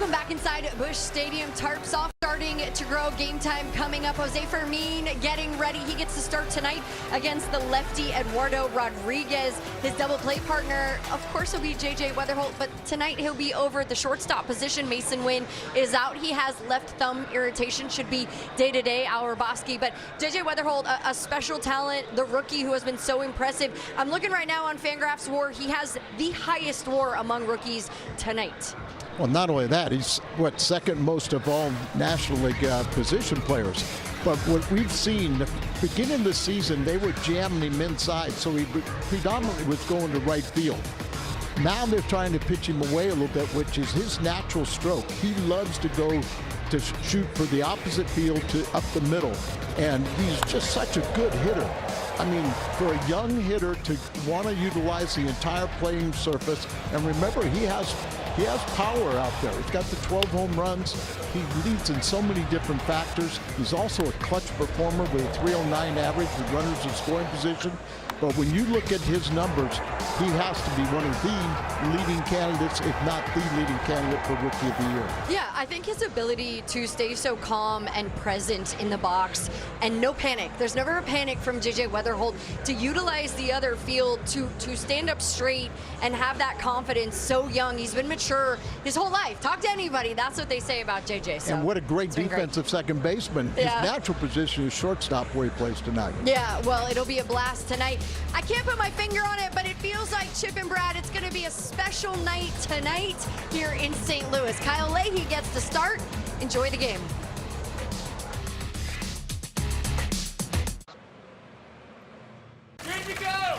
Welcome back inside Busch Stadium. Tarps off, starting to grow. Game time coming up. Jose Fermin getting ready. He gets to start tonight against the lefty Eduardo Rodriguez. His double play partner, of course, will be JJ Weatherholt, but tonight he'll be over at the shortstop position. Mason Wynn is out. He has left thumb irritation, should be day-to-day, Auerbachsky. But JJ Weatherholt, a special talent, the rookie who has been so impressive. I'm looking right now on Fangraphs WAR. He has the highest WAR among rookies tonight. Well, not only that, he's second most of all National League position players. But what we've seen, the beginning of the season, they were jamming him inside, so he predominantly was going to right field. Now they're trying to pitch him away a little bit, which is his natural stroke. He loves to go to shoot for the opposite field to up the middle, and he's just such a good hitter. I mean, for a young hitter to want to utilize the entire playing surface, and remember, he has power out there. He's got the 12 home runs. He leads in so many different factors. He's also a clutch performer with a 309 average with runners in scoring position. But when you look at his numbers, he has to be one of the leading candidates, if not the leading candidate for Rookie of the Year. Yeah, I think his ability to stay so calm and present in the box and no panic. There's never a panic from JJ Weatherholt to utilize the other field to stand up straight and have that confidence so young. He's been mature his whole life. Talk to anybody. That's what they say about JJ. So and what a great defensive second baseman. Yeah. His natural position is shortstop where he plays tonight. Yeah, well, it'll be a blast tonight. I can't put my finger on it, but it feels like, Chip and Brad, it's going to be a special night tonight here in St. Louis. Kyle Leahy gets to start. Enjoy the game. Ready to go!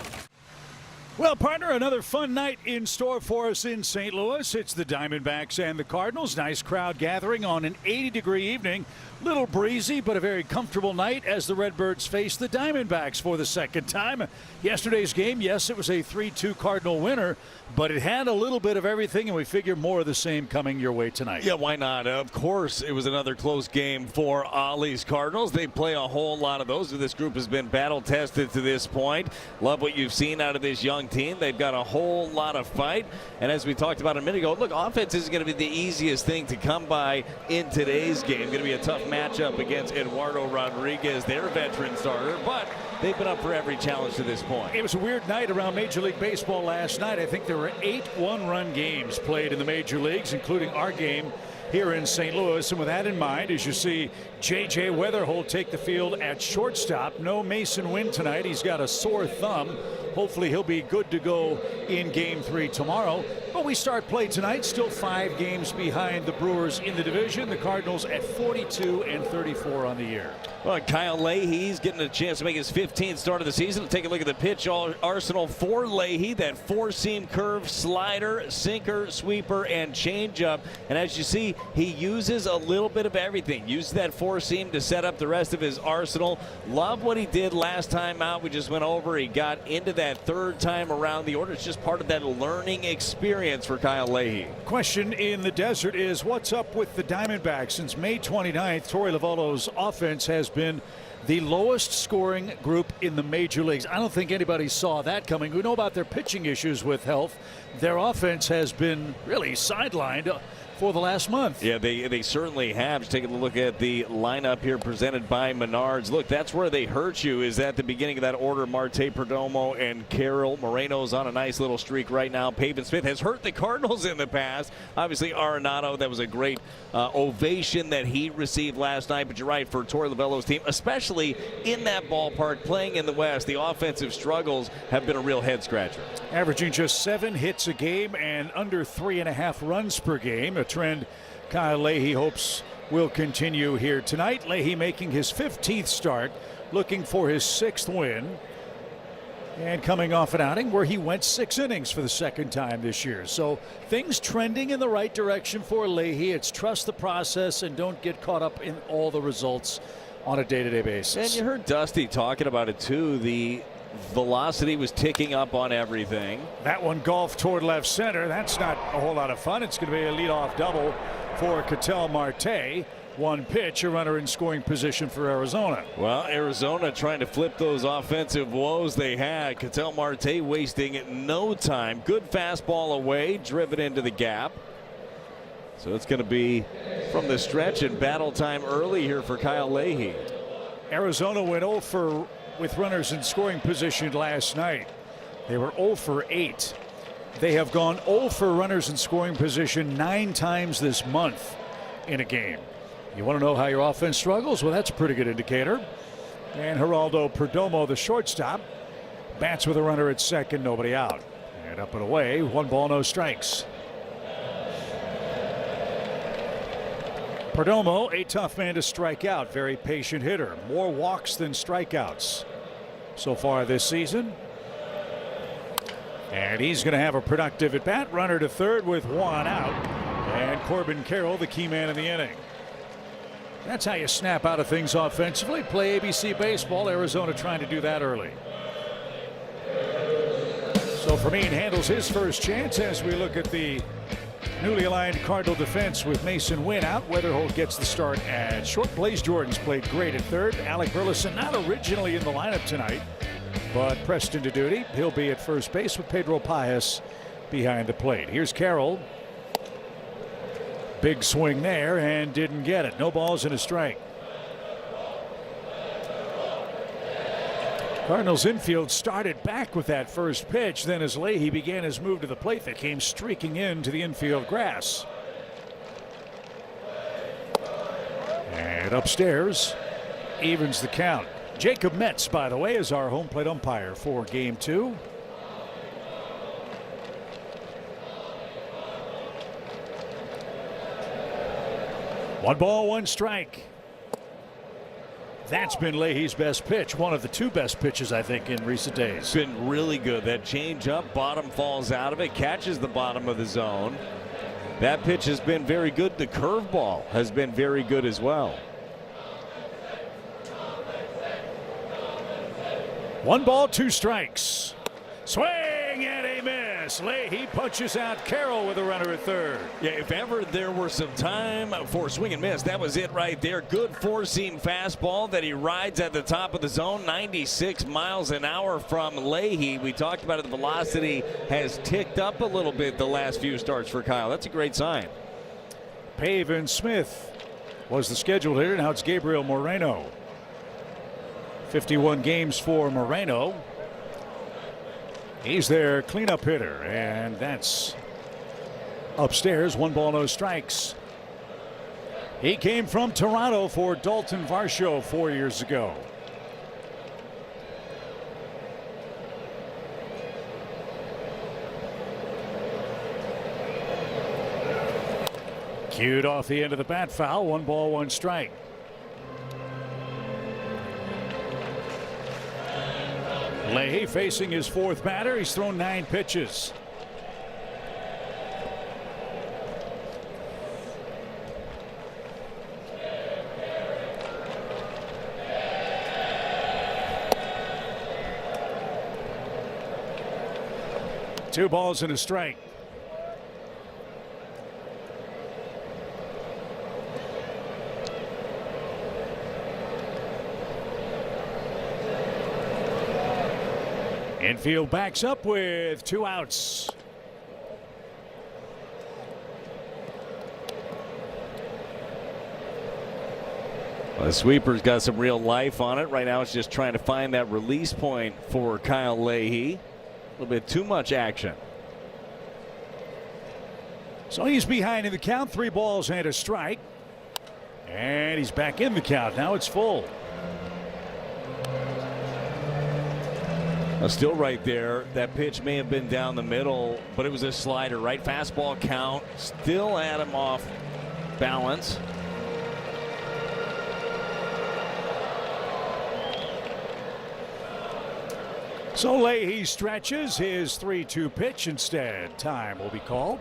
Well, partner, another fun night in store for us in St. Louis. It's the Diamondbacks and the Cardinals. Nice crowd gathering on an 80-degree evening. Little breezy, but a very comfortable night as the Redbirds face the Diamondbacks for the second time. Yesterday's game, yes, it was a 3-2 Cardinal winner, but it had a little bit of everything, and we figure more of the same coming your way tonight. Yeah, why not? Of course, it was another close game for Ollie's Cardinals. They play a whole lot of those. This group has been battle-tested to this point. Love what you've seen out of this young team. They've got a whole lot of fight, and as we talked about a minute ago, look, offense isn't going to be the easiest thing to come by in today's game. Going to be a tough matchup against Eduardo Rodriguez, their veteran starter, but they've been up for every challenge to this point. It was a weird night around Major League Baseball last night. I think there were 8 one-run games played in the major leagues, including our game here in St. Louis. And with that in mind, as you see JJ Weatherholt take the field at shortstop. No Mason Wynn tonight. He's got a sore thumb. Hopefully he'll be good to go in Game 3 tomorrow. But we start play tonight, still 5 games behind the Brewers in the division. The Cardinals at 42 and 34 on the year. Well, Kyle Leahy's getting a chance to make his 15th start of the season. Take a look at the pitch arsenal for Leahy. That four-seam curve, slider, sinker, sweeper, and changeup. And as you see, he uses a little bit of everything. Uses that four-seam to set up the rest of his arsenal. Love what he did last time out. We just went over. He got into that third time around the order. It's just part of that learning experience for Kyle Leahy. Question in the desert is, what's up with the Diamondbacks? Since May 29th, Torey Lovullo's offense has been the lowest scoring group in the major leagues. I don't think anybody saw that coming. We know about their pitching issues with health. Their offense has been really sidelined for the last month. Yeah, they certainly have. Just taking a look at the lineup here presented by Menards. Look, that's where they hurt you, is at the beginning of that order. Marte Perdomo and Carroll. Moreno's on a nice little streak right now. Pavin Smith has hurt the Cardinals in the past. Obviously, Arenado, that was a great ovation that he received last night. But you're right, for Torey Lovullo's team, especially in that ballpark, playing in the West, the offensive struggles have been a real head-scratcher. Averaging just 7 hits a game and under 3.5 runs per game. A trend Kyle Leahy hopes will continue here tonight. Leahy making his 15th start, looking for his 6th win, and coming off an outing where he went 6 innings for the second time this year. So things trending in the right direction for Leahy. It's trust the process and don't get caught up in all the results on a day-to-day basis. And you heard Dusty talking about it too. The velocity was ticking up on everything. That one golfed toward left center. That's not a whole lot of fun. It's going to be a leadoff double for Ketel Marte. One pitch, a runner in scoring position for Arizona. Well, Arizona trying to flip those offensive woes they had. Ketel Marte wasting no time. Good fastball away, driven into the gap. So it's going to be from the stretch and battle time early here for Kyle Leahy. Arizona went 0 for with runners in scoring position last night. They were 0 for 8. They have gone 0 for runners in scoring position 9 times this month in a game. You want to know how your offense struggles? Well, that's a pretty good indicator. And Geraldo Perdomo, the shortstop, bats with a runner at second, nobody out. And up and away, 1 ball, no strikes. Perdomo, a tough man to strike out, very patient hitter, more walks than strikeouts so far this season. And he's going to have a productive at bat, runner to third with 1 out. And Corbin Carroll, the key man in the inning. That's how you snap out of things offensively. Play ABC baseball. Arizona trying to do that early. So Fermin handles his first chance as we look at the newly aligned Cardinal defense with Mason Wynn out. Weatherholt gets the start at short. Blaze Jordan's played great at third. Alec Burleson not originally in the lineup tonight, but pressed into duty. He'll be at first base with Pedro Paez behind the plate. Here's Carroll. Big swing there and didn't get it. No balls and a strike. Cardinals infield started back with that first pitch. Then as Leahy began his move to the plate, they came streaking into the infield grass. And upstairs evens the count. Jacob Metz, by the way, is our home plate umpire for game 2. One ball, 1 strike. That's been Leahy's best pitch. One of the 2 best pitches, I think, in recent days. It's been really good. That change up, bottom falls out of it, catches the bottom of the zone. That pitch has been very good. The curveball has been very good as well. 1 ball, 2 strikes. Swing and a miss. Leahy punches out Carroll with a runner at third. Yeah, if ever there were some time for swing and miss, that was it right there. Good 4-seam fastball that he rides at the top of the zone. 96 miles an hour from Leahy. We talked about it. The velocity has ticked up a little bit the last few starts for Kyle. That's a great sign. Pavin Smith was the scheduled hitter. Now it's Gabriel Moreno. 51 games for Moreno. He's their cleanup hitter, and that's upstairs. 1 ball, no strikes. He came from Toronto for Dalton Varsho 4 years ago. Cued off the end of the bat foul. 1 ball, 1 strike. Leahy facing his 4th batter. He's thrown 9 pitches. Two balls and a strike. Infield backs up with 2 outs. Well, the sweeper's got some real life on it. Right now it's just trying to find that release point for Kyle Leahy. A little bit too much action. So he's behind in the count. 3 balls and a strike. And he's back in the count. Now it's full. Still right there. That pitch may have been down the middle, but it was a slider, right? Fastball count. Still at him off balance. So Leahy stretches his 3-2 pitch instead. Time will be called.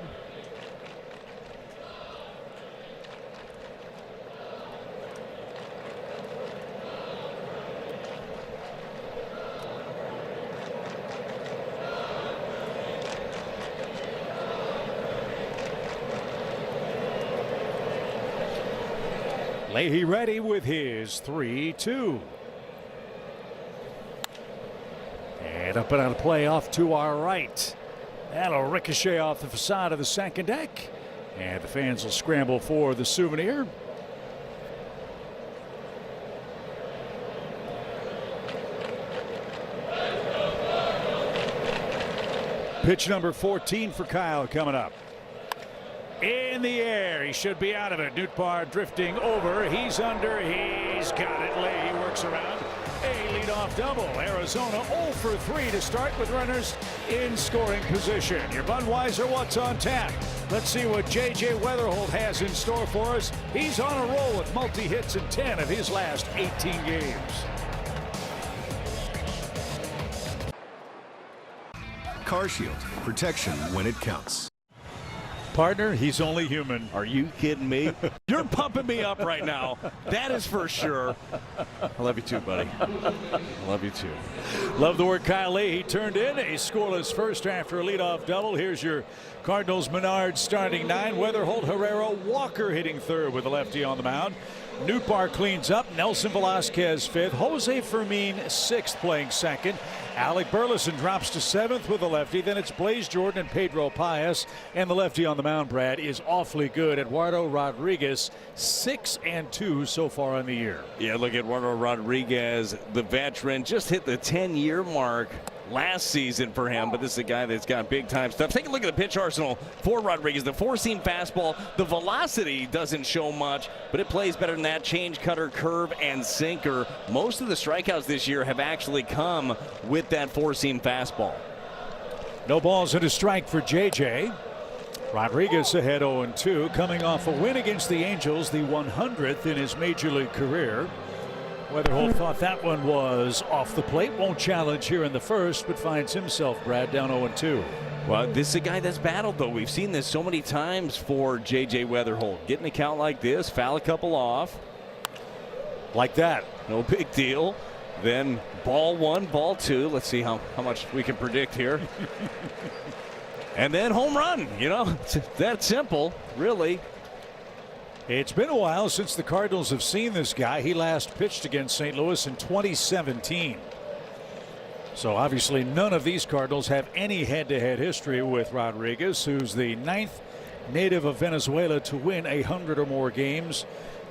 Leahy ready with his 3-2. And up and out of play off to our right. That'll ricochet off the facade of the second deck And the fans will scramble for the souvenir. Pitch number 14 for Kyle coming up. In the air, he should be out of it. Nootbaar drifting over. He's under. He's got it. He works around. A leadoff double. Arizona 0 for 3 to start with runners in scoring position. Your Budweiser, what's on tap? Let's see what J.J. Weatherholt has in store for us. He's on a roll with multi-hits in 10 of his last 18 games. CarShield, protection when it counts. Partner, he's only human. Are you kidding me? You're pumping me up right now. That is for sure. I love you too, buddy. I love you too. Love the work Kyle Leahy turned in. A scoreless first after a leadoff double. Here's your Cardinals Menard starting 9. Weatherholt, Herrera, Walker hitting third with a lefty on the mound. Nootbaar cleans up. Nelson Velasquez 5th. Jose Fermin 6th playing second. Alec Burleson drops to 7th with a lefty. Then it's Blaze Jordan and Pedro Paez. And the lefty on the mound, Brad, is awfully good. Eduardo Rodriguez 6-2 so far in the year. Yeah, look at Eduardo Rodriguez, the veteran, just hit the 10-year mark last season for him, but this is a guy that's got big time stuff. Take a look at the pitch arsenal for Rodriguez. The four-seam fastball, the velocity doesn't show much, but it plays better than that. Change, cutter, curve, and sinker. Most of the strikeouts this year have actually come with that four-seam fastball. No balls and a strike for JJ. Rodriguez ahead 0-2, coming off a win against the Angels, the 100th in his major league career. Weatherholt thought that one was off the plate. Won't challenge here in the first, but finds himself, Brad, down 0-2. Well, this is a guy that's battled, though. We've seen this so many times for J.J. Weatherholt. Getting a count like this, foul a couple off. Like that. No big deal. Then ball 1, ball 2. Let's see how much we can predict here. And then home run. You know, it's that simple, really. It's been a while since the Cardinals have seen this guy. He last pitched against St. Louis in 2017. So obviously none of these Cardinals have any head-to-head history with Rodriguez, who's the 9th native of Venezuela to win 100 or more games.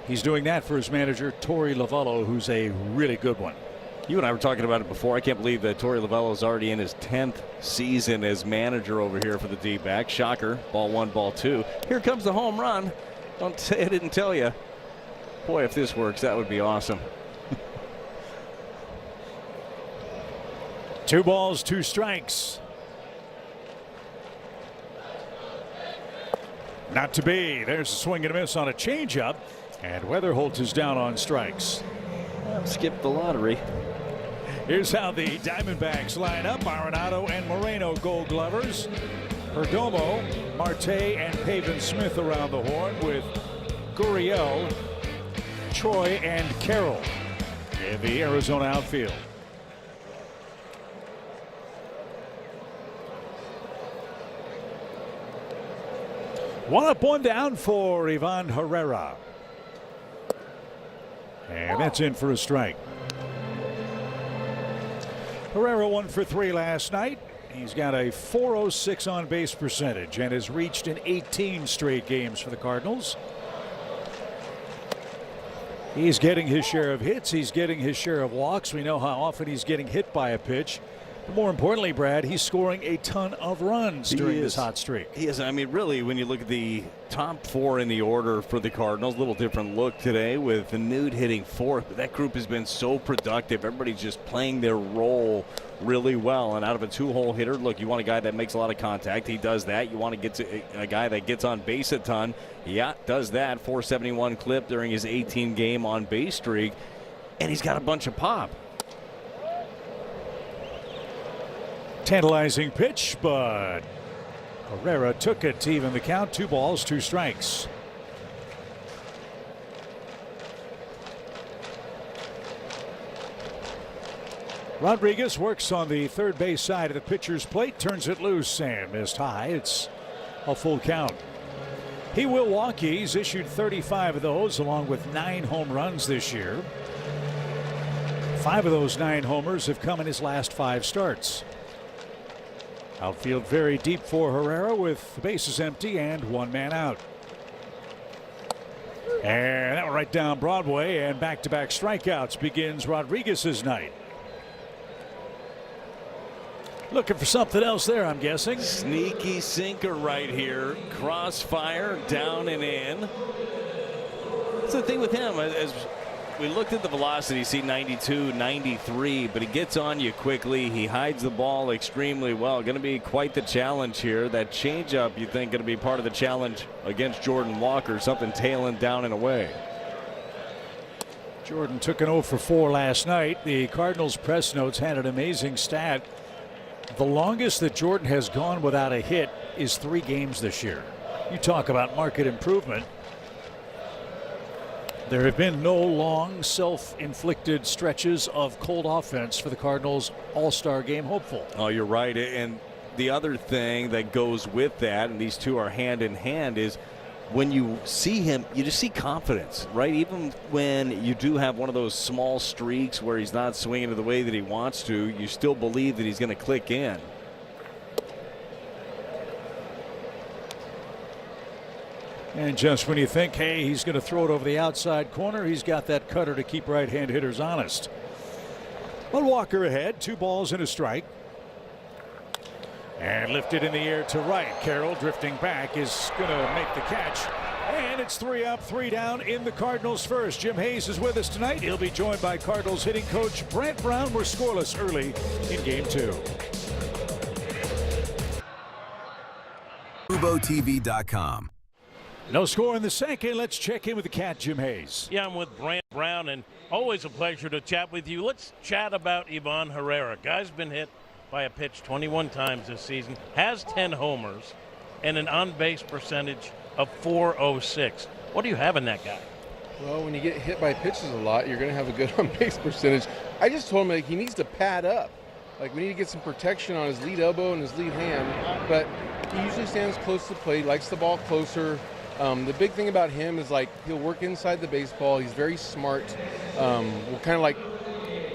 He's doing that for his manager, Torey Lovullo, who's a really good one. You and I were talking about it before. I can't believe that Torey Lovullo is already in his 10th season as manager over here for the D-backs. Shocker. Ball 1, ball 2. Here comes the home run. Don't say I didn't tell you. Boy, if this works, that would be awesome. 2 balls, 2 strikes. Not to be. There's a swing and a miss on a changeup, and Weatherholt is down on strikes. Well, skip the lottery. Here's how the Diamondbacks line up. Arenado and Moreno, Gold Glovers. Perdomo, Marte, and Pavin Smith around the horn, with Gurriel, Troy, and Carroll in the Arizona outfield. One up, one down for Ivan Herrera. And that's in for a strike. Herrera 1 for 3 last night. He's got a .406 on base percentage and has reached in 18 straight games for the Cardinals. He's getting his share of hits. He's getting his share of walks. We know how often he's getting hit by a pitch. But more importantly, Brad, he's scoring a ton of runs during this hot streak. He is. I mean, really, when you look at the top 4 in the order for the Cardinals, a little different look today with Nude hitting 4th. But that group has been so productive. Everybody's just playing their role really well. And out of a 2-hole hitter, look, you want a guy that makes a lot of contact. He does that. You want to get to a guy that gets on base a ton. Yeah, does that. 471 clip during his 18-game on base streak. And he's got a bunch of pop. Tantalizing pitch, but Herrera took it to even the count. 2 balls, 2 strikes. Rodriguez works on the third base side of the pitcher's plate, turns it loose and missed high. It's a full count. He will walk. He's issued 35 of those, along with 9 home runs this year. 5 of those 9 homers have come in his last 5 starts. Outfield very deep for Herrera with the bases empty and 1 man out. And that one right down Broadway, and back-to-back strikeouts begins Rodriguez's night. Looking for something else there, I'm guessing. Sneaky sinker right here. Crossfire down and in. That's the thing with him. As we looked at the velocity, see 92, 93, but he gets on you quickly. He hides the ball extremely well. Going to be quite the challenge here. That changeup, you think, going to be part of the challenge against Jordan Walker. Something tailing down and away. Jordan took an 0 for 4 last night. The Cardinals press notes had an amazing stat. The longest that Jordan has gone without a hit is 3 games this year. You talk about market improvement. There have been no long self-inflicted stretches of cold offense for the Cardinals All-Star game hopeful. Oh, you're right. And the other thing that goes with that, and these two are hand in hand, is when you see him, you just see confidence, right? Even when you do have one of those small streaks where he's not swinging the way that he wants to, you still believe that he's going to click in. And just when you think, hey, he's going to throw it over the outside corner, he's got that cutter to keep right-hand hitters honest. Well, Walker ahead, 2 balls and a strike. And lifted in the air to right. Carroll drifting back is going to make the catch. And it's 3 up, 3 down in the Cardinals first. Jim Hayes is with us tonight. He'll be joined by Cardinals hitting coach Brant Brown. We're scoreless early in game 2. FuboTV.com. No score in the second. Let's check in with the Cat, Jim Hayes. Yeah, I'm with Brant Brown, and always a pleasure to chat with you. Let's chat about Ivan Herrera. Guy's been hit by a pitch 21 times this season, has 10 homers, and an on-base percentage of .406. What do you have in that guy? Well, when you get hit by pitches a lot, you're going to have a good on-base percentage. I just told him like, he needs to pad up. Like, we need to get some protection on his lead elbow and his lead hand, but he usually stands close to the plate, likes the ball closer. The big thing about him is, like, he'll work inside the baseball. He's very smart. Will kind of, like,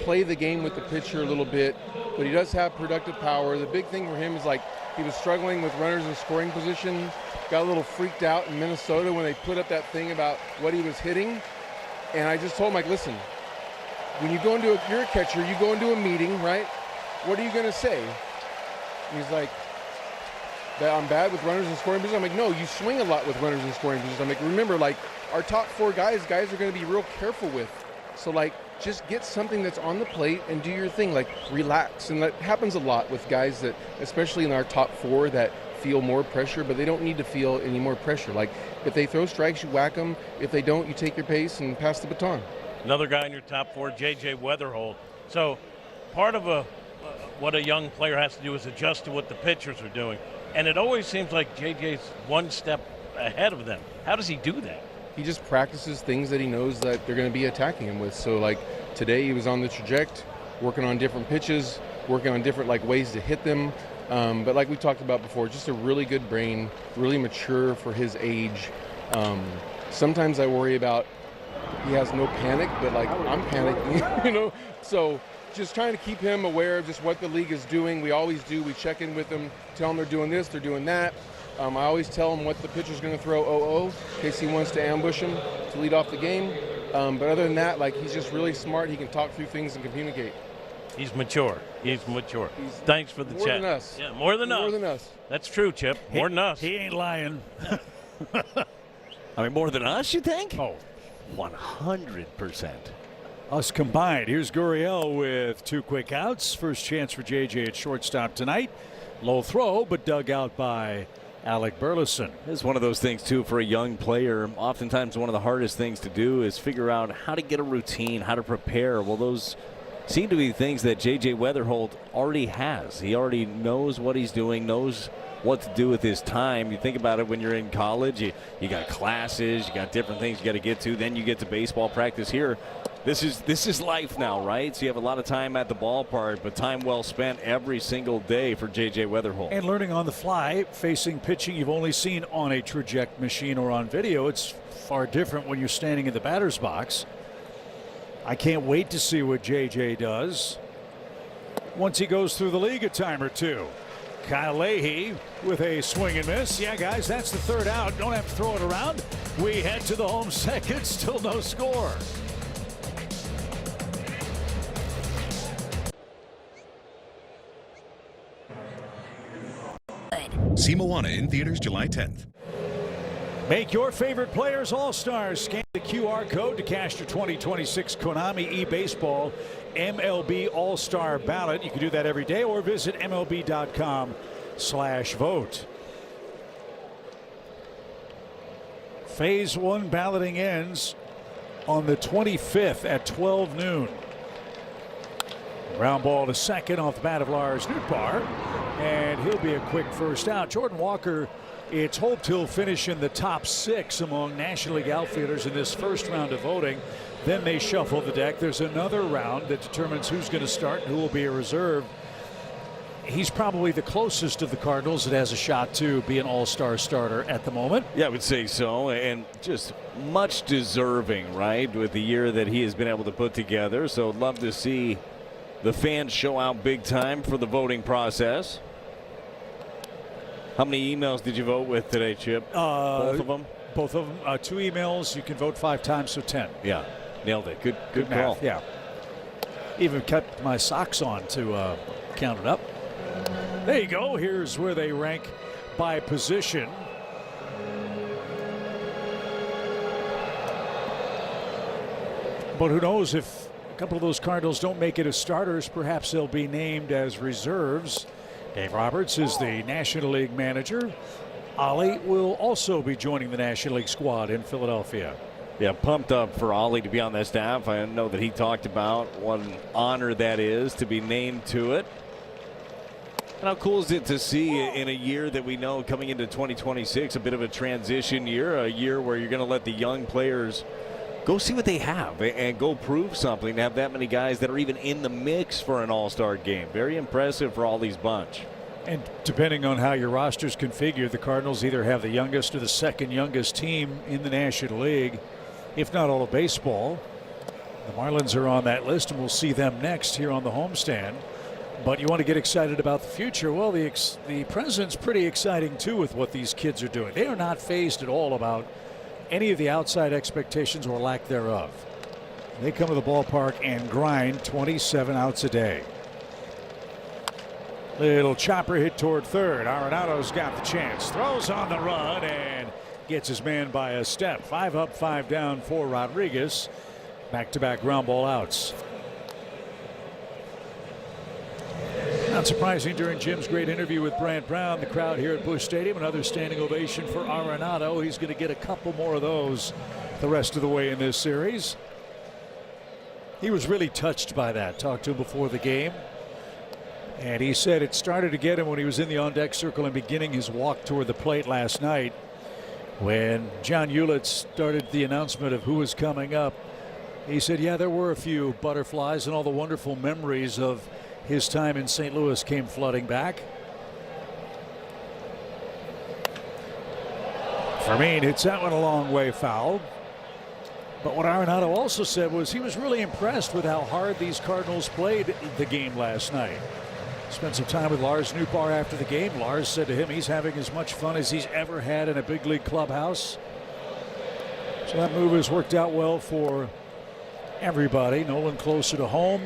play the game with the pitcher a little bit, but he does have productive power. The big thing for him is, like, he was struggling with runners in scoring position, got a little freaked out in Minnesota when they put up that thing about what he was hitting, and I just told him, like, listen, when you go into you're a catcher, you go into a meeting, right? What are you going to say? He's like, that I'm bad with runners in scoring position. I'm like, no, you swing a lot with runners in scoring position. I'm like, remember, like, our top 4 guys are going to be real careful with. So, like, just get something that's on the plate and do your thing. Like, relax. And that happens a lot with guys that, especially in our top 4, that feel more pressure, but they don't need to feel any more pressure. Like, if they throw strikes, you whack them. If they don't, you take your pace and pass the baton. Another guy in your top 4, J.J. Weatherholt. So part of what a young player has to do is adjust to what the pitchers are doing. And it always seems like J.J.'s one step ahead of them. How does he do that? He just practices things that he knows that they're going to be attacking him with. So, like, today he was on the trajectory, working on different pitches, working on different, like, ways to hit them. But like we talked about before, just a really good brain, really mature for his age. Sometimes I worry about he has no panic, but, like, I'm panicking, you know? So just trying to keep him aware of just what the league is doing. We always do. We check in with them, tell them they're doing this, they're doing that. I always tell him what the pitcher's going to throw 0-0 in case he wants to ambush him to lead off the game. But other than that, like, he's just really smart. He can talk through things and communicate. He's mature. He's mature. Thanks for the more chat. More than us. Yeah, more than us. More than us. That's true, Chip. More than us. He ain't lying. I mean, more than us, you think? Oh, 100%. Us combined. Here's Gurriel with 2 quick outs. First chance for JJ at shortstop tonight. Low throw, but dug out by Alec Burleson. It's one of those things, too, for a young player. Oftentimes one of the hardest things to do is figure out how to get a routine, how to prepare. Well, those seem to be things that J.J. Weatherholt already has. He already knows what he's doing, knows what to do with his time. You think about it when you're in college, you got classes, you got different things you got to get to, then you get to baseball practice. Here, this is life now, right? So you have a lot of time at the ballpark, but time well spent every single day for J.J. Weatherholt. And learning on the fly, facing pitching you've only seen on a traject machine or on video. It's far different when you're standing in the batter's box. I can't wait to see what J.J. does once he goes through the league a time or two. Kyle Leahy with a swing and miss. Yeah, guys, that's the third out. Don't have to throw it around. We head to the home second. Still no score. See Moana in theaters July 10th. Make your favorite players all-stars. Scan the QR code to cast your 2026 Konami eBaseball MLB All-Star ballot. You can do that every day or visit MLB.com/vote. Phase 1 balloting ends on the 25th at 12 noon. Ground ball to second off the bat of Lars Nootbaar, and he'll be a quick first out. Jordan Walker, it's hoped he'll finish in the top 6 among National League outfielders in this first round of voting. Then they shuffle the deck. There's another round that determines who's going to start and who will be a reserve. He's probably the closest of the Cardinals that has a shot to be an all-star starter at the moment. Yeah, I would say so, and just much deserving, right, with the year that he has been able to put together. So I'd love to see the fans show out big time for the voting process. How many emails did you vote with today, Chip? Both of them? Both of them. 2 emails. You can vote 5 times, so 10. Yeah, nailed it. Good math, call. yeah. Even kept my socks on to count it up. There you go. Here's where they rank by position. But who knows, if a couple of those Cardinals don't make it as starters, perhaps they'll be named as reserves. Dave Roberts is the National League manager. Ollie will also be joining the National League squad in Philadelphia. Yeah, pumped up for Ollie to be on that staff. I know that he talked about what an honor that is to be named to it. And how cool is it to see in a year that we know coming into 2026, a bit of a transition year, a year where you're going to let the young players go see what they have and go prove something, to have that many guys that are even in the mix for an all-star game. Very impressive for all these bunch. And depending on how your roster's configured, the Cardinals either have the youngest or the second youngest team in the National League, if not all of baseball. The Marlins are on that list, and we'll see them next here on the homestand. But you want to get excited about the future. Well, the present's pretty exciting, too, with what these kids are doing. They are not fazed at all about any of the outside expectations or lack thereof. They come to the ballpark and grind 27 outs a day. Little chopper hit toward third. Arenado's got the chance. Throws on the run and gets his man by a step. 5 up, 5 down for Rodriguez. Back-to-back ground ball outs. Not surprising, during Jim's great interview with Brant Brown, the crowd here at Busch Stadium, another standing ovation for Arenado. He's going to get a couple more of those the rest of the way in this series. He was really touched by that. Talked to him before the game, and he said it started to get him when he was in the on-deck circle and beginning his walk toward the plate last night, when John Hewlett started the announcement of who was coming up. He said, yeah, there were a few butterflies, and all the wonderful memories of his time in St. Louis came flooding back. Fermin hits that one a long way foul. But what Arenado also said was he was really impressed with how hard these Cardinals played the game last night. Spent some time with Lars Nootbaar after the game. Lars said to him he's having as much fun as he's ever had in a big league clubhouse. So that move has worked out well for everybody. Nolan closer to home,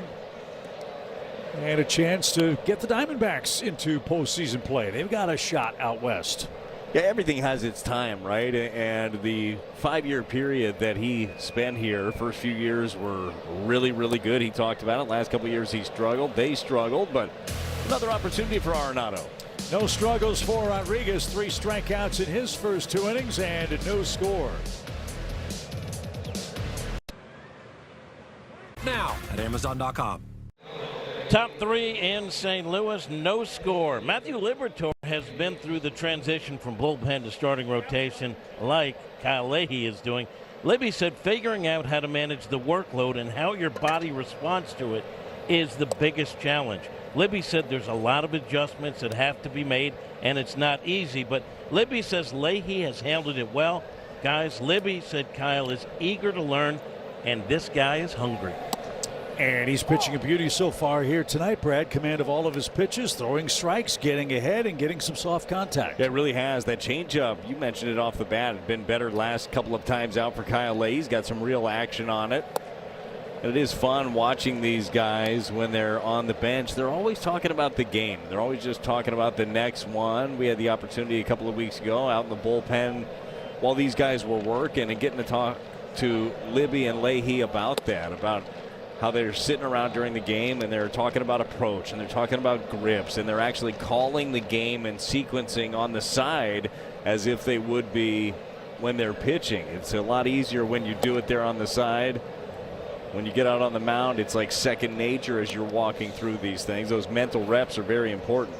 and a chance to get the Diamondbacks into postseason play. They've got a shot out west. Yeah, everything has its time, right? And the 5-year period that he spent here, first few years were really, really good. He talked about it. Last couple of years he struggled. They struggled, but another opportunity for Arenado. No struggles for Rodriguez. 3 strikeouts in his first 2 innings and no score. Now at Amazon.com. Top 3 in St. Louis, no score. Matthew Liberatore has been through the transition from bullpen to starting rotation like Kyle Leahy is doing. Libby said figuring out how to manage the workload and how your body responds to it is the biggest challenge. Libby said there's a lot of adjustments that have to be made, and it's not easy, but Libby says Leahy has handled it well. Guys, Libby said Kyle is eager to learn, and this guy is hungry. And he's pitching a beauty so far here tonight, Brad. Command of all of his pitches, throwing strikes, getting ahead, and getting some soft contact. Yeah, it really has. That changeup, you mentioned it off the bat, had been better last couple of times out for Kyle Lay. He's got some real action on it. And it is fun watching these guys when they're on the bench. They're always talking about the game. They're always just talking about the next one. We had the opportunity a couple of weeks ago out in the bullpen while these guys were working and getting to talk to Libby and Leahy about that, about how they're sitting around during the game and they're talking about approach and they're talking about grips and they're actually calling the game and sequencing on the side as if they would be when they're pitching. It's a lot easier when you do it there on the side. When you get out on the mound, it's like second nature as you're walking through these things. Those mental reps are very important.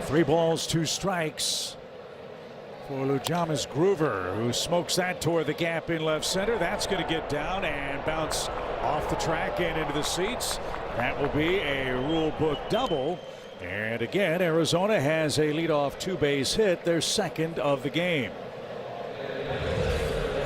Three balls, two strikes for Lujamas Groover, who smokes that toward the gap in left center. That's going to get down and bounce off the track and into the seats. That will be a rule book double. And again, Arizona has a leadoff two-base hit, their second of the game.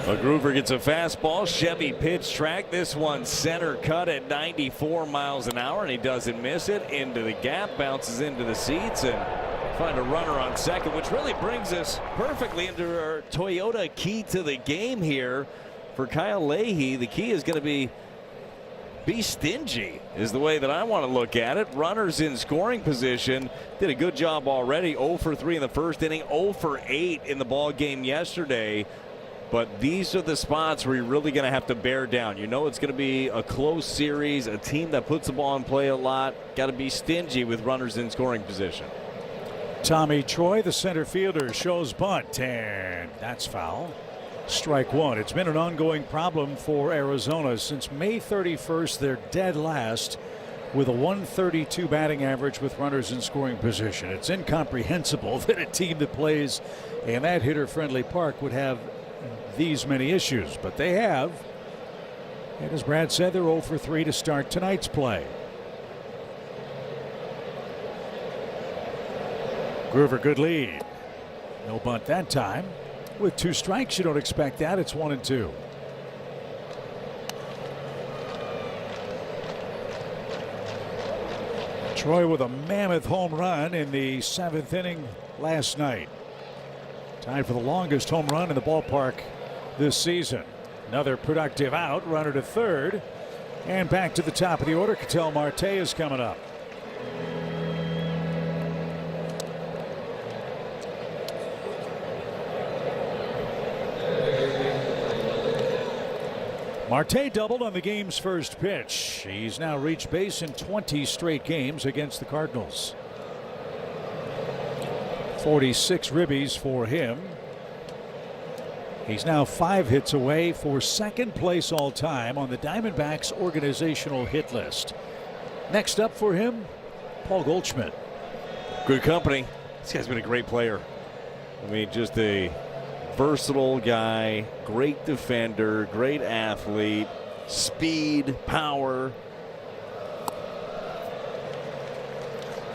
Well, Groover gets a fastball, Chevy pitch track. This one center cut at 94 miles an hour, and he doesn't miss it. Into the gap, bounces into the seats, and find a runner on second, which really brings us perfectly into our Toyota key to the game here for Kyle Leahy. The key is going to be stingy is the way that I want to look at it. Runners in scoring position. Did a good job already. 0 for 3 in the first inning, 0 for 8 in the ball game yesterday. But these are the spots where you're really going to have to bear down. You know it's going to be a close series, a team that puts the ball in play a lot. Got to be stingy with runners in scoring position. Tommy Troy, the center fielder, shows bunt, and that's foul. Strike one. It's been an ongoing problem for Arizona since May 31st. They're dead last with a 132 batting average with runners in scoring position. It's incomprehensible that a team that plays in that hitter-friendly park would have these many issues, but they have. And as Brad said, they're 0 for 3 to start tonight's play. Groover, good lead. No bunt that time. With two strikes, you don't expect that. It's 1-2. Troy with a mammoth home run in the 7th inning last night. Tied for the longest home run in the ballpark this season. Another productive out, runner to third. And back to the top of the order, Ketel Marte is coming up. Marte doubled on the game's first pitch. He's now reached base in 20 straight games against the Cardinals. 46 ribbies for him. He's now 5 hits away for second place all time on the Diamondbacks organizational hit list. Next up for him, Paul Goldschmidt. Good company. This guy's been a great player. I mean, just a versatile guy, great defender, great athlete, speed, power.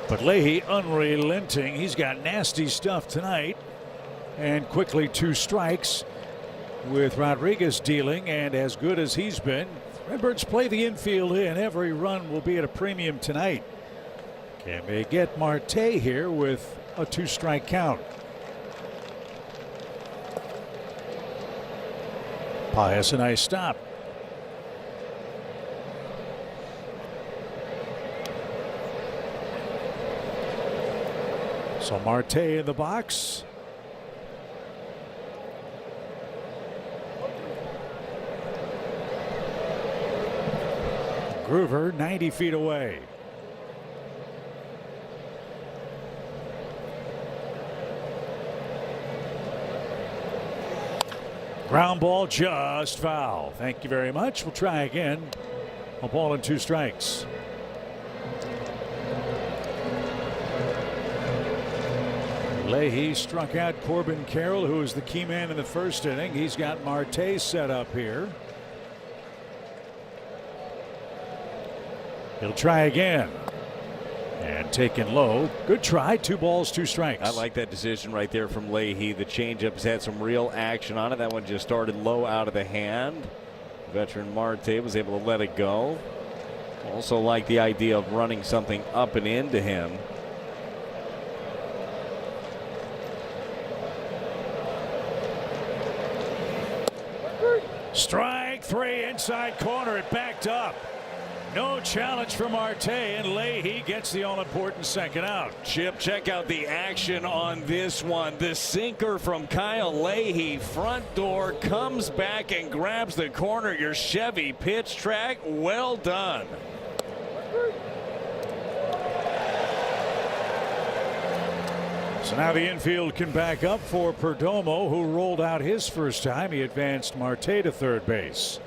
But Leahy unrelenting. He's got nasty stuff tonight. And quickly 2 strikes with Rodriguez dealing, and as good as he's been. Redbirds play the infield in. Every run will be at a premium tonight. Can they get Marte here with a 2-strike count? Pius, a nice stop. So Marte in the box. Groover 90 feet away. Ground ball, just foul. Thank you very much. We'll try again. A ball and 2 strikes. Leahy struck out Corbin Carroll, who was the key man in the first inning. He's got Marte set up here. He'll try again. And One taken low. Good try. 2 balls, 2 strikes. I like that decision right there from Leahy. The changeup has had some real action on it. That one just started low out of the hand. Veteran Marte was able to let it go. Also like the idea of running something up and into him. Strike 3 inside corner. It backed up. No challenge for Marte, and Leahy gets the all-important second out. Chip, check out the action on this one. The sinker from Kyle Leahy, front door, comes back and grabs the corner. Your Chevy pitch track, well done. So now the infield can back up for Perdomo, who rolled out his first time. He advanced Marte to third base.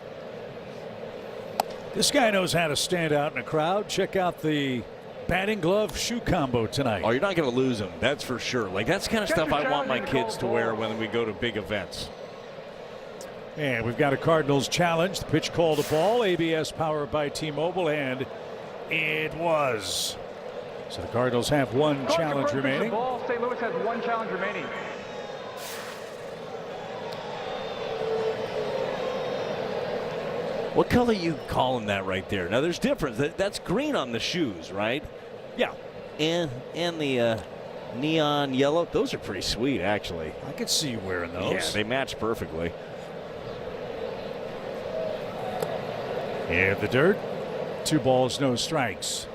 This guy knows how to stand out in a crowd. Check out the batting glove shoe combo tonight. Oh, you're not going to lose him. That's for sure. Like, that's the kind of stuff I want my kids to wear when we go to big events. And we've got a Cardinals challenge. The pitch called a ball. ABS powered by T-Mobile, and it was. So the Cardinals have one challenge remaining. St. Louis has one challenge remaining. What color you calling that right there? Now there's difference. That's green on the shoes, right? Yeah. And the neon yellow. Those are pretty sweet, actually. I could see you wearing those. Yeah, they match perfectly. Yeah, the dirt. 2 balls, no strikes.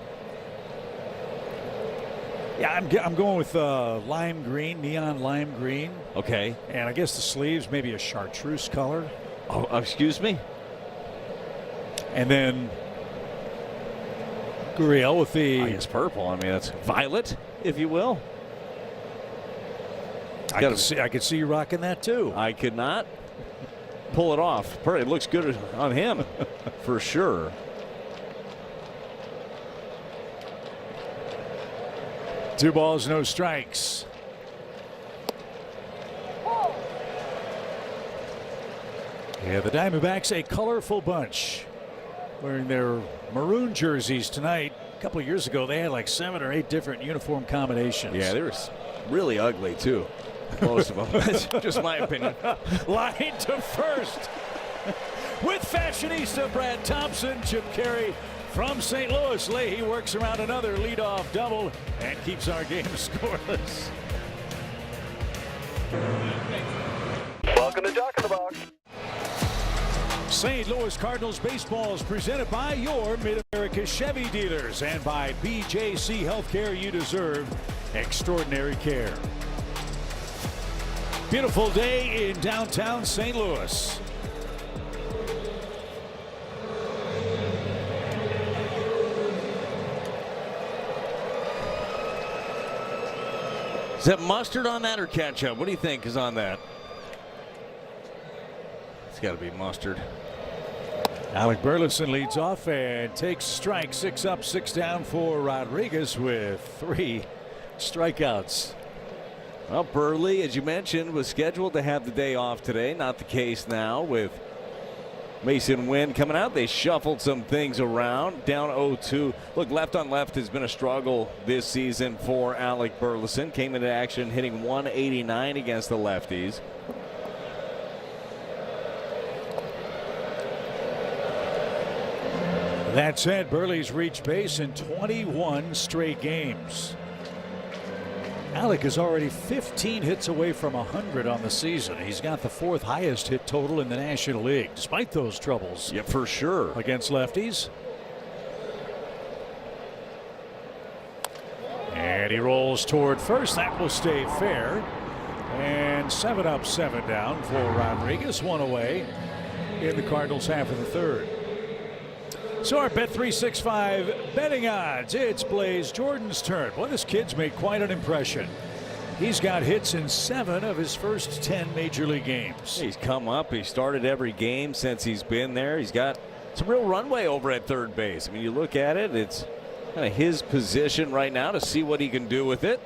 Yeah, I'm going with lime green, neon lime green. Okay. And I guess the sleeves maybe a chartreuse color. Oh, excuse me. And then Gurriel with the. I guess purple. I mean, that's violet, if you will. I could see you rocking that too. I could not pull it off. It looks good on him for sure. Two balls, no strikes. Yeah, the Diamondbacks, a colorful bunch, wearing their maroon jerseys tonight. A couple of years ago, they had like 7 or 8 different uniform combinations. Yeah, they were really ugly too. Most of them. That's just my opinion. Line to first with fashionista Brad Thompson. Chip Carey from St. Louis. Leahy works around another leadoff double and keeps our game scoreless. Welcome to Jock in the Box. St. Louis Cardinals baseball is presented by your Mid-America Chevy dealers and by BJC Healthcare. You deserve extraordinary care. Beautiful day in downtown St. Louis. Is that mustard on that or ketchup? What do you think is on that? It's got to be mustard. Alec Burleson leads off and takes strike. 6 up, 6 down for Rodriguez with 3 strikeouts. Well, Burley, as you mentioned, was scheduled to have the day off today. Not the case now with Mason Wynn coming out. They shuffled some things around. Down 0-2. Look, left on left has been a struggle this season for Alec Burleson. Came into action hitting 189 against the lefties. That said, Burley's reached base in 21 straight games. Alec is already 15 hits away from 100 on the season. He's got the 4th highest hit total in the National League, despite those troubles. Yeah, for sure. Against lefties. And he rolls toward first. That will stay fair. And 7 up, 7 down for Rodriguez. 1 away in the Cardinals half of the third. So our Bet365 betting odds. It's Blaze Jordan's turn. Boy, this kid's made quite an impression. He's got hits in 7 of his first 10 Major League games. He's come up. He started every game since he's been there. He's got some real runway over at third base. I mean, you look at it, it's kind of his position right now to see what he can do with it.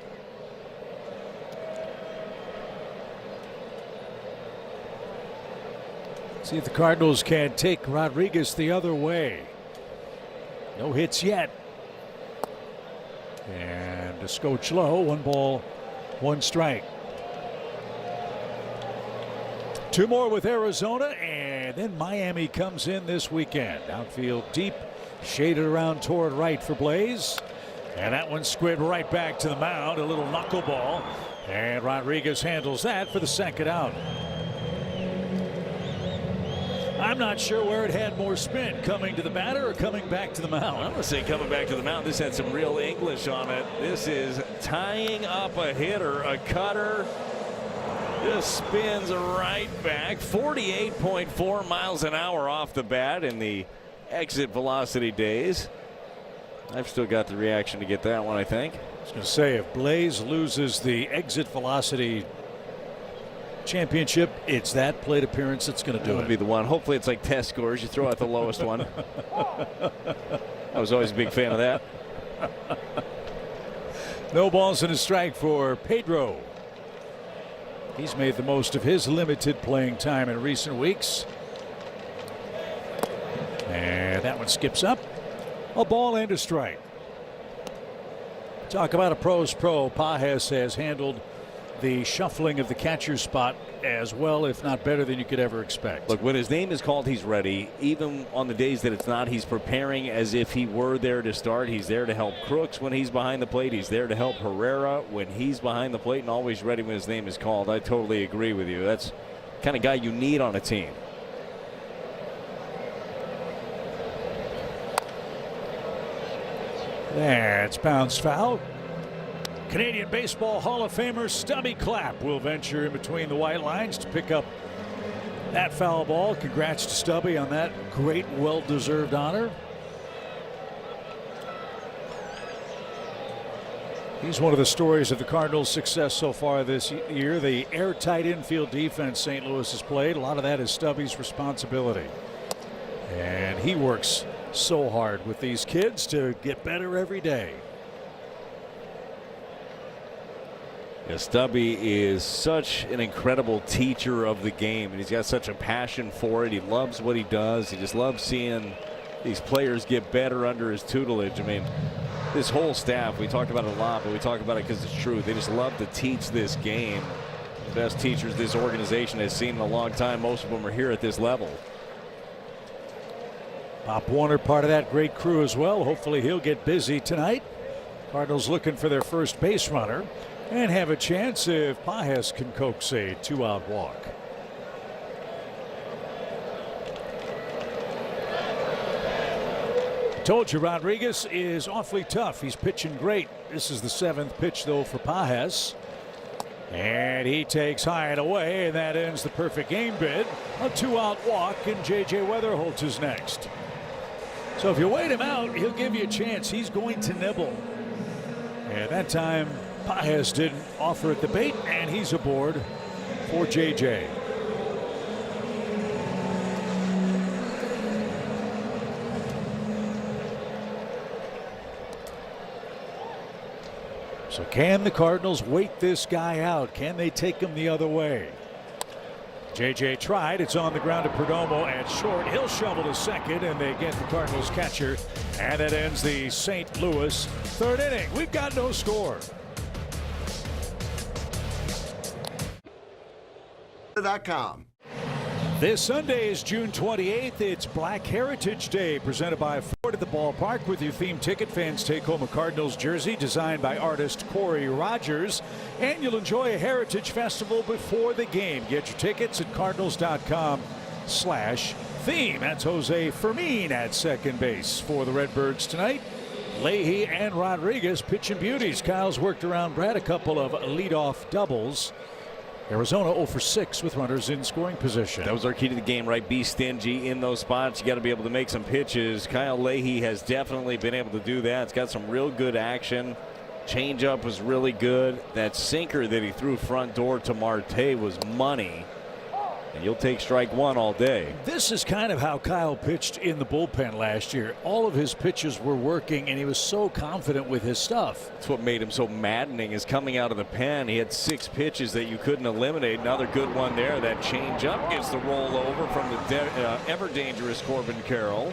See if the Cardinals can take Rodriguez the other way. No hits yet. And a scotch low, 1 ball, 1 strike. 2 more with Arizona, and then Miami comes in this weekend. Outfield deep, shaded around toward right for Blaze. And that one squibbed right back to the mound, a little knuckleball. And Rodriguez handles that for the 2nd out. I'm not sure where it had more spin, coming to the batter or coming back to the mound. I'm going to say coming back to the mound. This had some real English on it. This is tying up a hitter, a cutter. Just spins right back. 48.4 miles an hour off the bat in the exit velocity days. I've still got the reaction to get that one, I think. I was going to say, if Blaze loses the exit velocity championship, it's that plate appearance that's going to do it. That'll be the one. Hopefully it's like test scores. You throw out the lowest one. I was always a big fan of that. No balls and a strike for Pedro. He's made the most of his limited playing time in recent weeks. And that one skips up. A ball and a strike. Talk about a pro's pro. Pages has handled the shuffling of the catcher's spot as well, if not better, than you could ever expect. Look, when his name is called, he's ready. Even on the days that it's not, he's preparing as if he were there to start. He's there to help Crooks when he's behind the plate. He's there to help Herrera when he's behind the plate, and always ready when his name is called. I totally agree with you. That's the kind of guy you need on a team. That's bounced foul. Canadian Baseball Hall of Famer Stubby Clapp will venture in between the white lines to pick up that foul ball. Congrats to Stubby on that great, well-deserved honor. He's one of the stories of the Cardinals' success so far this year. The airtight infield defense St. Louis has played, a lot of that is Stubby's responsibility. And he works so hard with these kids to get better every day. Yeah, Stubby is such an incredible teacher of the game, and he's got such a passion for it. He loves what he does. He just loves seeing these players get better under his tutelage. I mean, this whole staff, we talk about it a lot, but we talk about it because it's true. They just love to teach this game. The best teachers this organization has seen in a long time. Most of them are here at this level. Pop Warner, part of that great crew as well. Hopefully he'll get busy tonight. Cardinals looking for their first base runner and have a chance if Pages can coax a 2-out walk. Told you Rodriguez is awfully tough. He's pitching great. This is the 7th pitch though for Pages. And he takes high and away, and that ends the perfect game bid. A 2-out walk, and J.J. Weatherholt is next. So if you wait him out, he'll give you a chance. He's going to nibble. And that time, Pages didn't offer it the bait, and he's aboard for J.J. So can the Cardinals wait this guy out? Can they take him the other way? J.J. tried. It's on the ground to Perdomo at short. He'll shovel to second, and they get the Cardinals catcher. And that ends the St. Louis 3rd inning. We've got no score. This Sunday is June 28th. It's Black Heritage Day, presented by Ford at the Ballpark. With your theme ticket, fans take home a Cardinals jersey designed by artist Corey Rogers, and you'll enjoy a Heritage Festival before the game. Get your tickets at cardinals.com/theme. That's Jose Fermin at second base for the Redbirds tonight. Leahy and Rodriguez pitching beauties. Kyle's worked around Brad, a couple of leadoff doubles. Arizona 0 for 6 with runners in scoring position. That was our key to the game, right? Be stingy in those spots. You got to be able to make some pitches. Kyle Leahy has definitely been able to do that. It's got some real good action. Changeup was really good. That sinker that he threw front door to Marte was money. And you'll take strike one all day. This is kind of how Kyle pitched in the bullpen last year. All of his pitches were working, and he was so confident with his stuff. That's what made him so maddening, is coming out of the pen. He had 6 pitches that you couldn't eliminate. Another good one there. That changeup gets the rollover from the ever dangerous Corbin Carroll.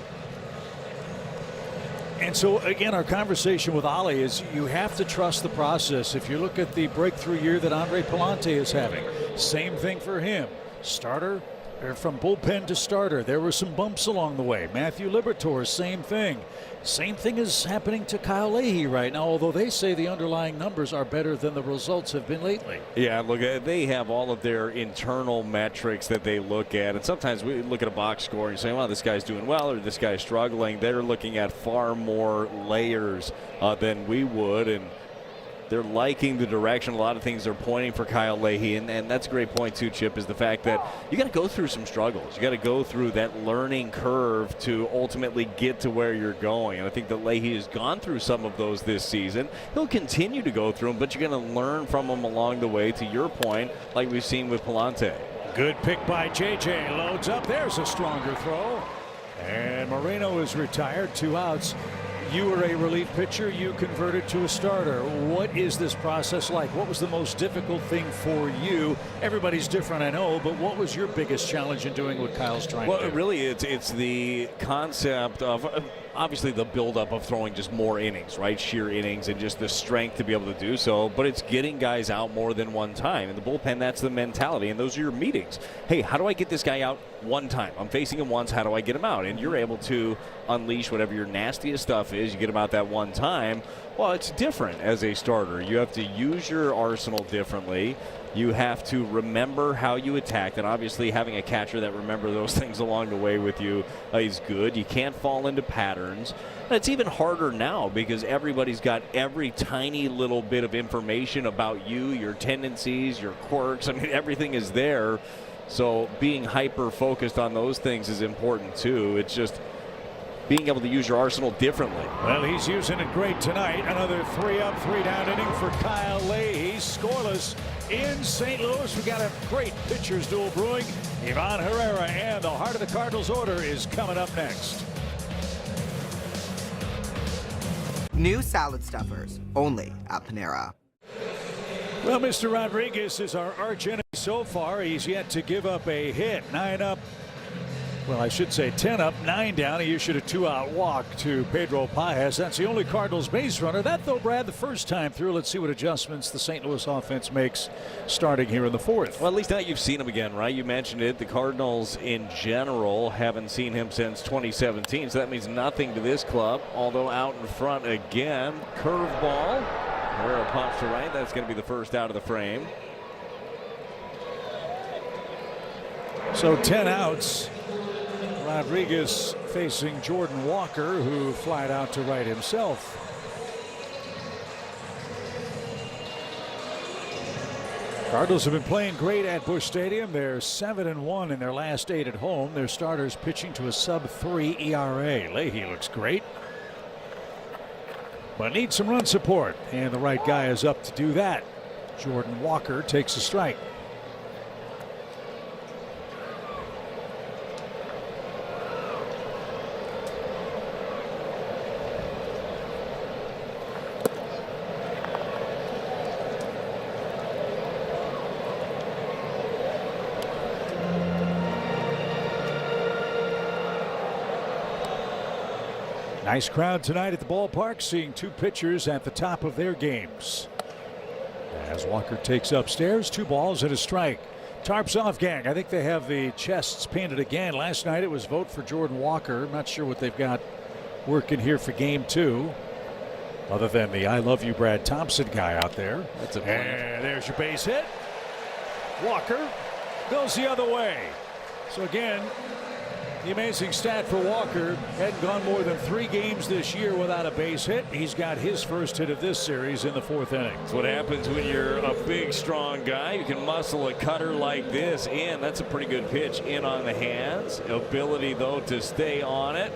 And so, again, our conversation with Ollie is you have to trust the process. If you look at the breakthrough year that Andre Palante is having, same thing for him. Starter, or from bullpen to starter. There were some bumps along the way. Matthew Liberatore, same thing. Same thing is happening to Kyle Leahy right now, although they say the underlying numbers are better than the results have been lately. Yeah, look, they have all of their internal metrics that they look at. And sometimes we look at a box score and you say, well, this guy's doing well or this guy's struggling. They're looking at far more layers than we would. And they're liking the direction. A lot of things are pointing for Kyle Leahy, and that's a great point too, Chip, is the fact that you got to go through some struggles. You got to go through that learning curve to ultimately get to where you're going. And I think that Leahy has gone through some of those this season. He'll continue to go through them, but you're going to learn from them along the way, to your point, like we've seen with Palante. Good pick by JJ. Loads up. There's a stronger throw. And Moreno is retired. 2 outs. You were a relief pitcher. You converted to a starter. What is this process like? What was the most difficult thing for you? Everybody's different, I know, but what was your biggest challenge in doing what Kyle's trying to do? Well, really, it's the concept of obviously the buildup of throwing just more innings, right? Sheer innings and just the strength to be able to do so. But it's getting guys out more than one time. In the bullpen, that's the mentality, and those are your meetings. Hey, how do I get this guy out one time? I'm facing him once. How do I get him out? And you're able to unleash whatever your nastiest stuff is. You get him out that one time. Well, it's different as a starter. You have to use your arsenal differently. You have to remember how you attacked, and obviously having a catcher that remembers those things along the way with you is good. You can't fall into patterns. And it's even harder now because everybody's got every tiny little bit of information about you, your tendencies, your quirks. I mean, everything is there. So being hyper-focused on those things is important too. It's just being able to use your arsenal differently. Well, he's using it great tonight. Another 3-up, 3-down inning for Kyle Leahy. Scoreless in St. Louis. We got a great pitchers duel brewing. Ivan Herrera and the heart of the Cardinals order is coming up next. New salad stuffers, only at Panera. Well, Mr. Rodriguez is our arch enemy so far. He's yet to give up a hit. 9 up. Well, I should say 10 up, 9 down. He issued a 2-out walk to Pedro Paez. That's the only Cardinals base runner. That, though, Brad, the first time through. Let's see what adjustments the St. Louis offense makes starting here in the 4th. Well, at least now you've seen him again, right? You mentioned it. The Cardinals in general haven't seen him since 2017, so that means nothing to this club. Although out in front again, curveball. Herrera pops to right. That's going to be the first out of the frame. So 10 outs. Rodriguez facing Jordan Walker, who flied out to right himself. Cardinals have been playing great at Busch Stadium. They're 7-1 in their last 8 at home. Their starters pitching to a sub-3 ERA. Leahy looks great, but needs some run support, and the right guy is up to do that. Jordan Walker takes a strike. Nice crowd tonight at the ballpark, seeing 2 pitchers at the top of their games. As Walker takes upstairs, 2 balls and a strike. Tarps off, gang. I think they have the chests painted again. Last night it was vote for Jordan Walker. I'm not sure what they've got working here for game 2, other than the I love you Brad Thompson guy out there. That's a plan. And there's your base hit. Walker goes the other way. So again, the amazing stat for Walker, hadn't gone more than 3 games this year without a base hit. He's got his first hit of this series in the 4th inning. That's what happens when you're a big, strong guy. You can muscle a cutter like this in. That's a pretty good pitch in on the hands. Ability, though, to stay on it.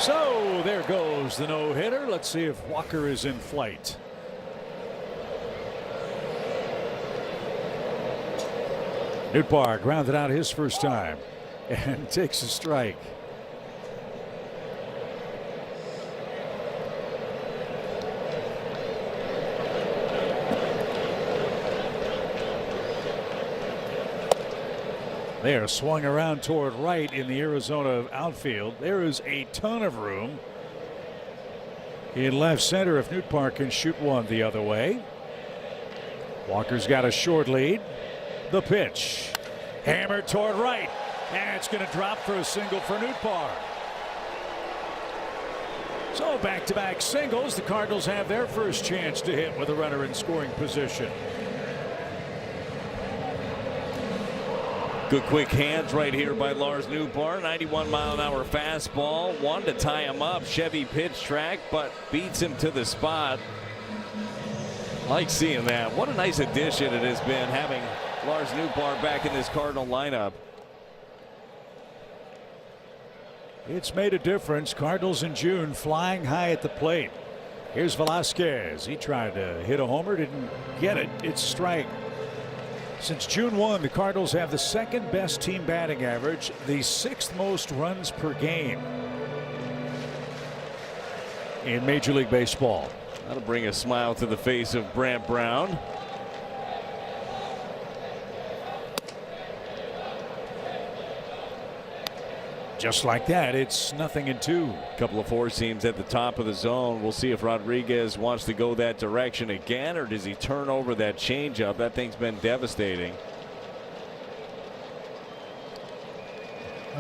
So there goes the no-hitter. Let's see if Walker is in flight. Nootbaar grounded out his first time and takes a strike. There, swung around toward right in the Arizona outfield. There is a ton of room in left center if Nootbaar can shoot one the other way. Walker's got a short lead. The pitch. Hammered toward right. And it's going to drop for a single for Nootbaar. So back-to-back singles. The Cardinals have their first chance to hit with a runner in scoring position. Good quick hands right here by Lars Nootbaar. 91-mile-an-hour fastball. One to tie him up. Chevy pitch track, but beats him to the spot. Like seeing that. What a nice addition it has been having Lars Nootbaar back in this Cardinal lineup. It's made a difference. Cardinals in June flying high at the plate. Here's Velasquez. He tried to hit a homer, didn't get it. It's a strike. Since June 1, the Cardinals have the second best team batting average, the 6th most runs per game in Major League Baseball. That'll bring a smile to the face of Brant Brown. Just like that, it's 0-2. A couple of four seams at the top of the zone. We'll see if Rodriguez wants to go that direction again, or does he turn over that changeup? That thing's been devastating.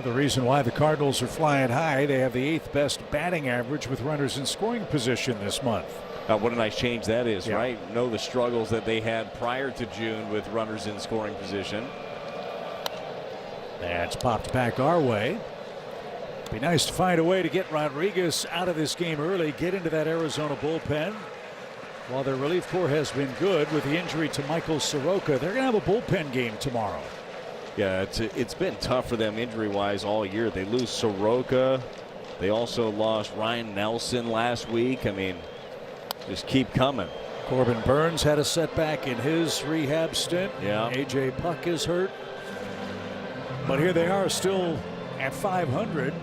The reason why the Cardinals are flying high, they have the 8th best batting average with runners in scoring position this month. What a nice change that is, yeah. Right? Know the struggles that they had prior to June with runners in scoring position. That's popped back our way. Be nice to find a way to get Rodriguez out of this game early, get into that Arizona bullpen. While their relief corps has been good with the injury to Michael Soroka, they're going to have a bullpen game tomorrow. Yeah, it's been tough for them injury-wise all year. They lose Soroka. They also lost Ryan Nelson last week. I mean, just keep coming. Corbin Burns had a setback in his rehab stint. Yeah. A.J. Puck is hurt. But here they are still at 500.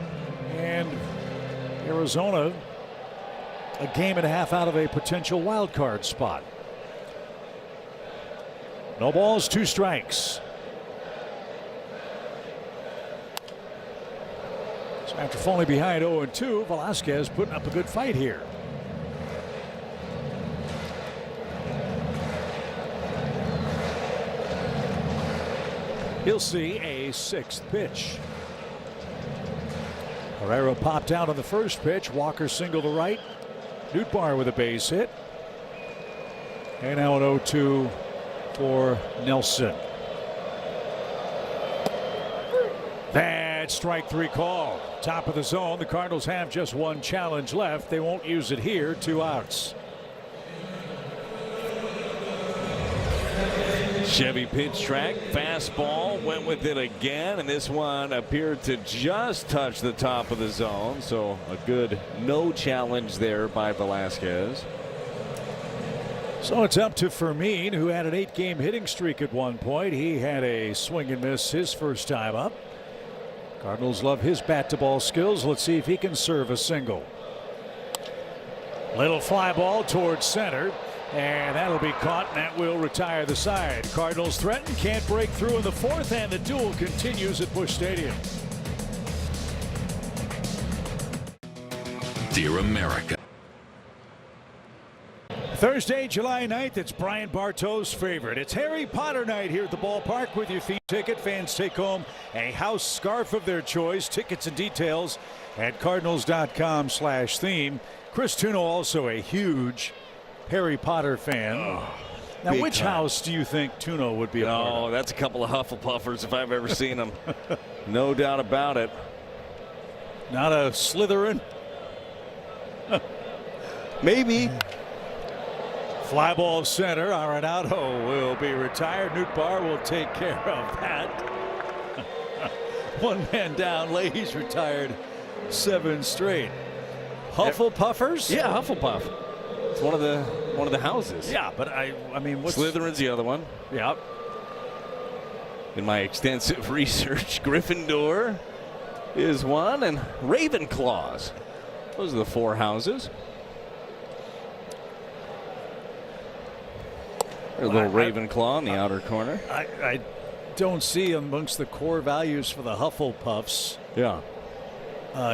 And Arizona a game and a half out of a potential wild card spot. No balls, 2 strikes. So after falling behind 0-2, Velasquez putting up a good fight here. He'll see a 6th pitch. Herrera popped out on the first pitch. Walker single to right. Nootbaar with a base hit. And now an 0-2 for Nelson. That's strike 3 call. Top of the zone. The Cardinals have just 1 challenge left. They won't use it here. 2 outs. Chevy pitch track, fastball, went with it again, and this one appeared to just touch the top of the zone. So a good no challenge there by Velasquez. So it's up to Fermin, who had an 8-game hitting streak at one point. He had a swing and miss his first time up. Cardinals love his bat to ball skills. Let's see if he can serve a single. Little fly ball towards center. And that'll be caught, and that will retire the side. Cardinals threaten, can't break through in the 4th, and the duel continues at Busch Stadium. Dear America. Thursday, July 9th, it's Brian Bartow's favorite. It's Harry Potter night here at the ballpark with your theme ticket. Fans take home a house scarf of their choice. Tickets and details at cardinals.com/theme. Chris Tuno also a huge Harry Potter fan. Now, which house do you think Tuno would be a part of? Oh, that's a couple of Hufflepuffers if I've ever seen them. No doubt about it. Not a Slytherin? Maybe. Fly ball center. Arenado will be retired. Nootbaar will take care of that. 1 man down. Leahy's retired 7 straight. Hufflepuffers? Yeah, Hufflepuff. It's one of the houses. Yeah, but I mean, what's Slytherin's the other one. Yeah. In my extensive research, Gryffindor is one, and Ravenclaws. Those are the 4 houses. A little Ravenclaw in the outer corner. don't see amongst the core values for the Hufflepuffs. Yeah.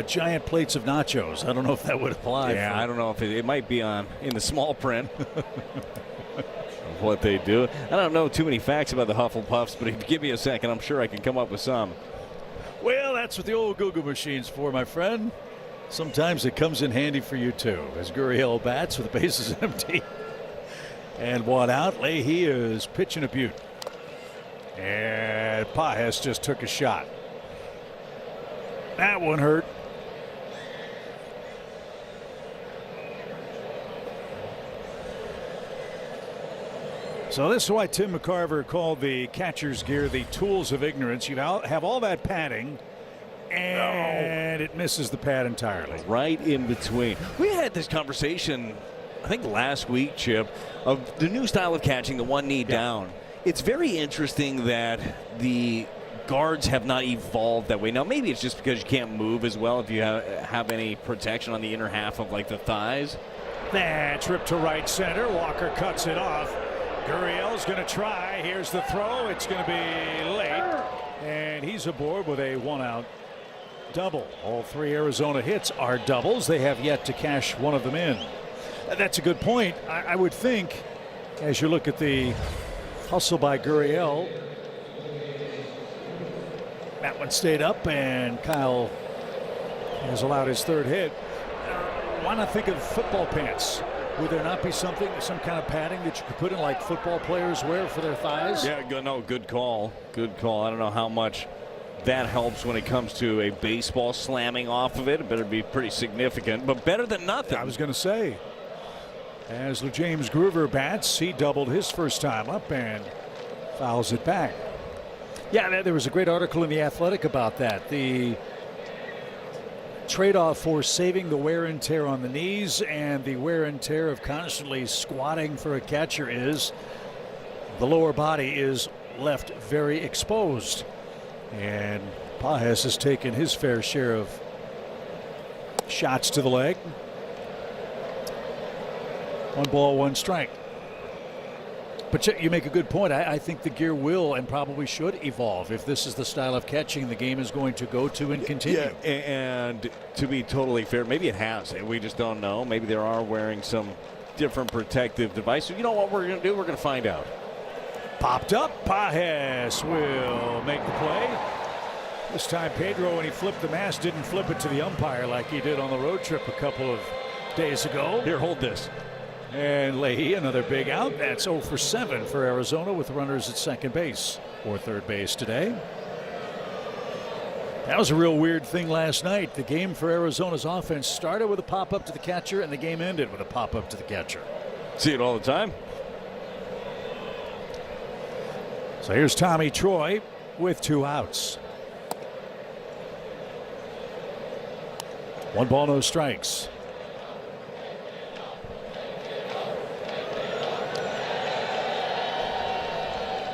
Giant plates of nachos. I don't know if that would apply. Yeah, I don't know if it might be in the small print of what they do. I don't know too many facts about the Hufflepuffs, but if you give me a second, I'm sure I can come up with some. Well, that's what the old Google machine's for, my friend. Sometimes it comes in handy for you, too. As Gurriel bats with the bases empty. And one out. Leahy is pitching a beaut. And Pajes just took a shot. That one hurt. So this is why Tim McCarver called the catcher's gear the tools of ignorance. You have all that padding, and it misses the pad entirely. Right in between. We had this conversation, I think last week, Chip, of the new style of catching, the one knee down. It's very interesting that the guards have not evolved that way. Now, maybe it's just because you can't move as well if you have any protection on the inner half of, like, the thighs. That trip to right center. Walker cuts it off. Gurriel's going to try. Here's the throw. It's going to be late. And he's aboard with a one-out double. All three Arizona hits are doubles. They have yet to cash one of them in. That's a good point. I would think, as you look at the hustle by Gurriel, that one stayed up, and Kyle has allowed his third hit. Why not think of football pants? Would there not be some kind of padding that you could put in, like football players wear for their thighs? Yeah, no, good call. Good call. I don't know how much that helps when it comes to a baseball slamming off of it. It better be pretty significant, but better than nothing. I was going to say. As James Groover bats, he doubled his first time up and fouls it back. Yeah, there was a great article in The Athletic about that. The trade-off for saving the wear and tear on the knees and the wear and tear of constantly squatting for a catcher is the lower body is left very exposed. And Pajes has taken his fair share of shots to the leg. 1 ball, 1 strike. But you make a good point. I think the gear will and probably should evolve if this is the style of catching the game is going to go to and continue. Yeah, and to be totally fair, maybe it has. We just don't know. Maybe they are wearing some different protective device. You know what we're going to do? We're going to find out. Popped up. Pajes will make the play. This time Pedro, when he flipped the mask, didn't flip it to the umpire like he did on the road trip a couple of days ago. Here, hold this. And Leahy, another big out. That's 0 for 7 for Arizona with runners at second base or third base today. That was a real weird thing last night. The game for Arizona's offense started with a pop-up to the catcher, and the game ended with a pop-up to the catcher. See it all the time. So here's Tommy Troy with 2 outs. 1 ball, no strikes.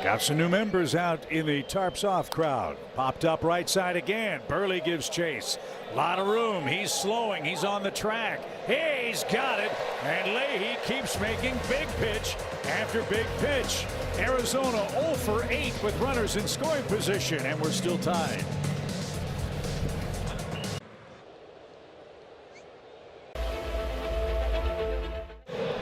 Got some new members out in the Tarps Off crowd. Popped up right side again. Burley gives chase. A lot of room. He's slowing. He's on the track. He's got it. And Leahy keeps making big pitch after big pitch. Arizona 0 for 8 with runners in scoring position, and we're still tied.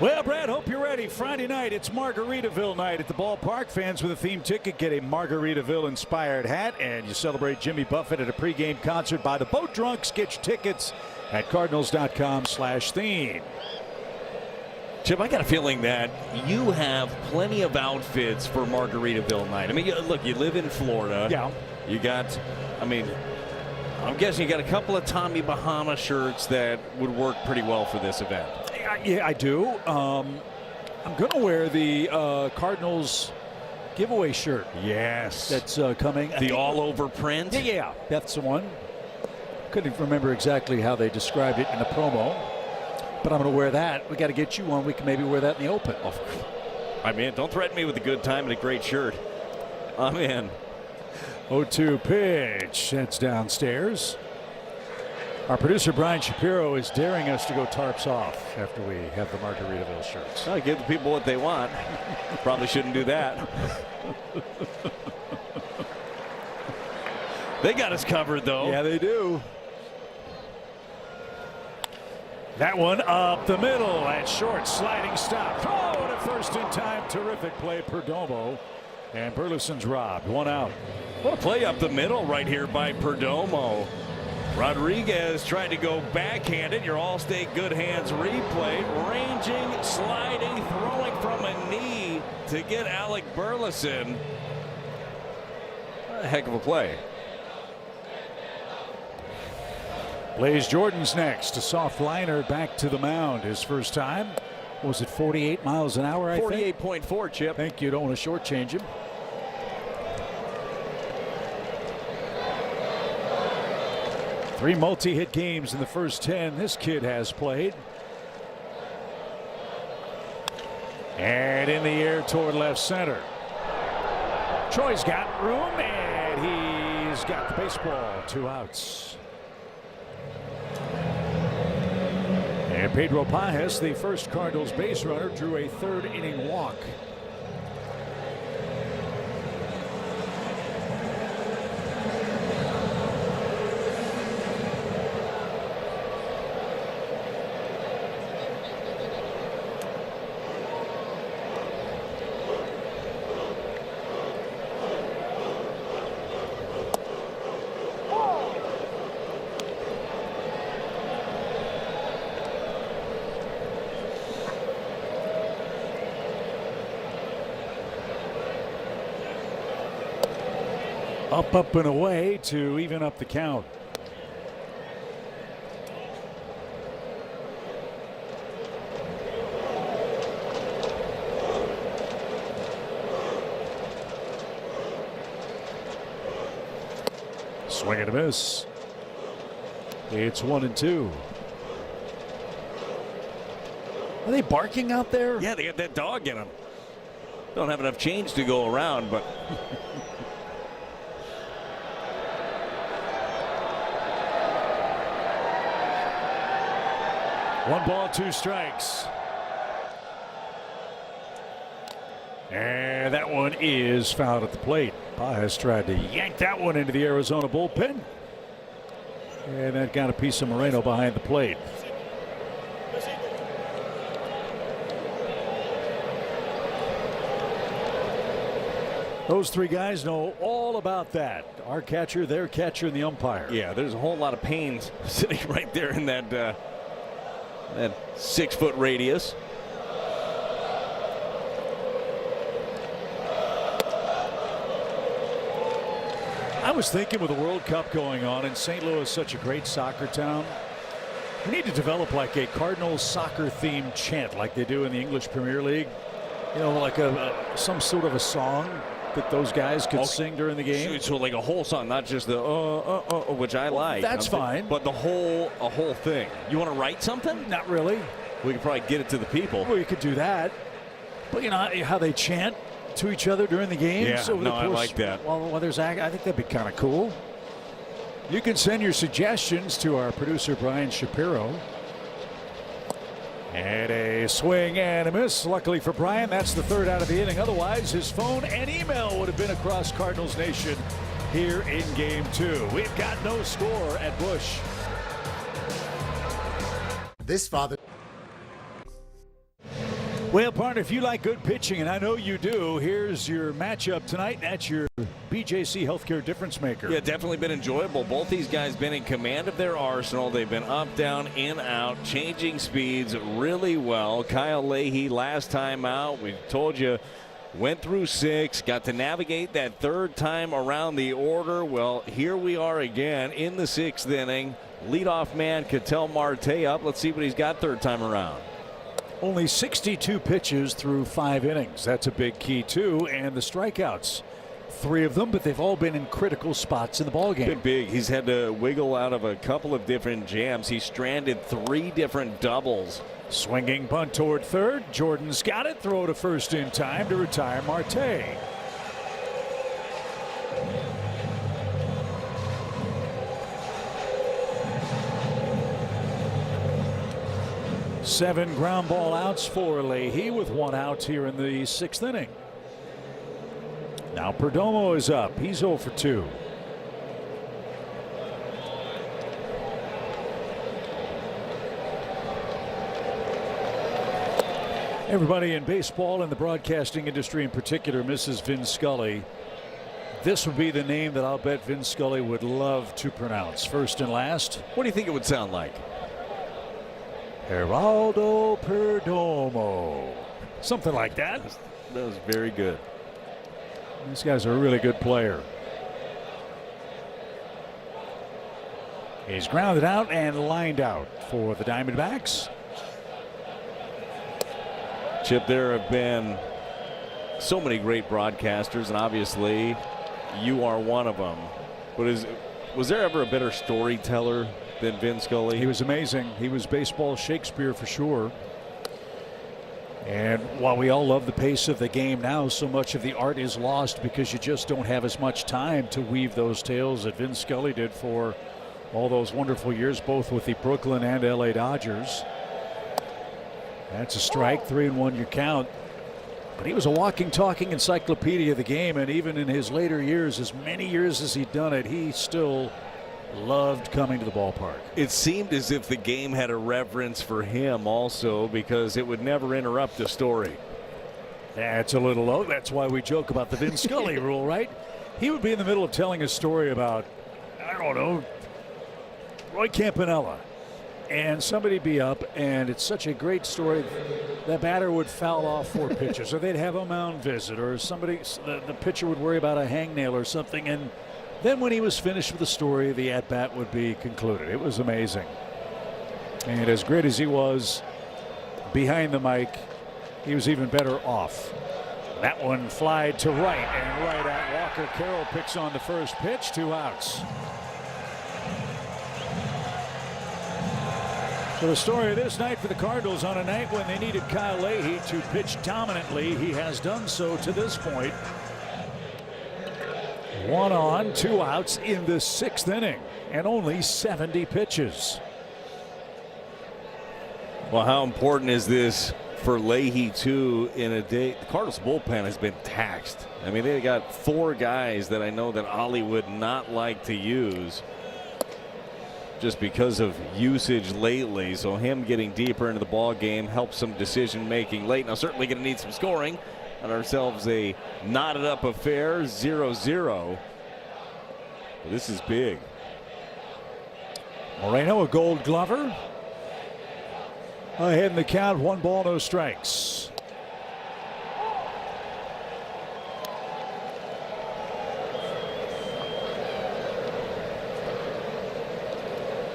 Well, Brad, hope you're ready. Friday night, it's Margaritaville night at the ballpark. Fans with a theme ticket get a Margaritaville-inspired hat, and you celebrate Jimmy Buffett at a pregame concert by the Boat Drunks. Get your tickets at Cardinals.com/theme. Chip, I got a feeling that you have plenty of outfits for Margaritaville night. I mean, look, you live in Florida. Yeah. You got, I'm guessing you got a couple of Tommy Bahama shirts that would work pretty well for this event. Yeah, I do. I'm going to wear the Cardinals giveaway shirt. Yes. That's coming. The all-over print? Yeah, that's the one. Couldn't remember exactly how they described it in the promo. But I'm going to wear that. We got to get you one. We can maybe wear that in the open. I mean, don't threaten me with a good time and a great shirt. I'm in. 0-2 pitch. That's downstairs. Our producer Brian Shapiro is daring us to go tarps off after we have the Margaritaville shirts. Well, give the people what they want. Probably shouldn't do that. They got us covered, though. Yeah, they do. That one up the middle at short, sliding stop. Oh, and a first in time. Terrific play, Perdomo. And Burleson's robbed. 1 out. What a play up the middle right here by Perdomo. Rodriguez tried to go backhanded. Your All-State good hands replay. Ranging, sliding, throwing from a knee to get Alec Burleson. A heck of a play. Blaze Jordan's next. A soft liner back to the mound. His first time. What was it 48 miles an hour, I think? 48.4, Chip. Thank you. Don't want to shortchange him. Three multi-hit games in the first 10 this kid has played. And in the air toward left center. Troy's got room, and he's got the baseball. 2 outs. And Pedro Pajes, the first Cardinals base runner, drew a 3rd inning walk. Up and away to even up the count. Swing and a miss. It's 1-2. Are they barking out there? Yeah, they got that dog in them. Don't have enough change to go around, but. 1 ball, 2 strikes. And that one is fouled at the plate. Pajes tried to yank that one into the Arizona bullpen. And that got a piece of Moreno behind the plate. Those 3 guys know all about that. Our catcher, their catcher, and the umpire. Yeah, there's a whole lot of pains sitting right there in that 6-foot radius. I was thinking with the World Cup going on, and St. Louis is such a great soccer town, we need to develop like a Cardinals soccer themed chant like they do in the English Premier League. You know, like some sort of a song that those guys could sing during the game. So like a whole song, not just the which I like. That's fine. But a whole thing. You want to write something? Not really. We could probably get it to the people. Well, you could do that. But you know how they chant to each other during the games? Yeah, no, I like that. Well, I think that'd be kind of cool. You can send your suggestions to our producer, Brian Shapiro. And a swing and a miss. Luckily for Brian, that's the 3rd out of the inning. Otherwise, his phone and email would have been across Cardinals Nation here in Game 2. We've got no score at Busch. This father. Well, partner, if you like good pitching, and I know you do, here's your matchup tonight. That's your BJC Healthcare difference maker. Yeah, definitely been enjoyable. Both these guys been in command of their arsenal. They've been up, down, in, out, changing speeds really well. Kyle Leahy last time out, we told you, went through 6, got to navigate that 3rd time around the order. Well, here we are again in the 6th inning. Leadoff man Ketel Marte up. Let's see what he's got 3rd time around. Only 62 pitches through 5 innings. That's a big key, too. And the strikeouts, 3 of them, but they've all been in critical spots in the ballgame. Been big. He's had to wiggle out of a couple of different jams. He stranded 3 different doubles. Swinging bunt toward 3rd. Jordan's got it. Throw to 1st in time to retire Marte. Seven ground ball outs for Leahy with 1 out here in the 6th inning. Now Perdomo is up. He's 0 for 2. Everybody in baseball and the broadcasting industry in particular misses Vin Scully. This would be the name that I'll bet Vin Scully would love to pronounce. First and last. What do you think it would sound like? Geraldo Perdomo. Something like that. That was very good. This guy's a really good player. He's grounded out and lined out for the Diamondbacks. Chip, there have been so many great broadcasters, and obviously you are one of them. But was there ever a better storyteller than Vin Scully? He was amazing. He was baseball Shakespeare for sure. And while we all love the pace of the game now, so much of the art is lost because you just don't have as much time to weave those tales that Vin Scully did for all those wonderful years, both with the Brooklyn and LA Dodgers. That's a strike, 3-1 your count. But he was a walking, talking encyclopedia of the game, and even in his later years, as many years as he'd done it, he still loved coming to the ballpark. It seemed as if the game had a reverence for him also, because it would never interrupt the story. That's a little low. That's why we joke about the Vin Scully rule, right? He would be in the middle of telling a story about, I don't know, Roy Campanella, and somebody be up, and it's such a great story. The batter would foul off 4 pitches, or they'd have a mound visit, or somebody, the pitcher would worry about a hangnail or something, and then when he was finished with the story, the at-bat would be concluded. It was amazing. And as great as he was behind the mic, he was even better off. That one flied to right, and right at Walker. Carroll picks on the first pitch, 2 outs. So the story of this night for the Cardinals, on a night when they needed Kyle Leahy to pitch dominantly, he has done so to this point. 1 on, 2 outs in the 6th inning, and only 70 pitches. Well, how important is this for Leahy too in a day? The Cardinals bullpen has been taxed. I mean, they got 4 guys that I know that Ollie would not like to use just because of usage lately. So him getting deeper into the ball game helps some decision making late. Now certainly going to need some scoring. And ourselves a knotted up affair, 0-0. This is big. Moreno, a Gold Glover. Ahead in the count, 1 ball, no strikes.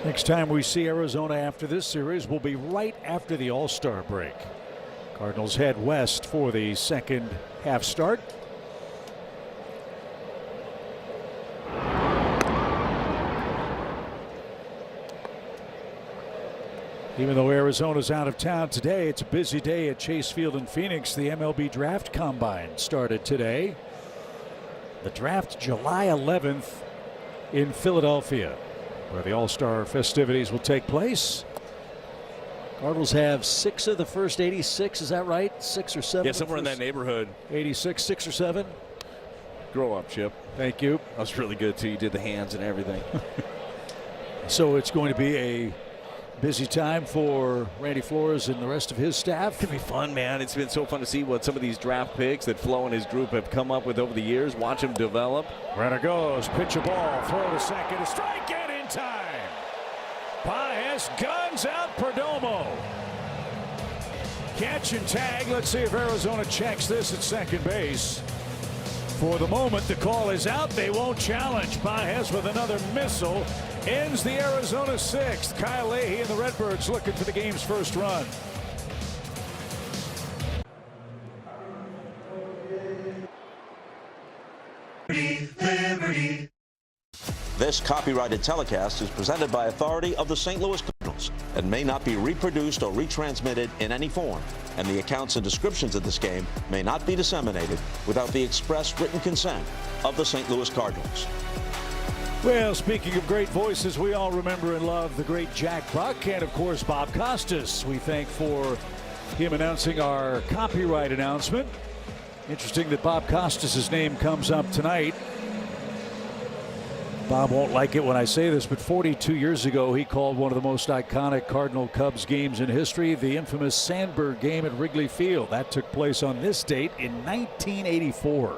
Next time we see Arizona after this series will be right after the All-Star break. Cardinals head west for the second half start. Even though Arizona's out of town today, it's a busy day at Chase Field in Phoenix. The MLB Draft Combine started today. The draft July 11th in Philadelphia, where the All-Star festivities will take place. Cardinals have 6 of the first 86, is that right? 6 or 7? Yeah, somewhere in that neighborhood. 86, 6 or 7? Grow up, Chip. Thank you. That was really good, too. You did the hands and everything. So it's going to be a busy time for Randy Flores and the rest of his staff. It's going to be fun, man. It's been so fun to see what some of these draft picks that Flo and his group have come up with over the years. Watch them develop. Runner goes, pitch a ball, throw to second, a strike, and in time. Paez guns out Perdomo. Catch and tag. Let's see if Arizona checks this at second base. For the moment, the call is out. They won't challenge. Paez with another missile ends the Arizona 6th. Kyle Leahy and the Redbirds looking for the game's first run. Liberty. This copyrighted telecast is presented by authority of the St. Louis Cardinals and may not be reproduced or retransmitted in any form, and the accounts and descriptions of this game may not be disseminated without the express written consent of the St. Louis Cardinals. Well, speaking of great voices, we all remember and love the great Jack Buck and, of course, Bob Costas. We thank for him announcing our copyright announcement. Interesting that Bob Costas' name comes up tonight. Bob won't like it when I say this, but 42 years ago, he called one of the most iconic Cardinal Cubs games in history, the infamous Sandberg game at Wrigley Field. That took place on this date in 1984.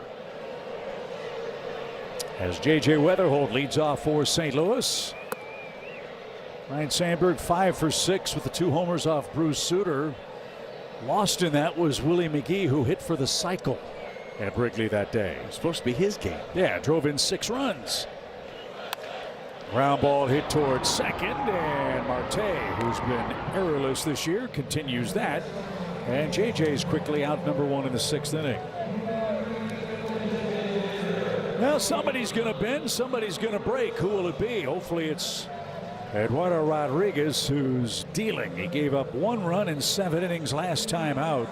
As J.J. Weatherholt leads off for St. Louis. Ryan Sandberg 5 for 6 with the 2 homers off Bruce Sutter. Lost in that was Willie McGee, who hit for the cycle at Wrigley that day. It's supposed to be his game. Yeah, drove in 6 runs. Ground ball hit towards second, and Marte, who's been errorless this year, continues that. And JJ's quickly out number 1 in the 6th inning. Well, somebody's going to bend, somebody's going to break. Who will it be? Hopefully it's Eduardo Rodriguez, who's dealing. He gave up 1 run in 7 innings last time out.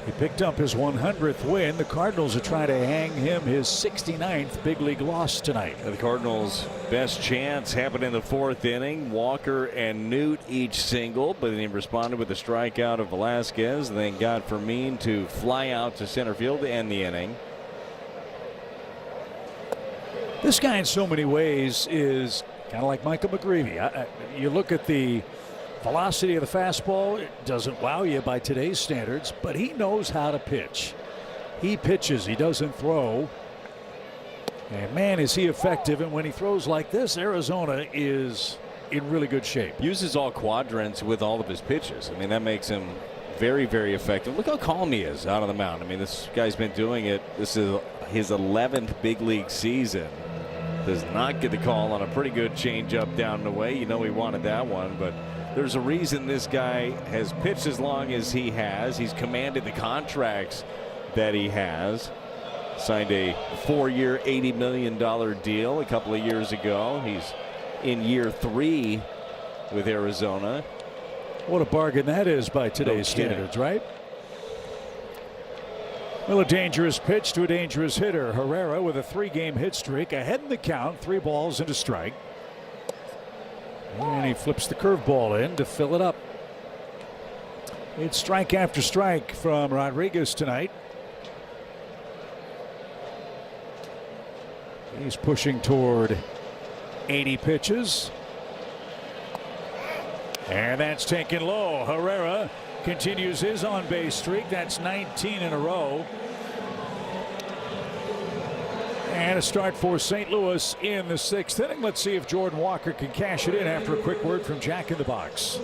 He picked up his 100th win. The Cardinals are trying to hang him his 69th big league loss tonight. The Cardinals' best chance happened in the 4th inning. Walker and Newt each single, but then he responded with a strikeout of Velasquez, and then got Fermin to fly out to center field to end the inning. This guy in so many ways is kind of like Michael McGreevy. You look at the velocity of the fastball, it doesn't wow you by today's standards, but he knows how to pitch. He pitches, he doesn't throw. And man, is he effective. And when he throws like this, Arizona is in really good shape. Uses all quadrants with all of his pitches. I mean, that makes him very, very effective. Look how calm he is out on the mound. I mean, this guy's been doing it. This is his 11th big league season. Does not get the call on a pretty good changeup down the way. You know he wanted that one, but there's a reason this guy has pitched as long as he has. He's commanded the contracts that he has. Signed a 4-year, $80 million deal a couple of years ago. He's in year 3 with Arizona. What a bargain that is by today's standards, right? Well, a dangerous pitch to a dangerous hitter. Herrera with a 3-game hit streak, ahead in the count, 3 balls and a strike. And he flips the curveball in to fill it up. It's strike after strike from Rodriguez tonight. He's pushing toward 80 pitches. And that's taken low. Herrera continues his on-base streak. That's 19 in a row. And a start for St. Louis in the 6th inning. Let's see if Jordan Walker can cash it in after a quick word from Jack in the Box.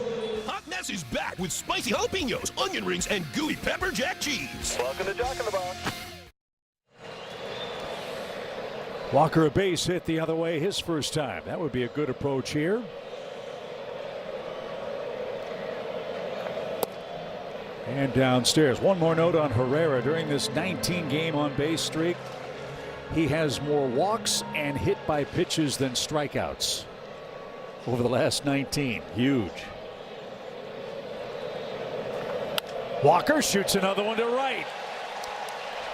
Hot Mess is back with spicy jalapenos, onion rings, and gooey pepper jack cheese. Welcome to Jack in the Box. Walker a base hit the other way his first time. That would be a good approach here. And downstairs. One more note on Herrera. During this 19-game on-base streak, he has more walks and hit by pitches than strikeouts over the last 19. Huge. Walker shoots another one to right.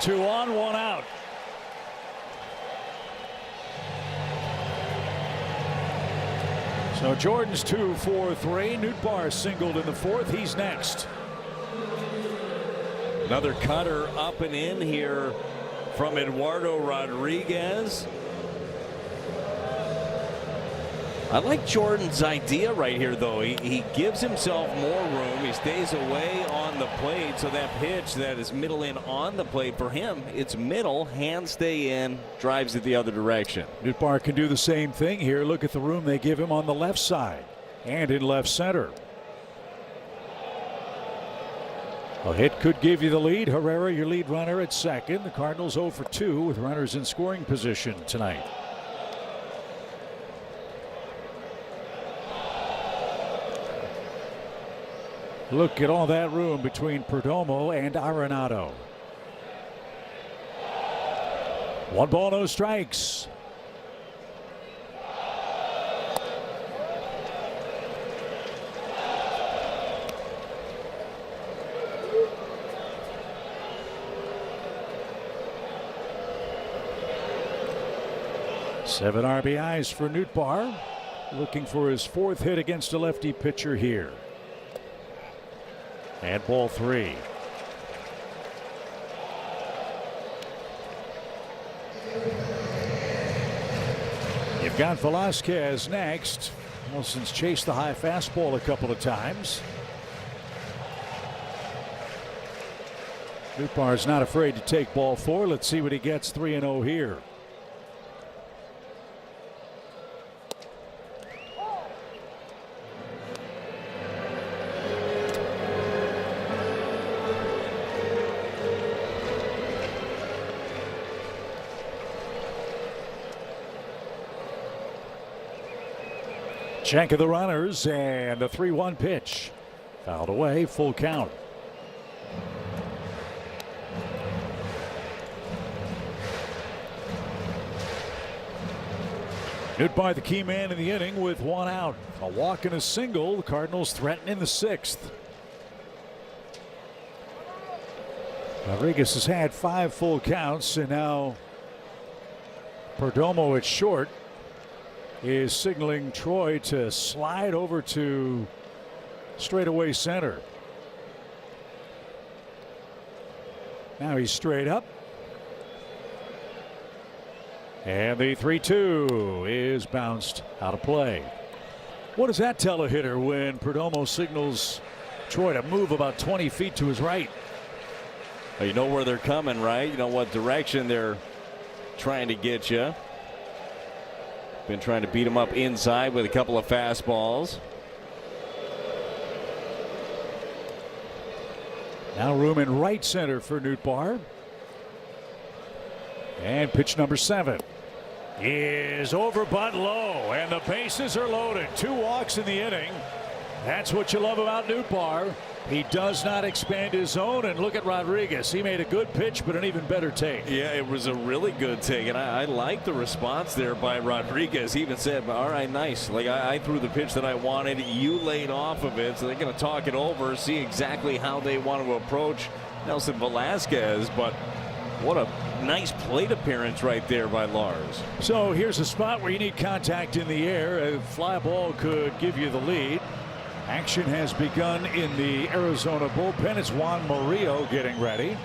2 on, 1 out. So Jordan's 2 for 3. Nootbaar singled in the 4th. He's next. Another cutter up and in here from Eduardo Rodriguez. I like Jordan's idea right here, though. He gives himself more room. He stays away on the plate, so that pitch that is middle in on the plate for him, it's middle, hands stay in, drives it the other direction. Nootbaar can do the same thing here. Look at the room they give him on the left side and in left center. A hit could give you the lead. Herrera, your lead runner at second. The Cardinals 0 for 2 with runners in scoring position tonight. Look at all that room between Perdomo and Arenado. 1 ball, no strikes. Seven RBIs for Nootbaar, looking for his 4th hit against a lefty pitcher here. And ball 3. We've got Velasquez next. Wilson's chased the high fastball a couple of times. Nootbaar's not afraid to take ball 4. Let's see what he gets. 3-0 here. Check of the runners and a 3-1 pitch. Fouled away, full count. Nootbaar, the key man in the inning with 1 out. A walk and a single. The Cardinals threaten in the 6th. Rodriguez has had 5 full counts, and now Perdomo at short is signaling Troy to slide over to straightaway center. Now he's straight up. And the 3-2 is bounced out of play. What does that tell a hitter when Perdomo signals Troy to move about 20 feet to his right? Well, you know where they're coming, right? You know what direction they're trying to get you. Been trying to beat him up inside with a couple of fastballs. Now room in right center for Nootbaar. And pitch number 7 is over but low, and the bases are loaded. 2 walks in the inning. That's what you love about Nootbaar. He does not expand his zone, and look at Rodriguez. He made a good pitch, but an even better take. Yeah, it was a really good take, and I like the response there by Rodriguez. He even said, all right, nice. Like, I threw the pitch that I wanted. You laid off of it, so they're going to talk it over, see exactly how they want to approach Nelson Velasquez. But what a nice plate appearance right there by Lars. So here's a spot where you need contact in the air. A fly ball could give you the lead. Action has begun in the Arizona bullpen. It's Juan Murillo getting ready.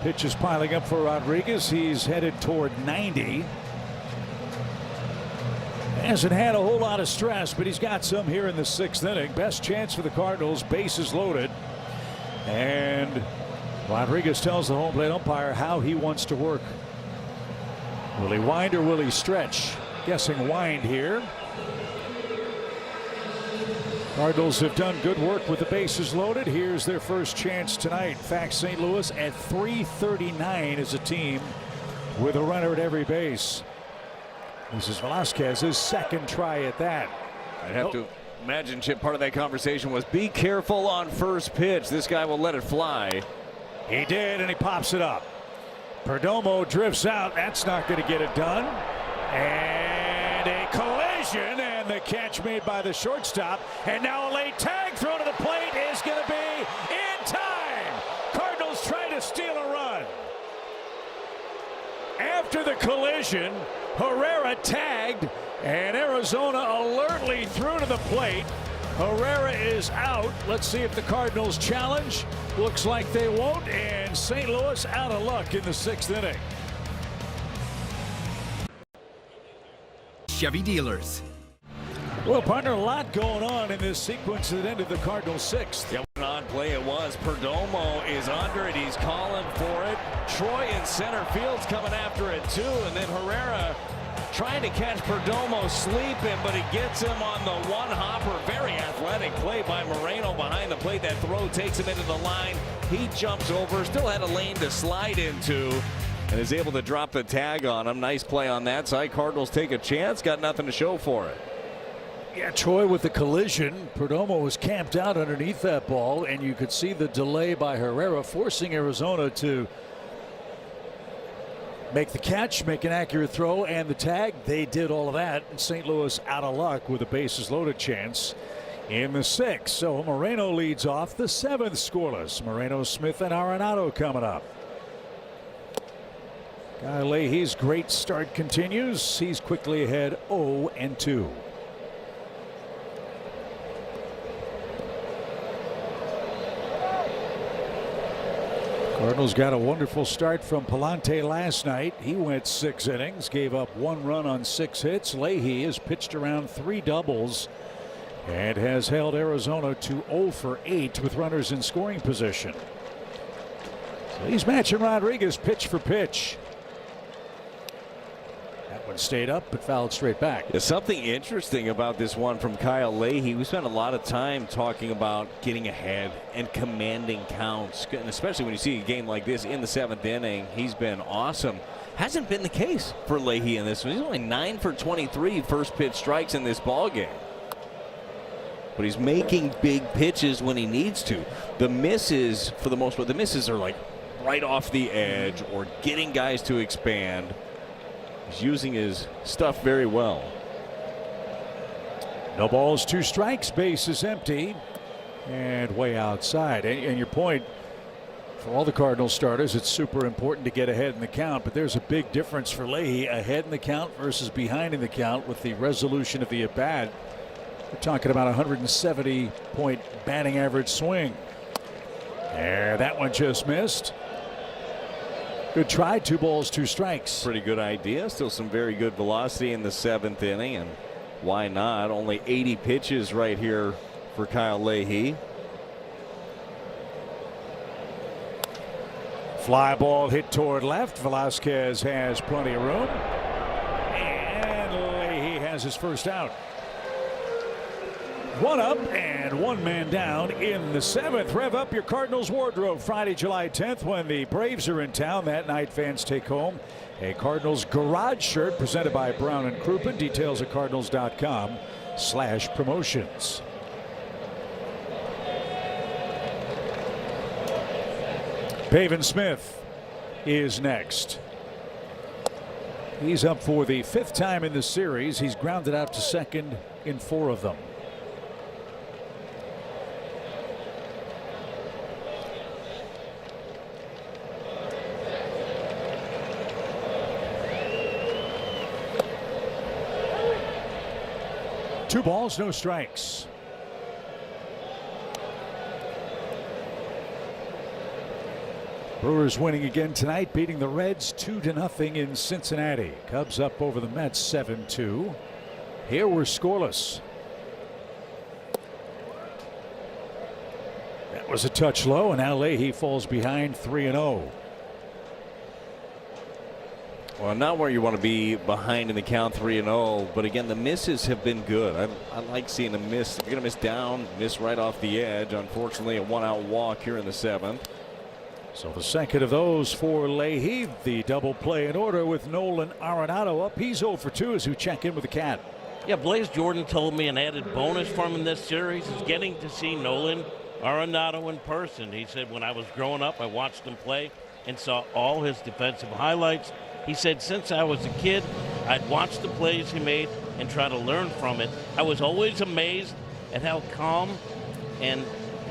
Pitch is piling up for Rodriguez. He's headed toward 90. Hasn't had a whole lot of stress, but he's got some here in the 6th inning. Best chance for the Cardinals. Bases loaded. And Rodriguez tells the home plate umpire how he wants to work. Will he wind or will he stretch? Guessing wind here. Cardinals have done good work with the bases loaded. Here's their first chance tonight. In fact, St. Louis at 339 as a team with a runner at every base. This is Velasquez's second try at that. I'd have to imagine, Chip, part of that conversation was be careful on first pitch. This guy will let it fly. He did, and he pops it up. Perdomo drifts out. That's not going to get it done. And a collision, and the catch made by the shortstop. And now a late tag thrown to the plate is going to be in time. Cardinals try to steal a run. After the collision, Herrera tagged, and Arizona alertly threw to the plate. Herrera is out. Let's see if the Cardinals challenge. Looks like they won't, and St. Louis out of luck in the 6th inning. Chevy dealers. Well, partner, a lot going on in this sequence that ended the Cardinals 6th. Yeah, what an odd play it was. Perdomo is under it. He's calling for it. Troy in center field's coming after it too, and then Herrera trying to catch Perdomo sleeping, but he gets him on the one hopper. Very athletic play by Moreno behind the plate. That throw takes him into the line. He jumps over, still had a lane to slide into, and is able to drop the tag on him. Nice play on that side. Cardinals take a chance, got nothing to show for it. Yeah, Troy with the collision. Perdomo was camped out underneath that ball, and you could see the delay by Herrera, forcing Arizona to make the catch, make an accurate throw, and the tag. They did all of that. And St. Louis out of luck with a bases loaded chance in the 6th. So Moreno leads off the 7th scoreless. Moreno, Smith, and Arenado coming up. Guy Leahy's great start continues. He's quickly ahead 0-2. Cardinals got a wonderful start from Palante last night. He went 6 innings, gave up 1 run on 6 hits. Leahy has pitched around 3 doubles and has held Arizona to 0 for 8 with runners in scoring position. So he's matching Rodriguez pitch for pitch. That one stayed up but fouled straight back. There's something interesting about this one from Kyle Leahy. We spent a lot of time talking about getting ahead and commanding counts, and especially when you see a game like this in the 7th inning. He's been awesome. Hasn't been the case for Leahy in this one. He's only 9 for 23 first pitch strikes in this ball game. But he's making big pitches when he needs to. The misses, for the most part, the misses are like right off the edge or getting guys to expand. He's using his stuff very well. No balls, 2 strikes, base is empty and way outside. And your point, for all the Cardinals starters, it's super important to get ahead in the count, but there's a big difference for Leahy ahead in the count versus behind in the count with the resolution of the at bat. We're talking about 170-point batting average swing. And that one just missed. Good try. 2 balls, 2 strikes. Pretty good idea. Still some very good velocity in the 7th inning, and why not? Only 80 pitches right here for Kyle Leahy. Fly ball hit toward left. Velasquez has plenty of room. And Leahy has his first out. 1 up and 1 man down in the 7th. Rev up your Cardinals wardrobe Friday, July 10th when the Braves are in town. That night, fans take home a Cardinals garage shirt presented by Brown and Crouppen. Details at cardinals.com/promotions. Pavin Smith is next. He's up for the 5th time in the series. He's grounded out to second in 4 of them. Two balls, no strikes. Brewers winning again tonight, beating the Reds 2-0 in Cincinnati. Cubs up over the Mets 7-2. Here we're scoreless. That was a touch low, and now Leahy falls behind 3-0. Well, not where you want to be behind in the count 3-0, but again, the misses have been good. I like seeing them miss. If you're going to miss down, miss right off the edge. Unfortunately, a 1-out walk here in the 7th. So the second of those for Leahy. The double play in order with Nolan Arenado up. He's 0 for 2 as we check in with the Cat. Yeah, Blaze Jordan told me an added bonus for him in this series is getting to see Nolan Arenado in person. He said, when I was growing up, I watched him play and saw all his defensive highlights. He said, since I was a kid, I'd watch the plays he made and try to learn from it. I was always amazed at how calm and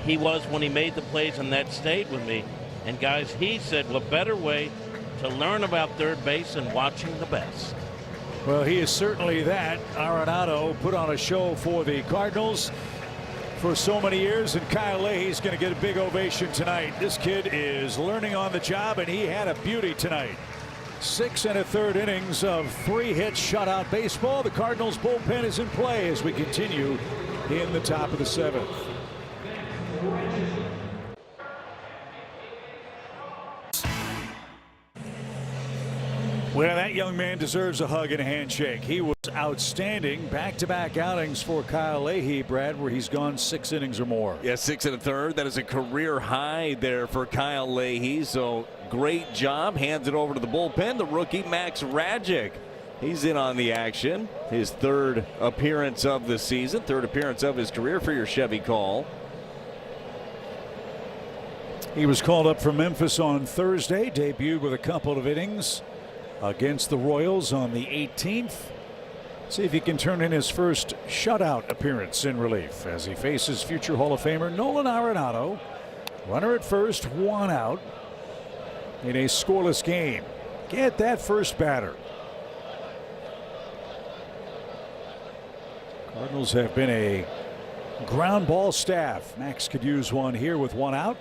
he was when he made the plays, and that stayed with me. And guys, he said, what better way to learn about third base than watching the best? Well, he is certainly that. Arenado put on a show for the Cardinals for so many years, and Kyle Leahy's going to get a big ovation tonight. This kid is learning on the job, and he had a beauty tonight. 6 1/3 innings of 3-hit shutout baseball. The Cardinals bullpen is in play as we continue in the top of the 7th. Well, that young man deserves a hug and a handshake. He was outstanding. Back-to-back outings for Kyle Leahy, Brad, where he's gone 6 innings or more. Yeah, 6 1/3. That is a career high there for Kyle Leahy. So great job. Hands it over to the bullpen. The rookie Max Radjic. He's in on the action. His 3rd appearance of the season, 3rd appearance of his career for your Chevy Call. He was called up from Memphis on Thursday. Debuted with a couple of innings against the Royals on the 18th. See if he can turn in his first shutout appearance in relief as he faces future Hall of Famer Nolan Arenado. Runner at first, 1 out in a scoreless game. Get that first batter. Cardinals have been a ground ball staff. Max could use one here with 1 out.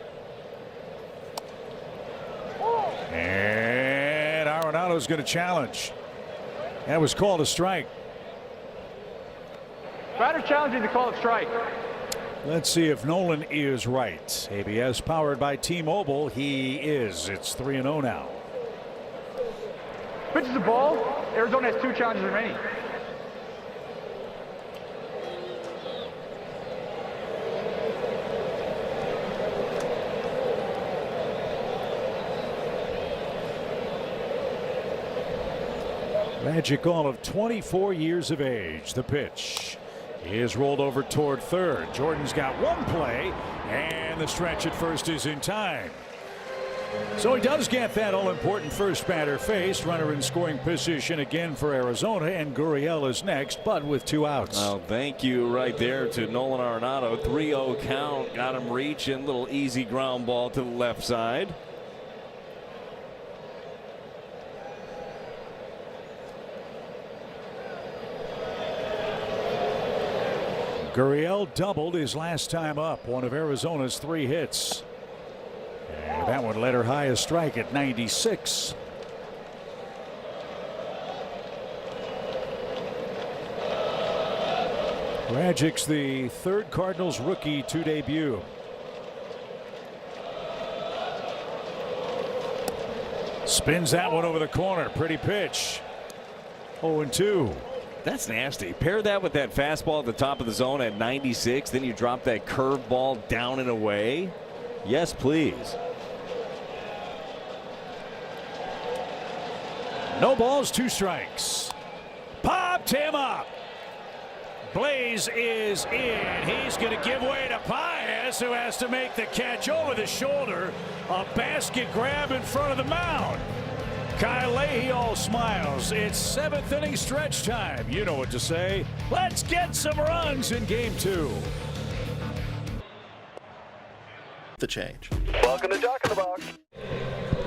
And Arenado's going to challenge. That was called a strike. Batter challenging the call of strike. Let's see if Nolan is right. ABS powered by T-Mobile. He is. It's 3-0 now. Pitches the ball. Arizona has 2 challenges remaining. Magic all of 24 years of age. The pitch is rolled over toward third. Jordan's got one play, and the stretch at first is in time. So he does get that all-important first batter faced. Runner in scoring position again for Arizona, and Gurriel is next, but with 2 outs. Oh, thank you right there to Nolan Arenado. 3-0 count. Got him reaching. Little easy ground ball to the left side. Gurriel doubled his last time up, one of Arizona's 3 hits. And that one led her high a strike at 96. Rajic's the 3rd Cardinals rookie to debut. Spins that one over the corner. Pretty pitch. 0-2. That's nasty. Pair that with that fastball at the top of the zone at 96. Then you drop that curveball down and away. Yes, please. No balls, 2 strikes. Popped him up. Blaze is in. He's going to give way to Paez, who has to make the catch over the shoulder. A basket grab in front of the mound. Kyle Leahy all smiles. It's 7th inning stretch time. You know what to say. Let's get some runs in game 2. The change. Welcome to Doc in the Box.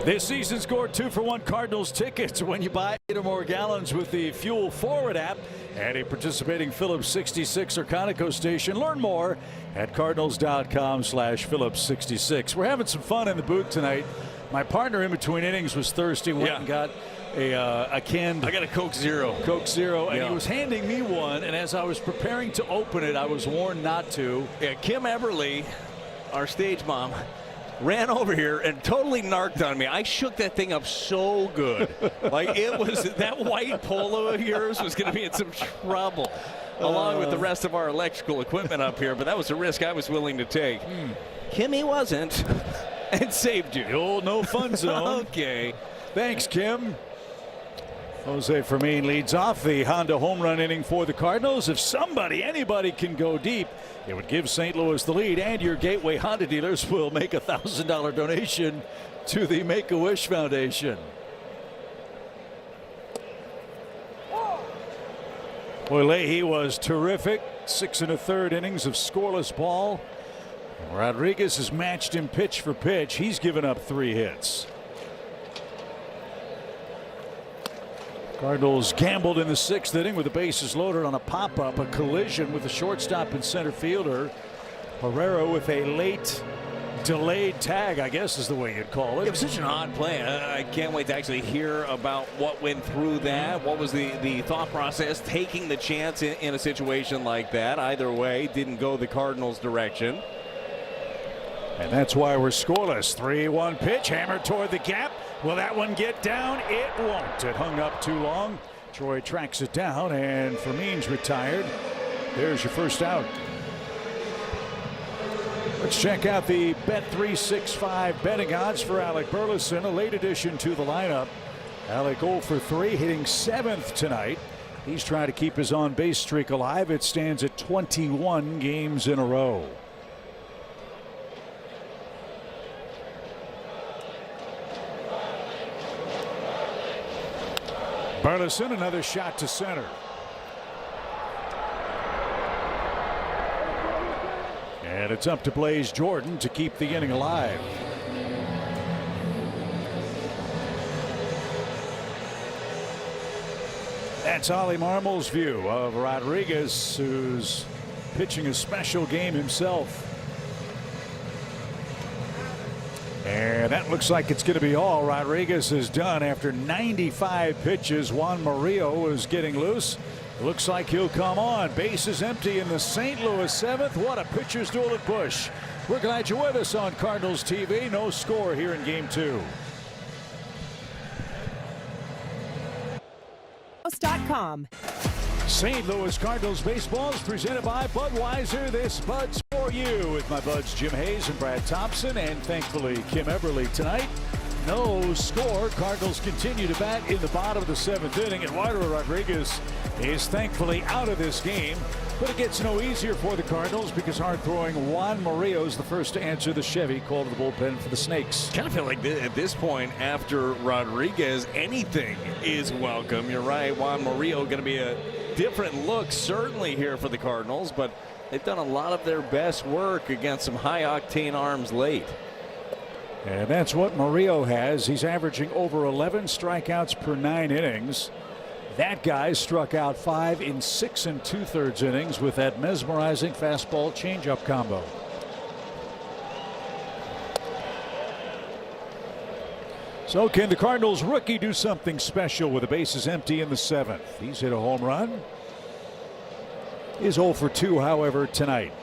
This season scored 2-for-1 Cardinals tickets when you buy 8 or more gallons with the Fuel Forward app at a participating Phillips 66 or Conoco station. Learn more at cardinals.com/Phillips66. We're having some fun in the booth tonight. My partner in between innings was thirsty. Went and got a canned. I got a Coke Zero. Coke Zero, and he was handing me one. And as I was preparing to open it, I was warned not to. Yeah, Kim Eberly, our stage mom, ran over here and totally narked on me. I shook that thing up so good. Like, it was, that white Polo of yours was going to be in some trouble, along with the rest of our electrical equipment up here. But that was a risk I was willing to take. Kimmy wasn't. And saved you. The old no fun zone. Okay. Thanks, Kim. Jose Fermin leads off the Honda home run inning for the Cardinals. If anybody can go deep, it would give St. Louis the lead, and your Gateway Honda dealers will make a $1,000 donation to the Make-A-Wish Foundation. Boy, Leahy was terrific. 6 1/3 innings of scoreless ball. Rodriguez has matched him pitch for pitch. He's given up 3 hits. Cardinals gambled in the 6th inning with the bases loaded on a pop-up, a collision with the shortstop and center fielder. Herrera with a late delayed tag, I guess is the way you'd call it. It was such an odd play. I can't wait to actually hear about what went through that. What was the thought process, taking the chance in a situation like that. Either way, didn't go the Cardinals' direction. And that's why we're scoreless. 3-1 pitch, hammered toward the gap. Will that one get down? It won't. It hung up too long. Troy tracks it down, and Fermin's retired. There's your first out. Let's check out the Bet365 betting odds for Alec Burleson, a late addition to the lineup. Alec 0 for 3, hitting 7th tonight. He's trying to keep his on-base streak alive. It stands at 21 games in a row. Burleson, another shot to center. And it's up to Blaze Jordan to keep the inning alive. That's Ollie Marmol's view of Rodriguez, who's pitching a special game himself. And that looks like it's going to be all Rodriguez is done after 95 pitches. Juan Murillo is getting loose. Looks like he'll come on. Base is empty in the St. Louis 7th. What a pitcher's duel at Busch. We're glad you're with us on Cardinals TV. No score here in Game 2. St. Louis Cardinals baseball is presented by Budweiser. This Bud's for you with my buds Jim Hayes and Brad Thompson, and thankfully Kim Eberly tonight. No score. Cardinals continue to bat in the bottom of the 7th inning. Eduardo Rodriguez is thankfully out of this game, but it gets no easier for the Cardinals because hard throwing Juan Murillo is the first to answer the Chevy call to the bullpen for the Snakes. Kind of feel like at this point after Rodriguez, anything is welcome. You're right. Juan Murillo going to be a different look certainly here for the Cardinals, but they've done a lot of their best work against some high octane arms late. And that's what Murillo has. He's averaging over 11 strikeouts per 9 innings. That guy struck out 5 in 6 2/3 innings with that mesmerizing fastball changeup combo. So can the Cardinals rookie do something special with the bases empty in the 7th? He's hit a home run. Is 0 for 2, however, tonight.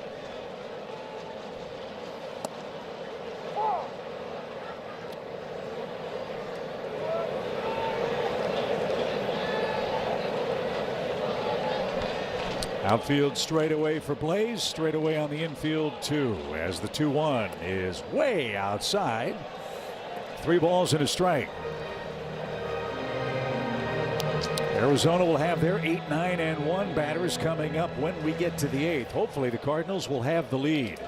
Outfield straightaway for Blaze, straightaway on the infield too, as the 2-1 is way outside. 3 balls and a strike. Arizona will have their 8, 9, and 1 batters coming up when we get to the 8th. Hopefully the Cardinals will have the lead.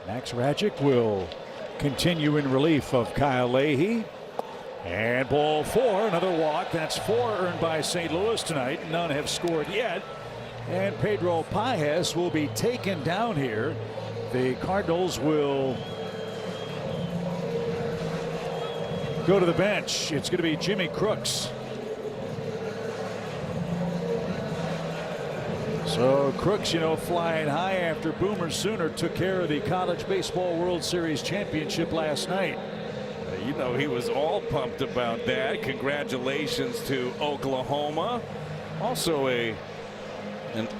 Max Rajic will continue in relief of Kyle Leahy. And ball 4, another walk. That's 4 earned by St. Louis tonight. None have scored yet. And Pedro Paez will be taken down here. The Cardinals will go to the bench. It's going to be Jimmy Crooks. So Crooks, you know, flying high after Boomer Sooner took care of the College Baseball World Series championship last night. You know, he was all pumped about that. Congratulations to Oklahoma. Also an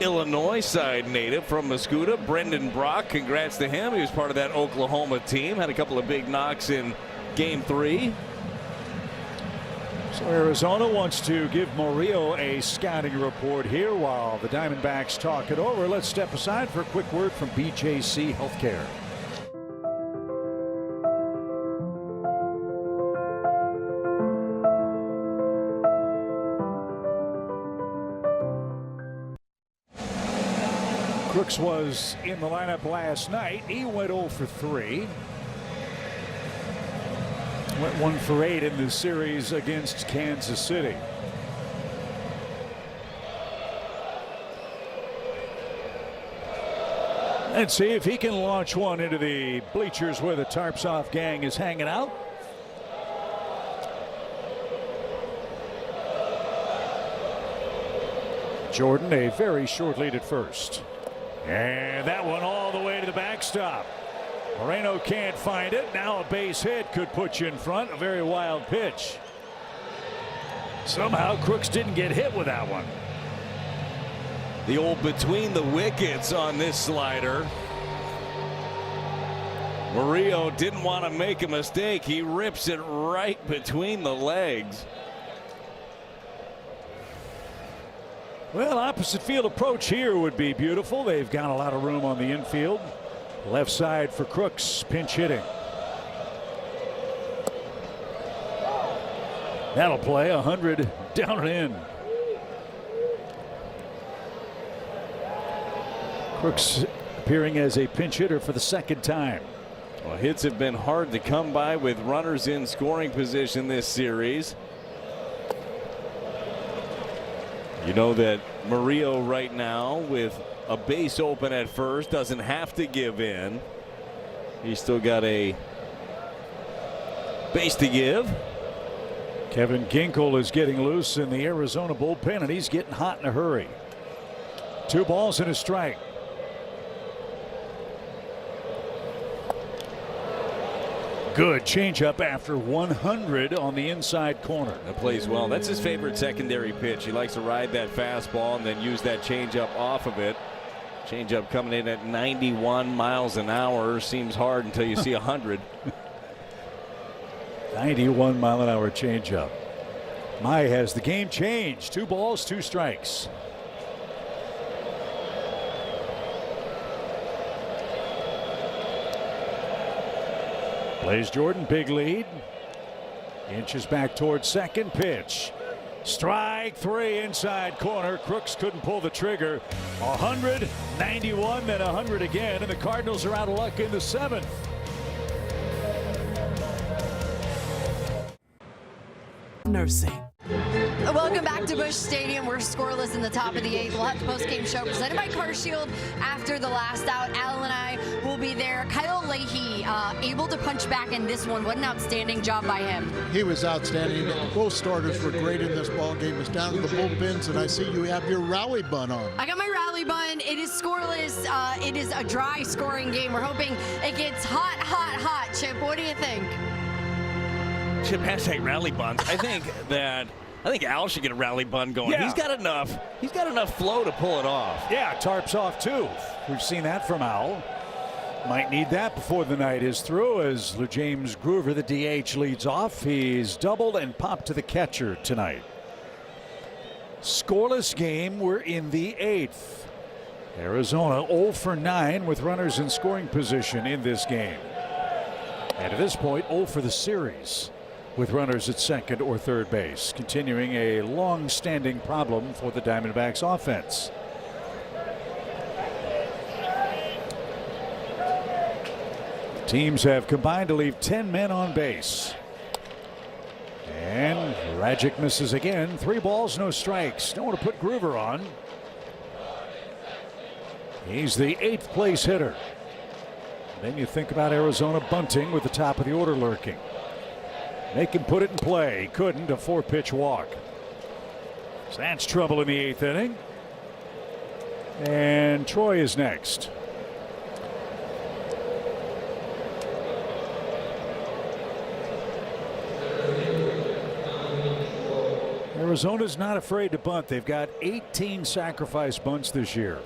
Illinois side native from Mascoutah, Brendan Brock. Congrats to him. He was part of that Oklahoma team. Had a couple of big knocks in Game 3. So Arizona wants to give Murillo a scouting report here while the Diamondbacks talk it over. Let's step aside for a quick word from BJC Healthcare. Crooks was in the lineup last night. He went 0 for 3. Went 1 for 8 in the series against Kansas City. Let's see if he can launch one into the bleachers where the Tarps Off gang is hanging out. Jordan, a very short lead at first. And that one all the way to the backstop. Moreno can't find it. Now a base hit could put you in front. A very wild pitch. Somehow Crooks didn't get hit with that one. The old between the wickets on this slider. Murillo didn't want to make a mistake. He rips it right between the legs. Well, opposite field approach here would be beautiful. They've got a lot of room on the infield. Left side for Crooks, pinch hitting. That'll play 100 down and in. Crooks appearing as a pinch hitter for the 2nd time. Well, hits have been hard to come by with runners in scoring position this series. You know that Murillo right now with a base open at first doesn't have to give in. He's still got a base to give. Kevin Ginkel is getting loose in the Arizona bullpen, and he's getting hot in a hurry. 2 balls and a strike. Good changeup after 100 on the inside corner. That plays well. That's his favorite secondary pitch. He likes to ride that fastball and then use that changeup off of it. Changeup coming in at 91 miles an hour. Seems hard until you see 100. 91 mile an hour changeup. Mai has the game changed. 2 balls, 2 strikes. Plays Jordan, big lead. Inches back towards second, pitch. Strike 3 inside corner. Crooks couldn't pull the trigger. 100, 91, then 100 again, and the Cardinals are out of luck in the 7th. Nursing. Welcome back to Busch Stadium. We're scoreless in the top of the 8th. We'll have the post-game show presented by CarShield after the last out. Al and I will be there. Kyle Leahy able to punch back in this one. What an outstanding job by him. He was outstanding. Both starters were great in this ball game. It's down to the bullpens, and I see you have your rally bun on. I got my rally bun. It is scoreless. It is a dry scoring game. We're hoping it gets hot, hot, hot. Chip, what do you think? Chip, hashtag rally buns. I think Al should get a rally bun going. Yeah. He's got enough flow to pull it off. Yeah, tarps off too. We've seen that from Al. Might need that before the night is through as James Groover, the DH, leads off. He's doubled and popped to the catcher tonight. Scoreless game. We're in the 8th. Arizona 0 for 9 with runners in scoring position in this game. And at this point, 0 for the series with runners at second or third base, continuing a long-standing problem for the Diamondbacks offense. Teams have combined to leave 10 men on base. And Rajic misses again. 3 balls, no strikes. Don't want to put Groover on. He's the 8th place hitter. Then you think about Arizona bunting with the top of the order lurking. They can put it in play. He couldn't. A 4-pitch walk. So that's trouble in the 8th inning. And Troy is next. Arizona's not afraid to bunt. They've got 18 sacrifice bunts this year.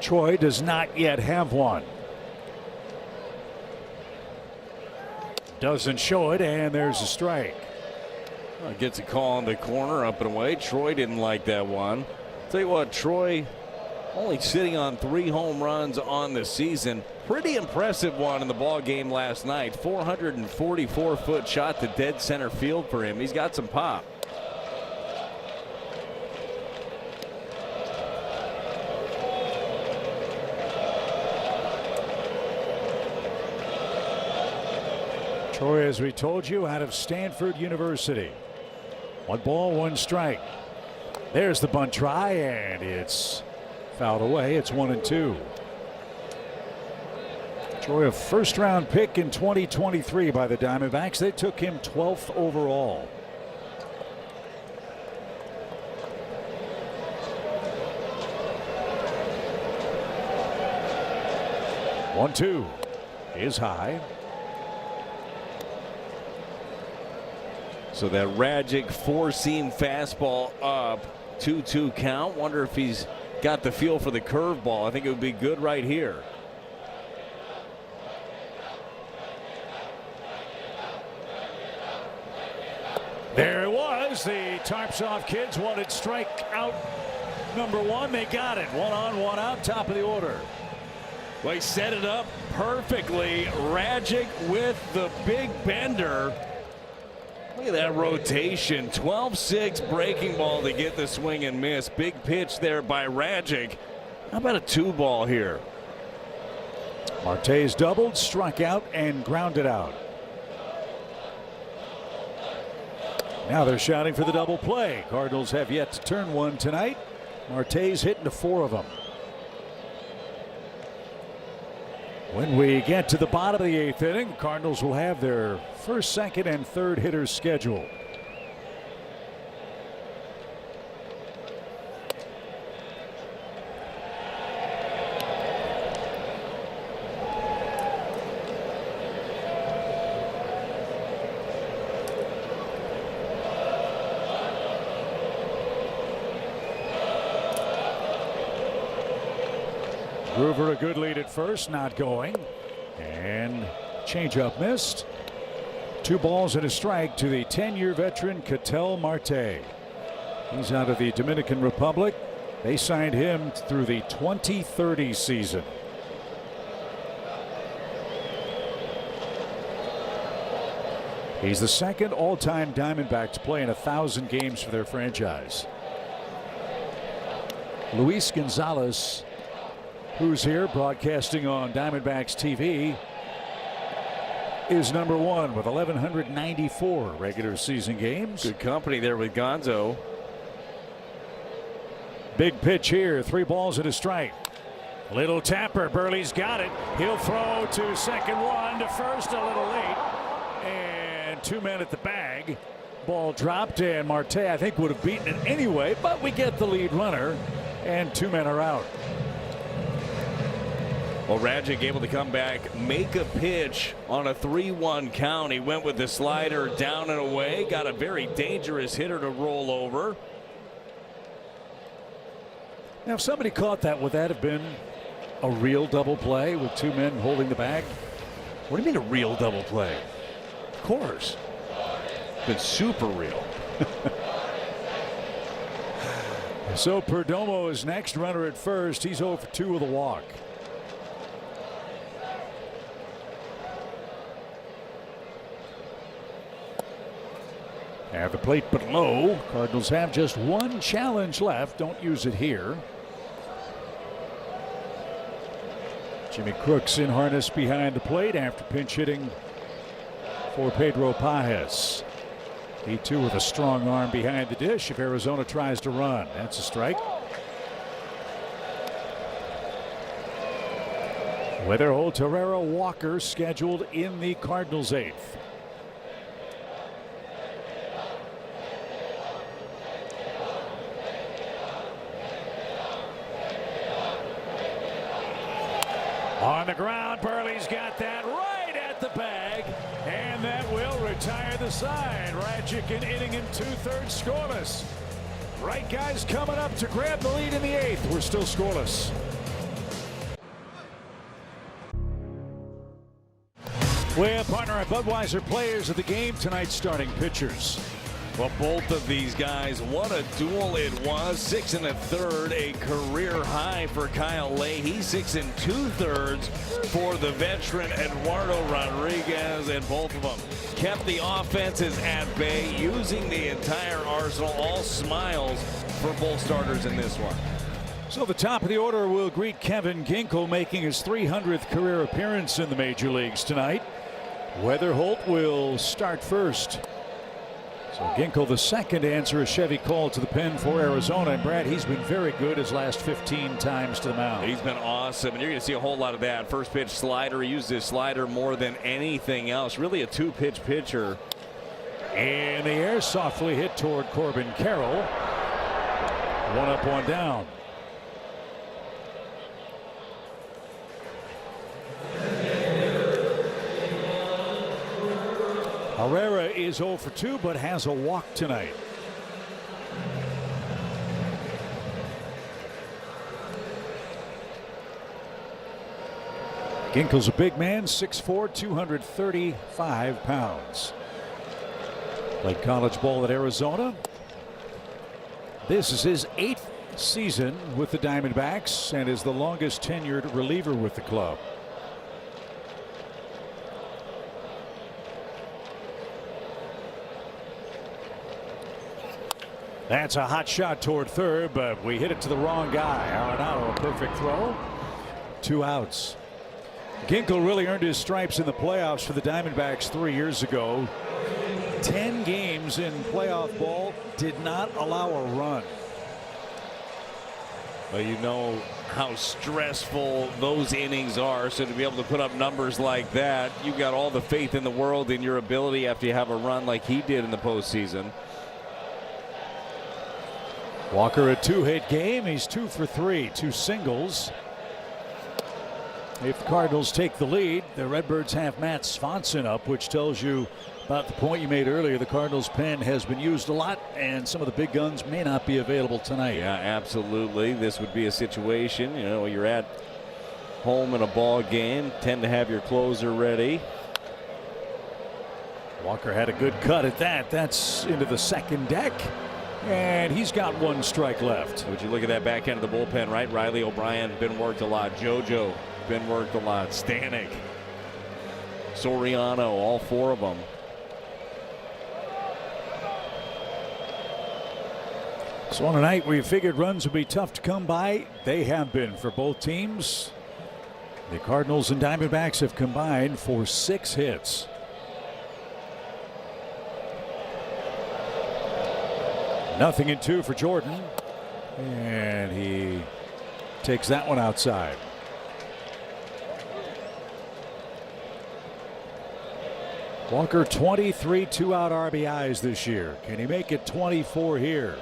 Troy does not yet have one. Doesn't show it, and there's a strike. Well, gets a call in the corner, up and away. Troy didn't like that one. Tell you what, Troy only sitting on 3 home runs on the season. Pretty impressive one in the ball game last night. 444-foot shot to dead center field for him. He's got some pop. Troy, as we told you, out of Stanford University. 1 ball, 1 strike. There's the bunt try, and it's fouled away. It's 1-2. Troy, a first-round pick in 2023 by the Diamondbacks. They took him 12th overall. One-two is high. So that Rajic 4-seam fastball up, 2-2 count. Wonder if he's got the feel for the curveball. I think it would be good right here. There it was. The Tarpsoff kids wanted strikeout number 1. They got it. 1 on, 1 out, top of the order. Well, he set it up perfectly. Rajic with the big bender. Look at that rotation. 12-6 breaking ball to get the swing and miss. Big pitch there by Rajic. How about a 2-ball here? Marte's doubled, struck out, and grounded out. Now they're shouting for the double play. Cardinals have yet to turn one tonight. Marte's hitting to 4 of them. When we get to the bottom of the 8th inning, Cardinals will have their first, second, and third hitters scheduled. Groover a good lead at first, not going. And changeup missed. 2 balls and a strike to the 10-year veteran Ketel Marte. He's out of the Dominican Republic. They signed him through the 2030 season. He's the second all-time Diamondback to play in 1,000 games for their franchise. Luis Gonzalez, who's here broadcasting on Diamondbacks TV, is number 1 with 1,194 regular season games. Good company there with Gonzo. Big pitch here, 3 balls and a strike. Little tapper, Burley's got it. He'll throw to second, 1 to first, a little late. And 2 men at the bag. Ball dropped, and Marte, I think, would have beaten it anyway, but we get the lead runner, and 2 men are out. Well, Radjic able to come back, make a pitch on a 3-1 count. He went with the slider down and away, got a very dangerous hitter to roll over. Now, if somebody caught that, would that have been a real double play with 2 men holding the bag? What do you mean a real double play? Of course. It's been super real. So Perdomo is next, runner at first. He's 0 for 2 with a walk. At the plate but low. Cardinals have just 1 challenge left. Don't use it here. Jimmy Crooks in harness behind the plate after pinch hitting for Pedro Pajes. He too with a strong arm behind the dish if Arizona tries to run. That's a strike. Weatherholt, Herrera, Walker scheduled in the Cardinals' 8th. On the ground, Burley's got that right at the bag, and that will retire the side. Radjic and inning in 2/3 scoreless. Right guys coming up to grab the lead in the 8th. We're still scoreless. Well, partner, our Budweiser players of the game tonight, starting pitchers. Well, both of these guys, what a duel it was. 6 1/3, a career high for Kyle Leahy. 6 2/3 for the veteran Eduardo Rodriguez, and both of them kept the offenses at bay, using the entire arsenal. All smiles for both starters in this one. So the top of the order will greet Kevin Ginkel, making his 300th career appearance in the major leagues tonight. Weatherholt will start first. So Ginkel, the second to answer a Chevy call to the pen for Arizona. And Brad, he's been very good his last 15 times to the mound. He's been awesome, and you're going to see a whole lot of that. First pitch slider, he used his slider more than anything else. Really a 2-pitch pitcher. In the air, softly hit toward Corbin Carroll. 1 up, 1 down. Herrera is 0 for 2, but has a walk tonight. Ginkel's a big man, 6'4", 235 pounds. Played college ball at Arizona. This is his 8th season with the Diamondbacks and is the longest tenured reliever with the club. That's a hot shot toward third, but we hit it to the wrong guy. Arenado, a perfect throw. 2 outs. Ginkel really earned his stripes in the playoffs for the Diamondbacks 3 years ago. 10 games in playoff ball, did not allow a run. Well, you know how stressful those innings are, so to be able to put up numbers like that, you've got all the faith in the world in your ability after you have a run like he did in the postseason. Walker, a 2-hit game. He's 2 for 3, 2 singles. If the Cardinals take the lead, the Redbirds have Matt Swanson up, which tells you about the point you made earlier. The Cardinals pen has been used a lot, and some of the big guns may not be available tonight. Yeah, absolutely. This would be a situation, you know, you're at home in a ball game. Tend to have your closer ready. Walker had a good cut at that. That's into the second deck. And he's got one strike left. Would you look at that back end of the bullpen, right? Riley O'Brien been worked a lot. JoJo been worked a lot. Stanek, Soriano, all four of them. So on a night where you figured runs would be tough to come by, they have been for both teams. The Cardinals and Diamondbacks have combined for 6 hits. Nothing in 2 for Jordan. And he takes that one outside. Walker 23 2-out RBIs this year. Can he make it 24 here?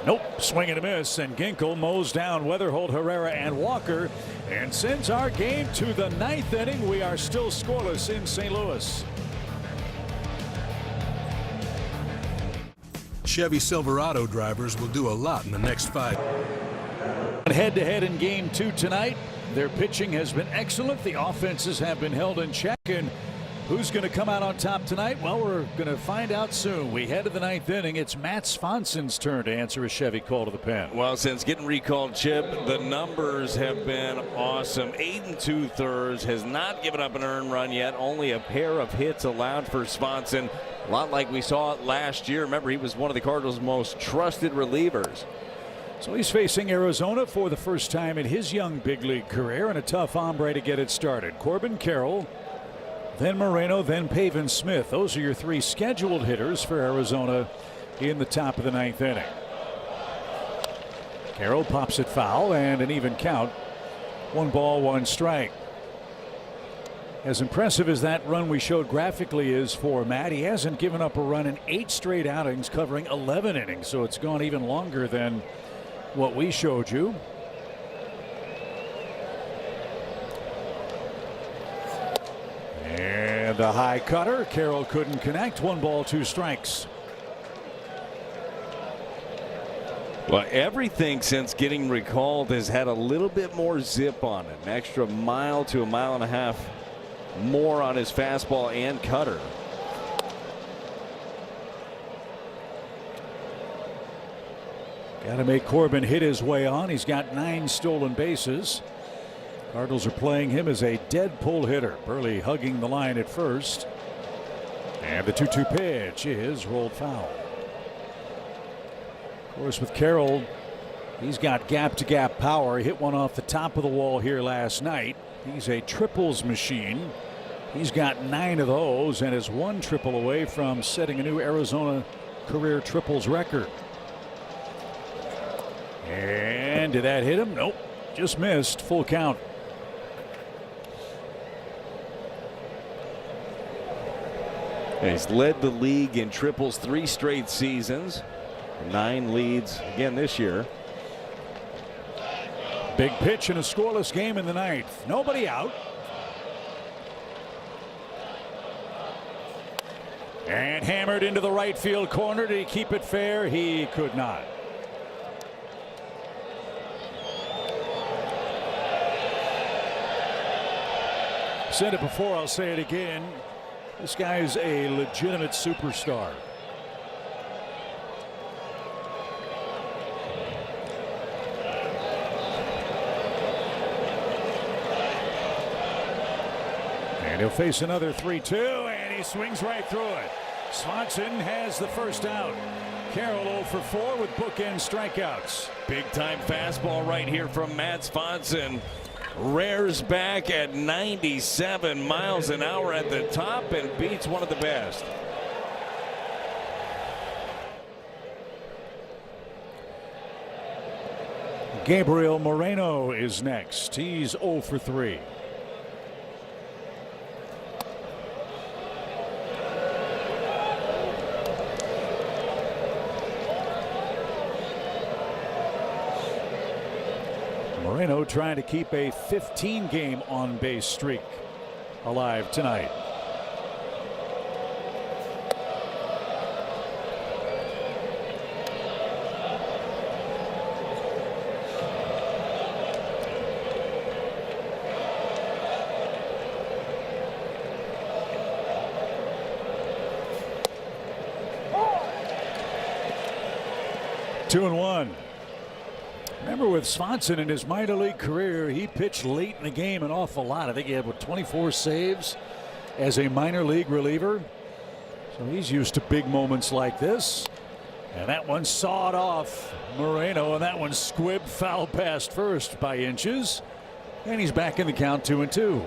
Nope, swing and a miss, and Ginkel mows down Weatherholt, Herrera, and Walker, and sends our game to the 9th inning. We are still scoreless in St. Louis. Chevy Silverado drivers will do a lot in the next 5. Head-to-head in Game 2 tonight. Their pitching has been excellent. The offenses have been held in check. And who's going to come out on top tonight? Well, we're going to find out soon. We head to the 9th inning. It's Matt Svanson's turn to answer a Chevy call to the pen. Well, since getting recalled, Chip, the numbers have been awesome. 8 2/3, has not given up an earned run yet. Only a pair of hits allowed for Svanson. A lot like we saw it last year. Remember, he was one of the Cardinals' most trusted relievers. So he's facing Arizona for the first time in his young big league career, and a tough hombre to get it started. Corbin Carroll, then Moreno, then Pavin Smith. Those are your 3 scheduled hitters for Arizona in the top of the 9th inning. Carroll pops it foul, and an even count. 1 ball, 1 strike. As impressive as that run we showed graphically is for Matt, he hasn't given up a run in 8 straight outings, covering 11 innings, so it's gone even longer than what we showed you. And a high cutter. Carroll couldn't connect. 1 ball, 2 strikes. Well, everything since getting recalled has had a little bit more zip on it. An extra mile to a mile and a half more on his fastball and cutter. Got to make Corbin hit his way on. He's got 9 stolen bases. Cardinals are playing him as a dead pull hitter. Burley hugging the line at first. And the 2-2 pitch is rolled foul. Of course, with Carroll, he's got gap-to-gap power. He hit one off the top of the wall here last night. He's a triples machine. He's got 9 of those and is 1 triple away from setting a new Arizona career triples record. And did that hit him? Nope. Just missed. Full count. He's led the league in triples 3 straight seasons. 9 leads again this year. Big pitch in a scoreless game in the 9th. Nobody out. And hammered into the right field corner. Did he keep it fair? He could not. Said it before, I'll say it again. This guy's a legitimate superstar. And he'll face another 3-2, and he swings right through it. Swanson has the first out. Carroll 0 for 4 with bookend strikeouts. Big time fastball right here from Matt Swanson. Rears back at 97 miles an hour at the top and beats one of the best. Gabriel Moreno is next. He's 0 for 3. Moreno trying to keep a 15-game on-base streak alive tonight. 2-1. Remember, with Swanson in his minor league career, he pitched late in the game an awful lot. I think he had 24 saves as a minor league reliever. So he's used to big moments like this. And that one sawed off Moreno, and that one squibbed foul past first by inches. And he's back in the count, 2-2.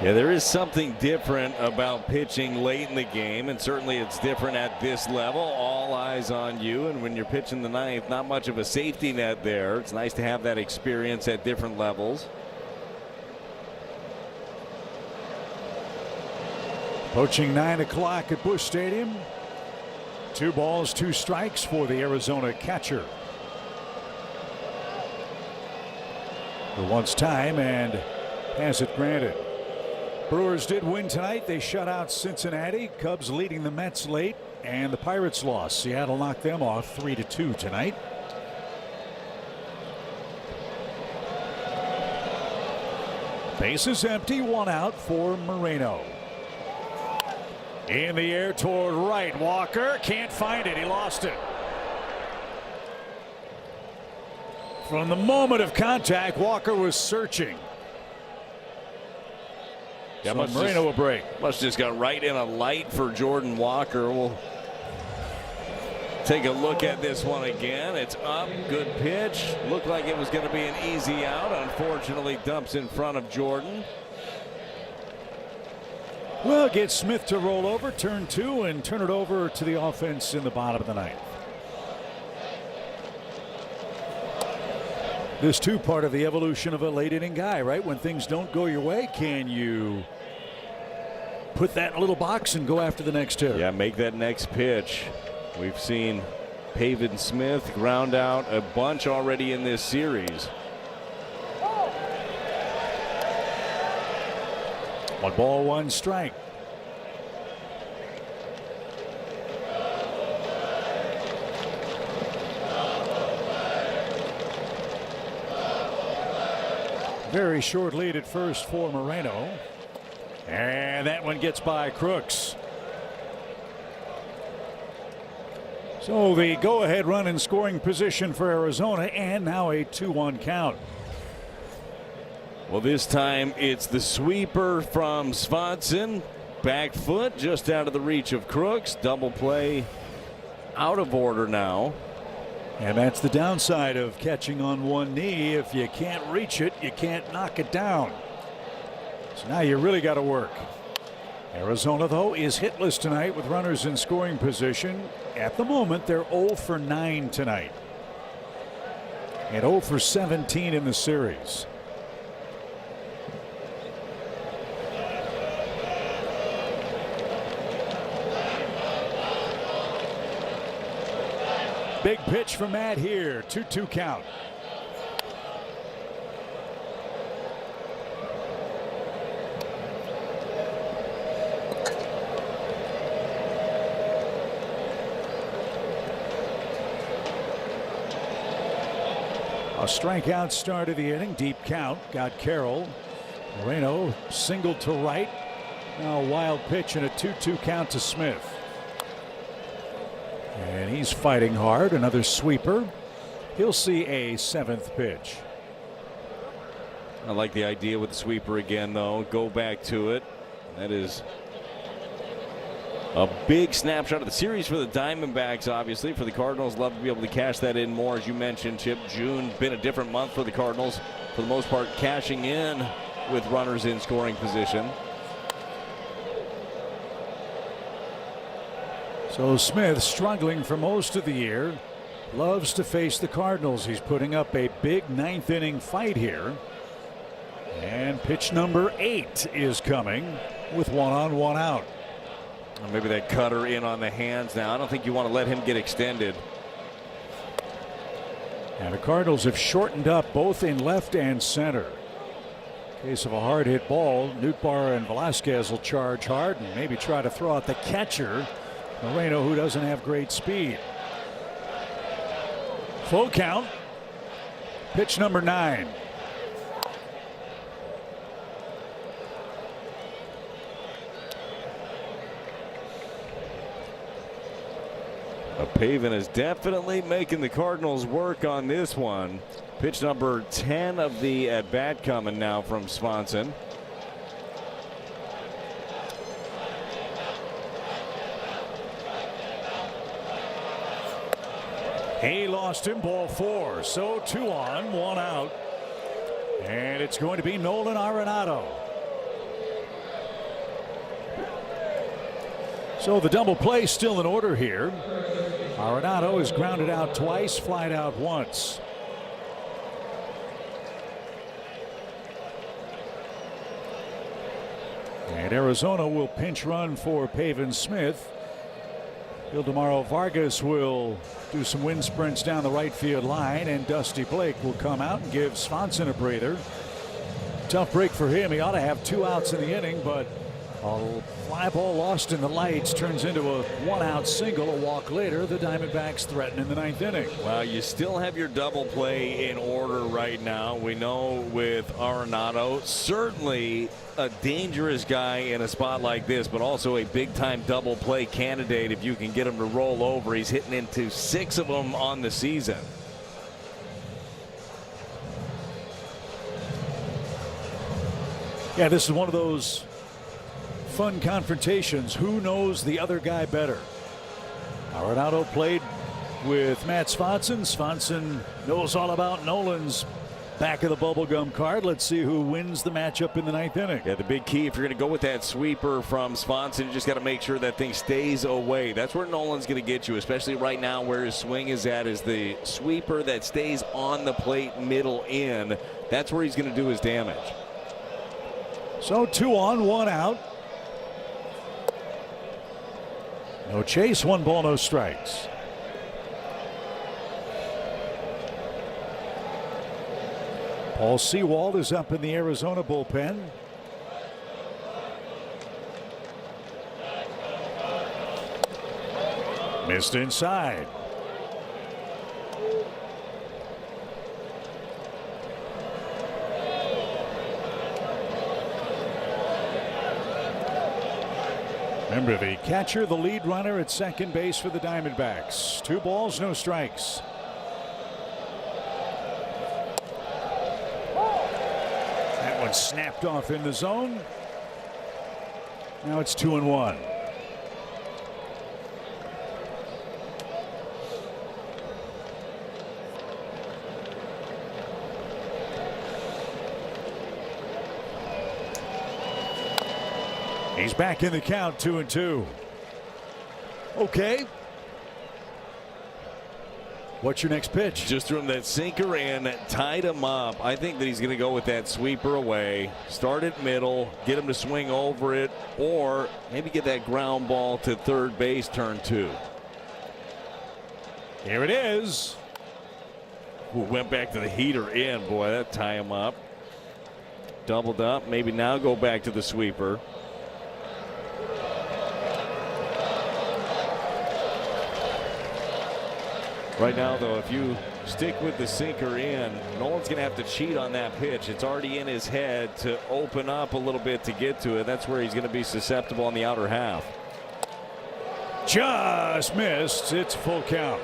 Yeah, there is something different about pitching late in the game, and certainly it's different at this level. All eyes on you, and when you're pitching the ninth, not much of a safety net there. It's nice to have that experience at different levels. Approaching 9 o'clock at Busch Stadium. 2 balls, 2 strikes for the Arizona catcher. Who wants time and has it granted. Brewers did win tonight. They shut out Cincinnati. Cubs leading the Mets late, and the Pirates lost. Seattle knocked them off 3-2 tonight. Bases empty, 1 out for Moreno. In the air toward right. Walker can't find it. He lost it. From the moment of contact, Walker was searching. Yeah, so Moreno will break. Must just got right in a light for Jordan Walker. We'll take a look at this one again. It's up. Good pitch. Looked like it was going to be an easy out. Unfortunately, dumps in front of Jordan. Well, get Smith to roll over, turn 2, and turn it over to the offense in the bottom of the ninth. This too part of the evolution of a late inning guy, right? When things don't go your way, can you put that in a little box and go after the next hitter? Yeah, make that next pitch. We've seen Pavin Smith ground out a bunch already in this series. 1 ball, 1 strike. Very short lead at first for Moreno. And that one gets by Crooks. So the go-ahead run in scoring position for Arizona, and now a 2-1 count. Well, this time it's the sweeper from Swanson. Back foot just out of the reach of Crooks. Double play out of order now. And that's the downside of catching on one knee. If you can't reach it, you can't knock it down. So now you really got to work. Arizona, though, is hitless tonight with runners in scoring position. At the moment, they're 0 for 9 tonight. And 0 for 17 in the series. Big pitch from Matt here. 2-2 count. A strikeout start of the inning. Deep count. Got Carroll. Moreno singled to right. Now a wild pitch and a 2-2 count to Smith. And he's fighting hard. Another sweeper. He'll see a 7th pitch. I like the idea with the sweeper again, though. Go back to it. That is a big snapshot of the series for the Diamondbacks, obviously. For the Cardinals, love to be able to cash that in more. As you mentioned, Chip, June been a different month for the Cardinals. For the most part, cashing in with runners in scoring position. So Smith, struggling for most of the year, loves to face the Cardinals. He's putting up a big 9th inning fight here. And pitch number 8 is coming with 1 on, 1 out. Well, maybe that cutter in on the hands now. I don't think you want to let him get extended. And the Cardinals have shortened up both in left and center. In case of a hard hit ball, Nootbaar and Velasquez will charge hard and maybe try to throw out the catcher, Moreno, who doesn't have great speed. Full count. Pitch number 9. Pavin is definitely making the Cardinals work on this one. Pitch number 10 of the at bat coming now from Swanson. He lost him, ball 4. So 2 on, 1 out. And it's going to be Nolan Arenado. So the double play still in order here. Arenado is grounded out twice, flied out once. And Arizona will pinch run for Pavin Smith. Ildemaro Vargas will do some wind sprints down the right field line, and Dusty Blake will come out and give Swanson a breather. Tough break for him. He ought to have 2 outs in the inning, but a fly ball lost in the lights turns into a 1-out single. A walk later, the Diamondbacks threaten in the 9th inning. Well, you still have your double play in order right now. We know with Arenado, certainly a dangerous guy in a spot like this, but also a big-time double play candidate if you can get him to roll over. He's hitting into 6 of them on the season. Yeah, this is one of those fun confrontations. Who knows the other guy better? Arenado played with Matt Swanson. Swanson knows all about Nolan's back of the bubblegum card. Let's see who wins the matchup in the 9th inning. Yeah, the big key, if you're going to go with that sweeper from Swanson, you just got to make sure that thing stays away. That's where Nolan's going to get you, especially right now where his swing is at, is the sweeper that stays on the plate middle in. That's where he's going to do his damage. So 2 on, 1 out. No chase, 1 ball, no strikes. Paul Sewald is up in the Arizona bullpen. Missed inside. Remember, the catcher, the lead runner at second base for the Diamondbacks. 2 balls, no strikes. That one snapped off in the zone. Now it's 2-1. He's back in the count, 2-2. Okay. What's your next pitch? Just threw him that sinker and tied him up. I think that he's going to go with that sweeper away, start at middle, get him to swing over it, or maybe get that ground ball to third base, turn 2. Here it is. Ooh, went back to the heater in. Boy, that tie him up. Doubled up. Maybe now go back to the sweeper. Right now, though, if you stick with the sinker in, Nolan's going to have to cheat on that pitch. It's already in his head to open up a little bit to get to it. That's where he's going to be susceptible on the outer half. Just missed. It's full count.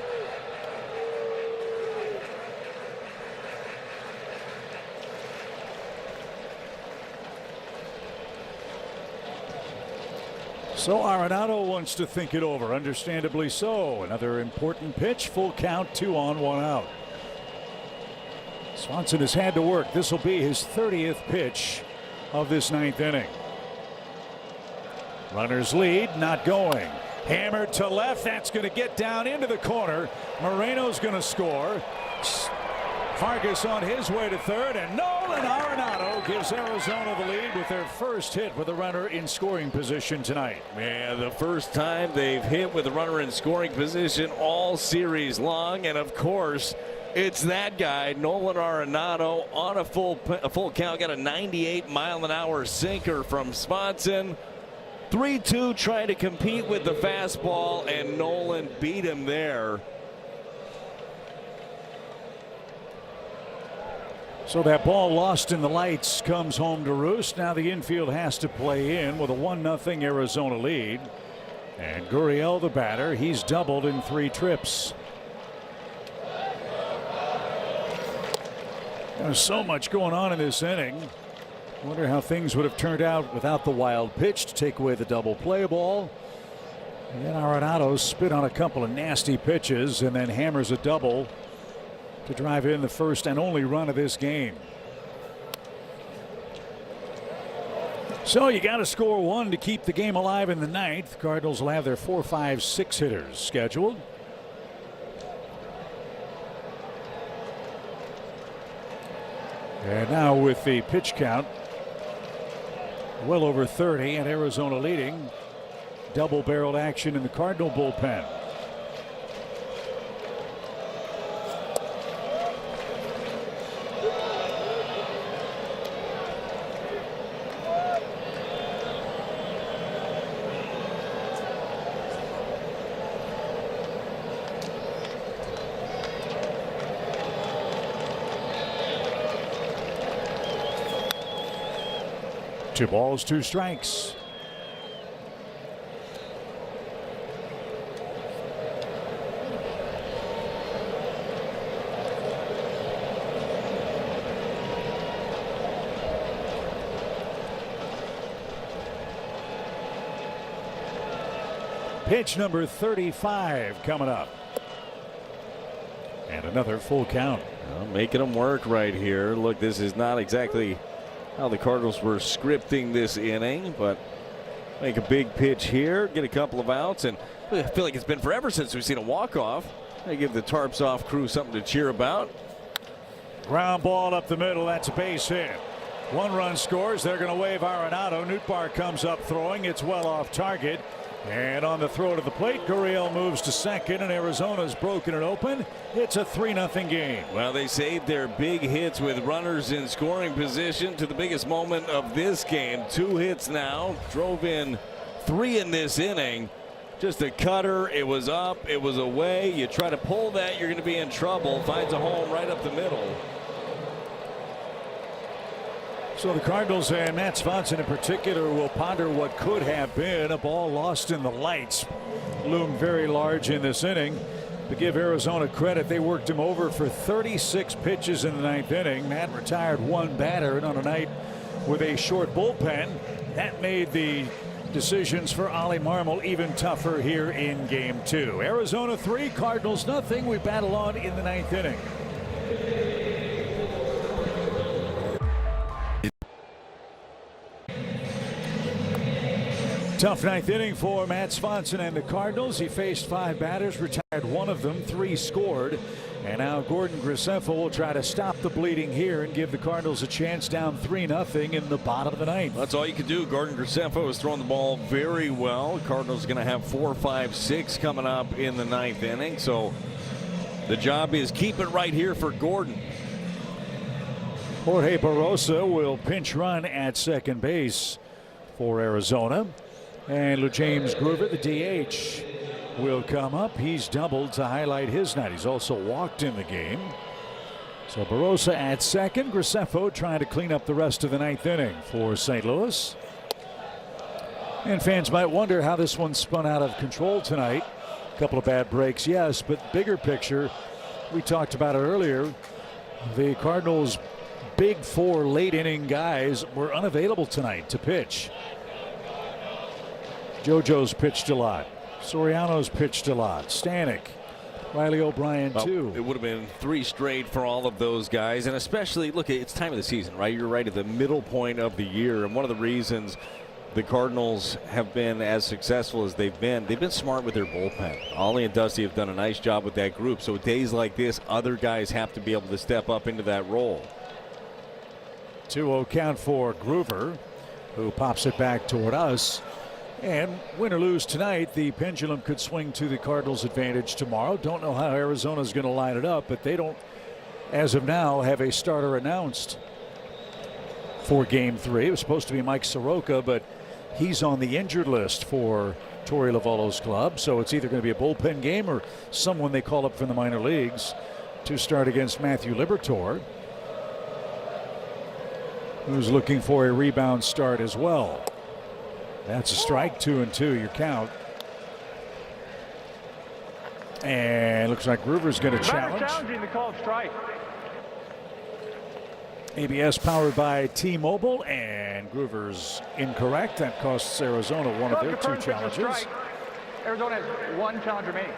So Arenado wants to think it over, understandably so. Another important pitch, full count, 2 on, 1 out. Swanson has had to work. This will be his 30th pitch of this 9th inning. Runners lead, not going. Hammered to left, that's going to get down into the corner. Moreno's going to score. Vargas on his way to third, and Nolan Arenado gives Arizona the lead with their first hit with a runner in scoring position tonight. Man, the first time they've hit with a runner in scoring position all series long, and of course, it's that guy, Nolan Arenado, on a full count. Got a 98-mile-an-hour sinker from Swanson. 3-2, trying to compete with the fastball, and Nolan beat him there. So that ball lost in the lights comes home to roost. Now the infield has to play in with a 1-0 Arizona lead. And Gurriel, the batter, he's doubled in 3 trips. There's so much going on in this inning. Wonder how things would have turned out without the wild pitch to take away the double play ball. And then Arenado spit on a couple of nasty pitches and then hammers a double to drive in the first and only run of this game. So you got to score 1 to keep the game alive in the 9th. The Cardinals will have their 4, 5, 6 hitters scheduled. And now with the pitch count well over 30 and Arizona leading, double-barreled action in the Cardinal bullpen. Two balls, 2 strikes. Pitch number 35 coming up. And another full count. Well, making them work right here. Look, this is not exactly how the Cardinals were scripting this inning, but make a big pitch here, get a couple of outs, and I feel like it's been forever since we've seen a walk-off. They give the tarps off crew something to cheer about. Ground ball up the middle. That's a base hit. 1 run scores. They're going to wave Arenado. Nootbaar comes up throwing. It's well off target. And on the throw to the plate, Gurriel moves to second, and Arizona's broken it open. It's a 3-0 game. Well, they saved their big hits with runners in scoring position to the biggest moment of this game. 2 hits now. Drove in 3 in this inning. Just a cutter. It was up. It was away. You try to pull that, you're going to be in trouble. Finds a home right up the middle. So the Cardinals and Matt Swanson in particular will ponder what could have been. A ball lost in the lights loomed very large in this inning. To give Arizona credit, they worked him over for 36 pitches in the 9th inning. Matt retired 1 batter, and on a night with a short bullpen, that made the decisions for Ollie Marmol even tougher here in game 2. Arizona 3, Cardinals nothing. We battle on in the 9th inning. Tough 9th inning for Matt Swanson and the Cardinals. He faced 5 batters, retired 1 of them, 3 scored. And now Gordon Graceffo will try to stop the bleeding here and give the Cardinals a chance down 3-0 in the bottom of the 9th. That's all you can do. Gordon Graceffo is throwing the ball very well. Cardinals are going to have 4, 5, 6 coming up in the 9th inning. So the job is keep it right here for Gordon. Jorge Barrosa will pinch run at second base for Arizona. And James Groover, the DH, will come up. He's doubled to highlight his night. He's also walked in the game. So Barrosa at second. Graceffo trying to clean up the rest of the 9th inning for St. Louis. And fans might wonder how this one spun out of control tonight. A couple of bad breaks, yes, but bigger picture, we talked about it earlier. The Cardinals' big 4 late inning guys were unavailable tonight to pitch. JoJo's pitched a lot. Soriano's pitched a lot. Stanek, Riley O'Brien too. It would have been 3 straight for all of those guys, and especially, look, it's time of the season, right? You're right at the middle point of the year, and one of the reasons the Cardinals have been as successful as they've been smart with their bullpen. Ollie and Dusty have done a nice job with that group, so days like this, other guys have to be able to step up into that role. 2-0 count for Groover, who pops it back toward us. And win or lose tonight, the pendulum could swing to the Cardinals' advantage tomorrow. Don't know how Arizona's going to line it up, but they don't, as of now, have a starter announced for game 3. It was supposed to be Mike Soroka, but he's on the injured list for Torey Lovullo's club. So it's either going to be a bullpen game or someone they call up from the minor leagues to start against Matthew Liberatore, who's looking for a rebound start as well. That's a strike, 2-2 your count. And looks like Groover's going to challenge. Challenging the call of strike. ABS powered by T-Mobile, and Groover's incorrect. That costs Arizona one of their 2 challenges. Arizona has 1 challenge remaining.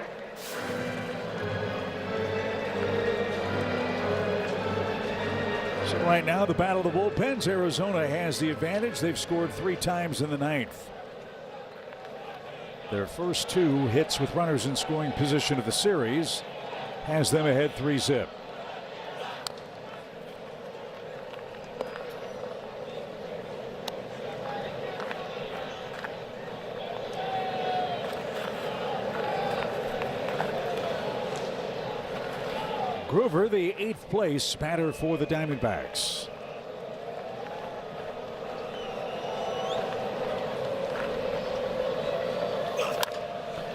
So right now, the battle of the bullpens. Arizona has the advantage. They've scored 3 times in the 9th. Their first 2 hits with runners in scoring position of the series has them ahead 3-zip. Groover, the 8th place batter for the Diamondbacks.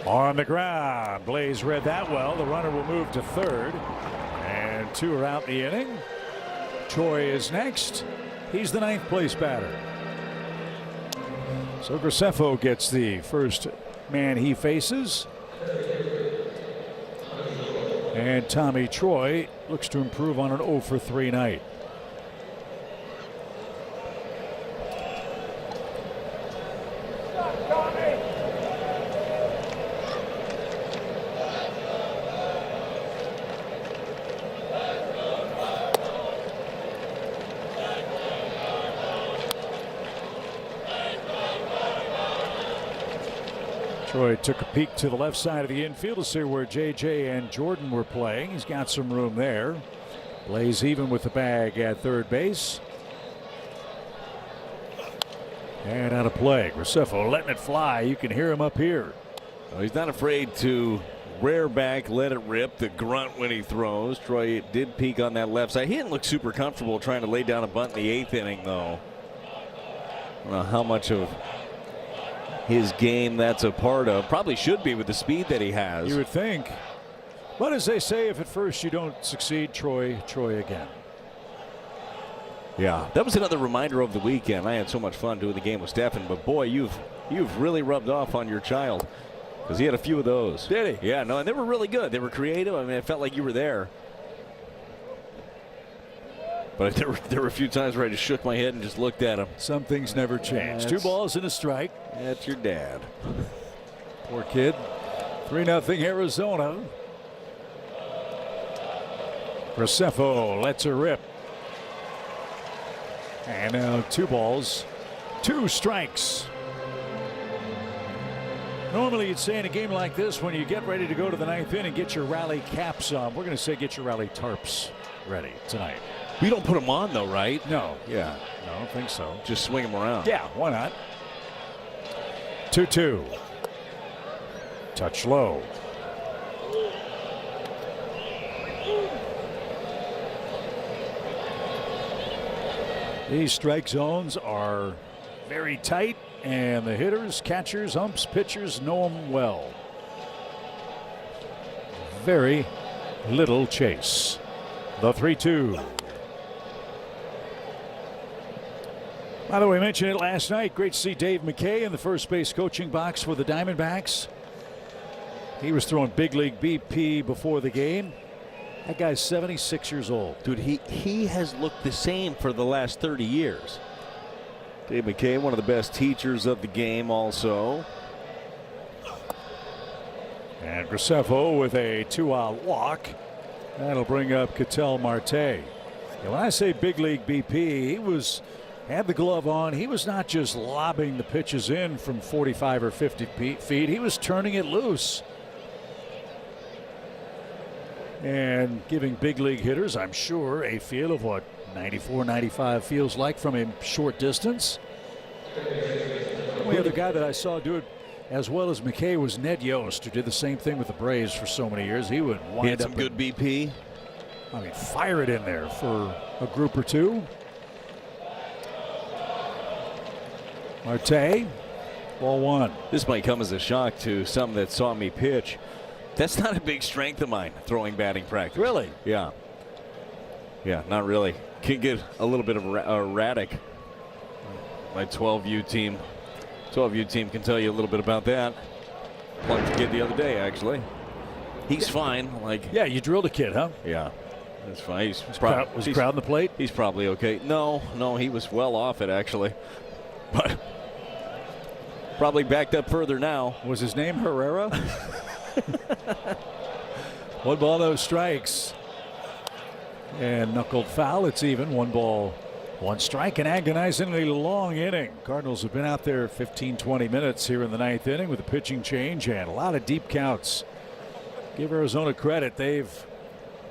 On the ground, Blaze read that well. The runner will move to 3rd, and 2 are out in the inning. Troy is next. He's the 9th place batter. So Graceffo gets the first man he faces. And Tommy Troy looks to improve on an 0-for-3 night. Troy took a peek to the left side of the infield to see where J.J. and Jordan were playing. He's got some room there. Blaze even with the bag at 3rd base. And out of play. Graceffo letting it fly. You can hear him up here. Well, he's not afraid to rear back, let it rip, the grunt when he throws. Troy did peek on that left side. He didn't look super comfortable trying to lay down a bunt in the 8th inning, though. I don't know how much of his game that's a part of. Probably should be with the speed that he has. You would think. But as they say, if at first you don't succeed, Troy again. Yeah, that was another reminder of the weekend. I had so much fun doing the game with Stefan, but boy, you've really rubbed off on your child, because he had a few of those. Did he? Yeah, no, and they were really good. They were creative. I mean, it felt like you were there. But there were a few times where I just shook my head and just looked at him. Some things never change. 2 balls and a strike. That's your dad. Poor kid. 3-0 Arizona. Graceffo lets her rip. And now 2 balls, 2 strikes. Normally you'd say in a game like this, when you get ready to go to the 9th inning, get your rally caps on. We're going to say get your rally tarps ready tonight. We don't put them on, though, right? No. Yeah. No, I don't think so. Just swing them around. Yeah, why not? 2-2. Touch low. These strike zones are very tight, and the hitters, catchers, umps, pitchers know them well. Very little chase. The 3-2. By the way, I mentioned it last night. Great to see Dave McKay in the first base coaching box for the Diamondbacks. He was throwing big league BP before the game. That guy's 76 years old. Dude, he has looked the same for the last 30 years. Dave McKay, one of the best teachers of the game also. And Graceffo with a 2-out walk. That'll bring up Ketel Marte. Now, when I say big league BP, he had the glove on. He was not just lobbing the pitches in from 45 or 50 feet. He was turning it loose and giving big league hitters, I'm sure, a feel of what 94, 95 feels like from a short distance. The only other guy that I saw do it as well as McKay was Ned Yost, who did the same thing with the Braves for so many years. He would wind he had up some good BP. I mean, fire it in there for a group or two. Marte, ball 1. This might come as a shock to some that saw me pitch. That's not a big strength of mine, throwing batting practice. Really? Yeah. Yeah, not really. Can get a little bit of erratic. My 12U team can tell you a little bit about that. Plugged a kid the other day, actually. He's fine. Yeah, you drilled a kid, huh? Yeah, that's fine. Was he crowding the plate? He's probably okay. No, he was well off it actually, but probably backed up further now. Was his name Herrera? 1 ball, no strikes. And knuckled foul. It's even. 1 ball, 1 strike. An agonizingly long inning. Cardinals have been out there 15-20 minutes here in the 9th inning with a pitching change and a lot of deep counts. Give Arizona credit. They've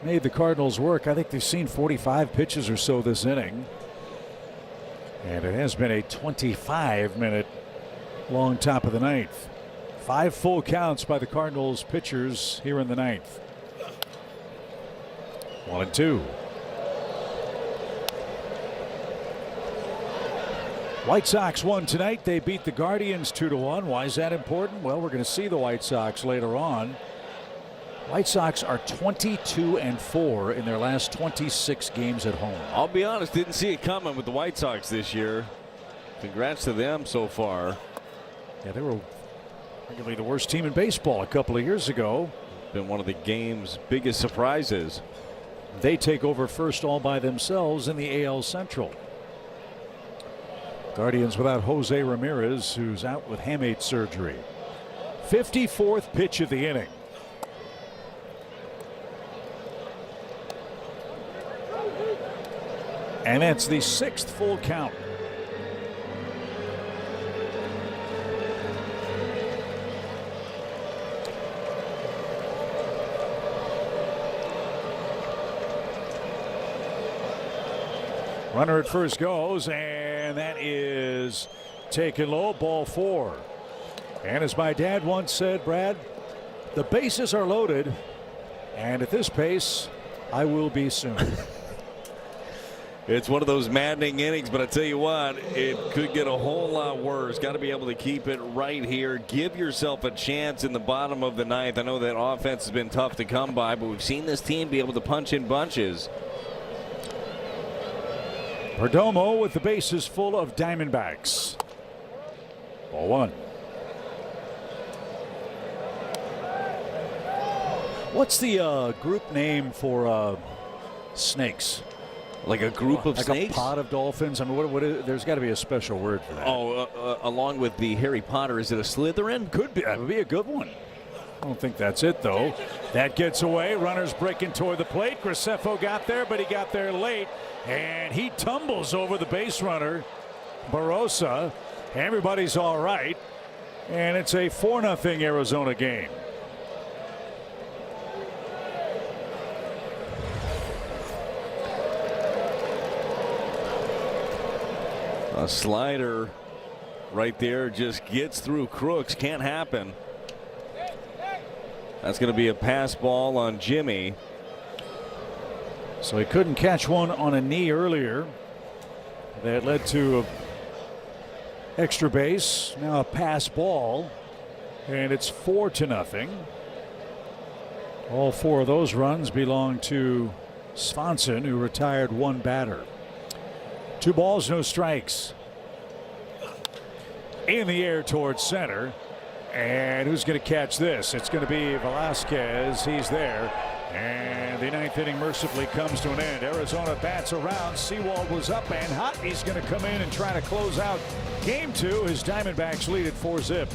made the Cardinals work. I think they've seen 45 pitches or so this inning. And it has been a 25-minute long top of the 9th. 5 full counts by the Cardinals pitchers here in the 9th. 1-2. White Sox won tonight. They beat the Guardians 2-1. Why is that important? Well, we're going to see the White Sox later on. White Sox are 22-4 in their last 26 games at home. I'll be honest, didn't see it coming with the White Sox this year. Congrats to them so far. Yeah, they were arguably the worst team in baseball a couple of years ago. Been one of the game's biggest surprises. They take over first all by themselves in the AL Central. Guardians without Jose Ramirez, who's out with hamate surgery. 54th pitch of the inning. And that's the 6th full count. Runner at first goes, and that is taken low. Ball 4. And as my dad once said, Brad, the bases are loaded, and at this pace, I will be soon. It's one of those maddening innings, but I tell you what, it could get a whole lot worse. Got to be able to keep it right here. Give yourself a chance in the bottom of the 9th. I know that offense has been tough to come by, but we've seen this team be able to punch in bunches. Perdomo with the bases full of Diamondbacks. Ball 1. What's the group name for snakes? Like a group of like snakes? A pod of dolphins? I mean, there's got to be a special word for that. Oh, along with the Harry Potter, is it a Slytherin? Could be. That would be a good one. I don't think that's it, though. That gets away. Runners breaking toward the plate. Graceffo got there, but he got there late. And he tumbles over the base runner, Barossa. Everybody's all right. And it's a 4-0 Arizona game. A slider right there just gets through Crooks. Can't happen. That's going to be a pass ball on Jimmy. So he couldn't catch one on a knee earlier. That led to an extra base. Now a pass ball. And it's 4-0. All 4 of those runs belong to Swanson, who retired 1 batter. 2 balls, no strikes. In the air towards center. And who's going to catch this? It's going to be Velasquez. He's there. And the 9th inning mercifully comes to an end. Arizona bats around. Sewald was up and hot. He's going to come in and try to close out game 2. His Diamondbacks lead at 4-zip.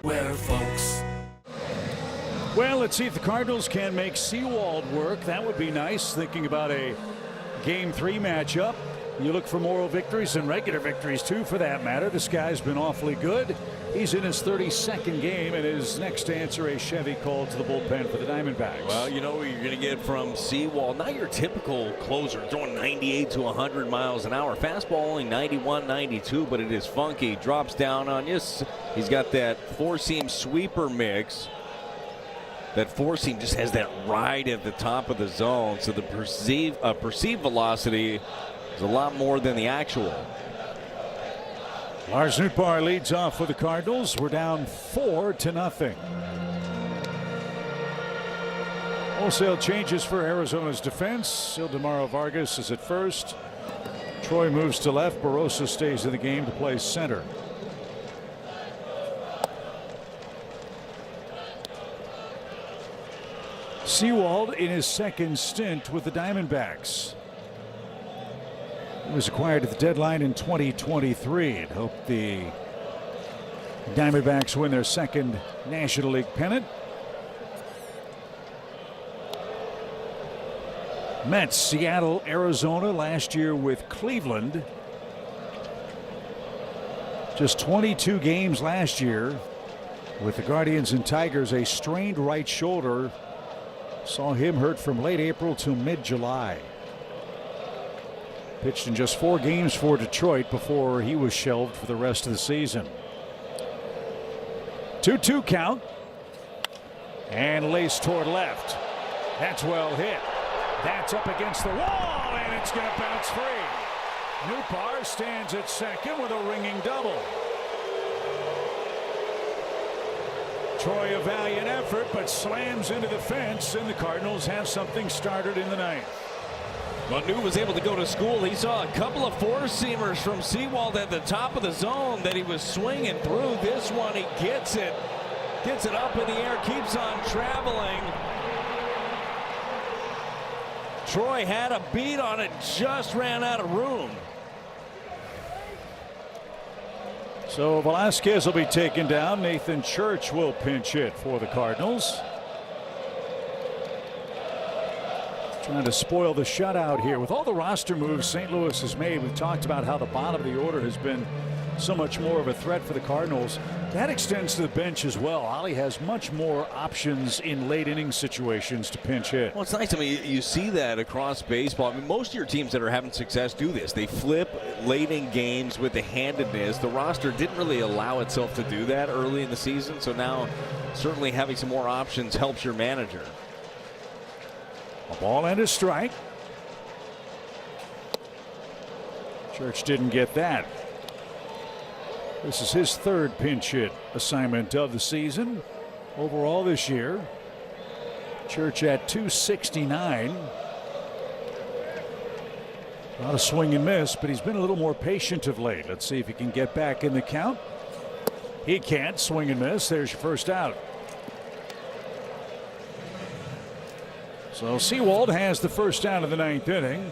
Where, folks? Well, let's see if the Cardinals can make Sewald work. That would be nice. Thinking about a game 3 matchup. You look for moral victories and regular victories, too, for that matter. This guy's been awfully good. He's in his 32nd game and is next to answer a Chevy call to the bullpen for the Diamondbacks. Well, you know what you're going to get from Sewald. Not your typical closer throwing 98 to 100 miles an hour. Fastball only 91, 92, but it is funky. Drops down on you. He's got that 4-seam sweeper mix. That 4-seam just has that ride at the top of the zone. So the perceived velocity is a lot more than the actual. Lars Nootbaar leads off for the Cardinals. We're down 4-0. Wholesale changes for Arizona's defense. Ildemaro Vargas is at first. Troy moves to left. Barossa stays in the game to play center. Sewald in his second stint with the Diamondbacks. He was acquired at the deadline in 2023 and hoped the Diamondbacks win their second National League pennant. Mets, Seattle, Arizona last year with Cleveland. Just 22 games last year with the Guardians and Tigers. A strained right shoulder saw him hurt from late April to mid-July. Pitched in just 4 games for Detroit before he was shelved for the rest of the season. 2-2 count. And laced toward left. That's well hit. That's up against the wall, and it's going to bounce free. Newpar stands at second with a ringing double. Troy, a valiant effort, but slams into the fence, and the Cardinals have something started in the ninth. Manu was able to go to school. He saw a couple of four-seamers from Sewald at the top of the zone that he was swinging through. This one, he gets it up in the air, keeps on traveling. Troy had a beat on it, just ran out of room. So Velasquez will be taken down. Nathan Church will pinch hit for the Cardinals. Trying to spoil the shutout here. With all the roster moves St. Louis has made, we've talked about how the bottom of the order has been so much more of a threat for the Cardinals. That extends to the bench as well. Ollie has much more options in late inning situations to pinch hit. Well, it's nice. I mean, you see that across baseball. I mean, most of your teams that are having success do this. They flip late in games with the handedness. The roster didn't really allow itself to do that early in the season. So now certainly having some more options helps your manager. A ball and a strike. Church didn't get that. This is his third pinch hit assignment of the season. Overall this year, Church at .269. Not a swing and miss, but he's been a little more patient of late. Let's see if he can get back in the count. He can't. Swing and miss. There's your first out. So Sewald has the first out of the ninth inning.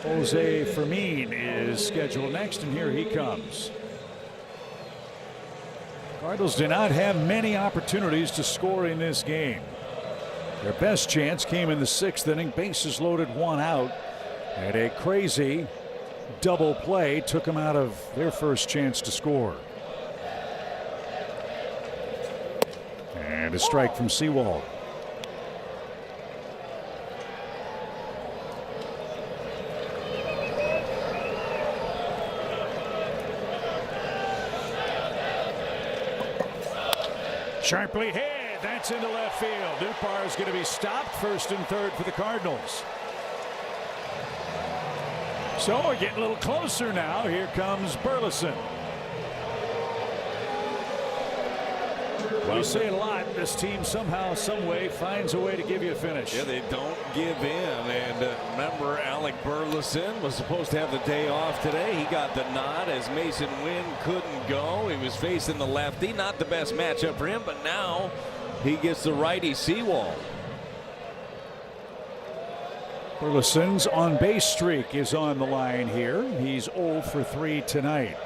Jose Fermin is scheduled next, and here he comes. Cardinals did not have many opportunities to score in this game. Their best chance came in the sixth inning. Bases loaded, 1 out. And a crazy double play took them out of their first chance to score. And a strike from Sewald. Sharply hit. That's into left field. Newpar is going to be stopped. First and third for the Cardinals. So we're getting a little closer now. Here comes Burleson. We say it a lot. This team somehow, some way finds a way to give you a finish. Yeah, they don't give in. And remember, Alec Burleson was supposed to have the day off today. He got the nod as Mason Wynn couldn't go. He was facing the lefty. Not the best matchup for him, but now he gets the righty Sewald. Burleson's on base streak is on the line here. He's 0 for 3 tonight.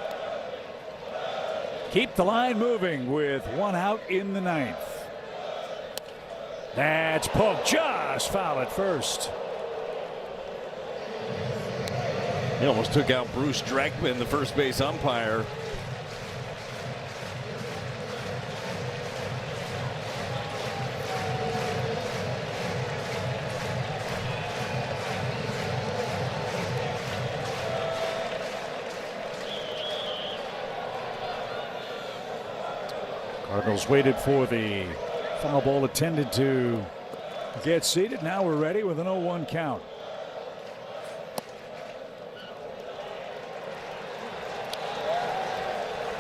Keep the line moving with 1 out in the ninth. That's poked just foul at first. He almost took out Bruce Dreckman, the first base umpire. Cardinals waited for the foul ball attendant to get seated. Now we're ready with an 0-1 count.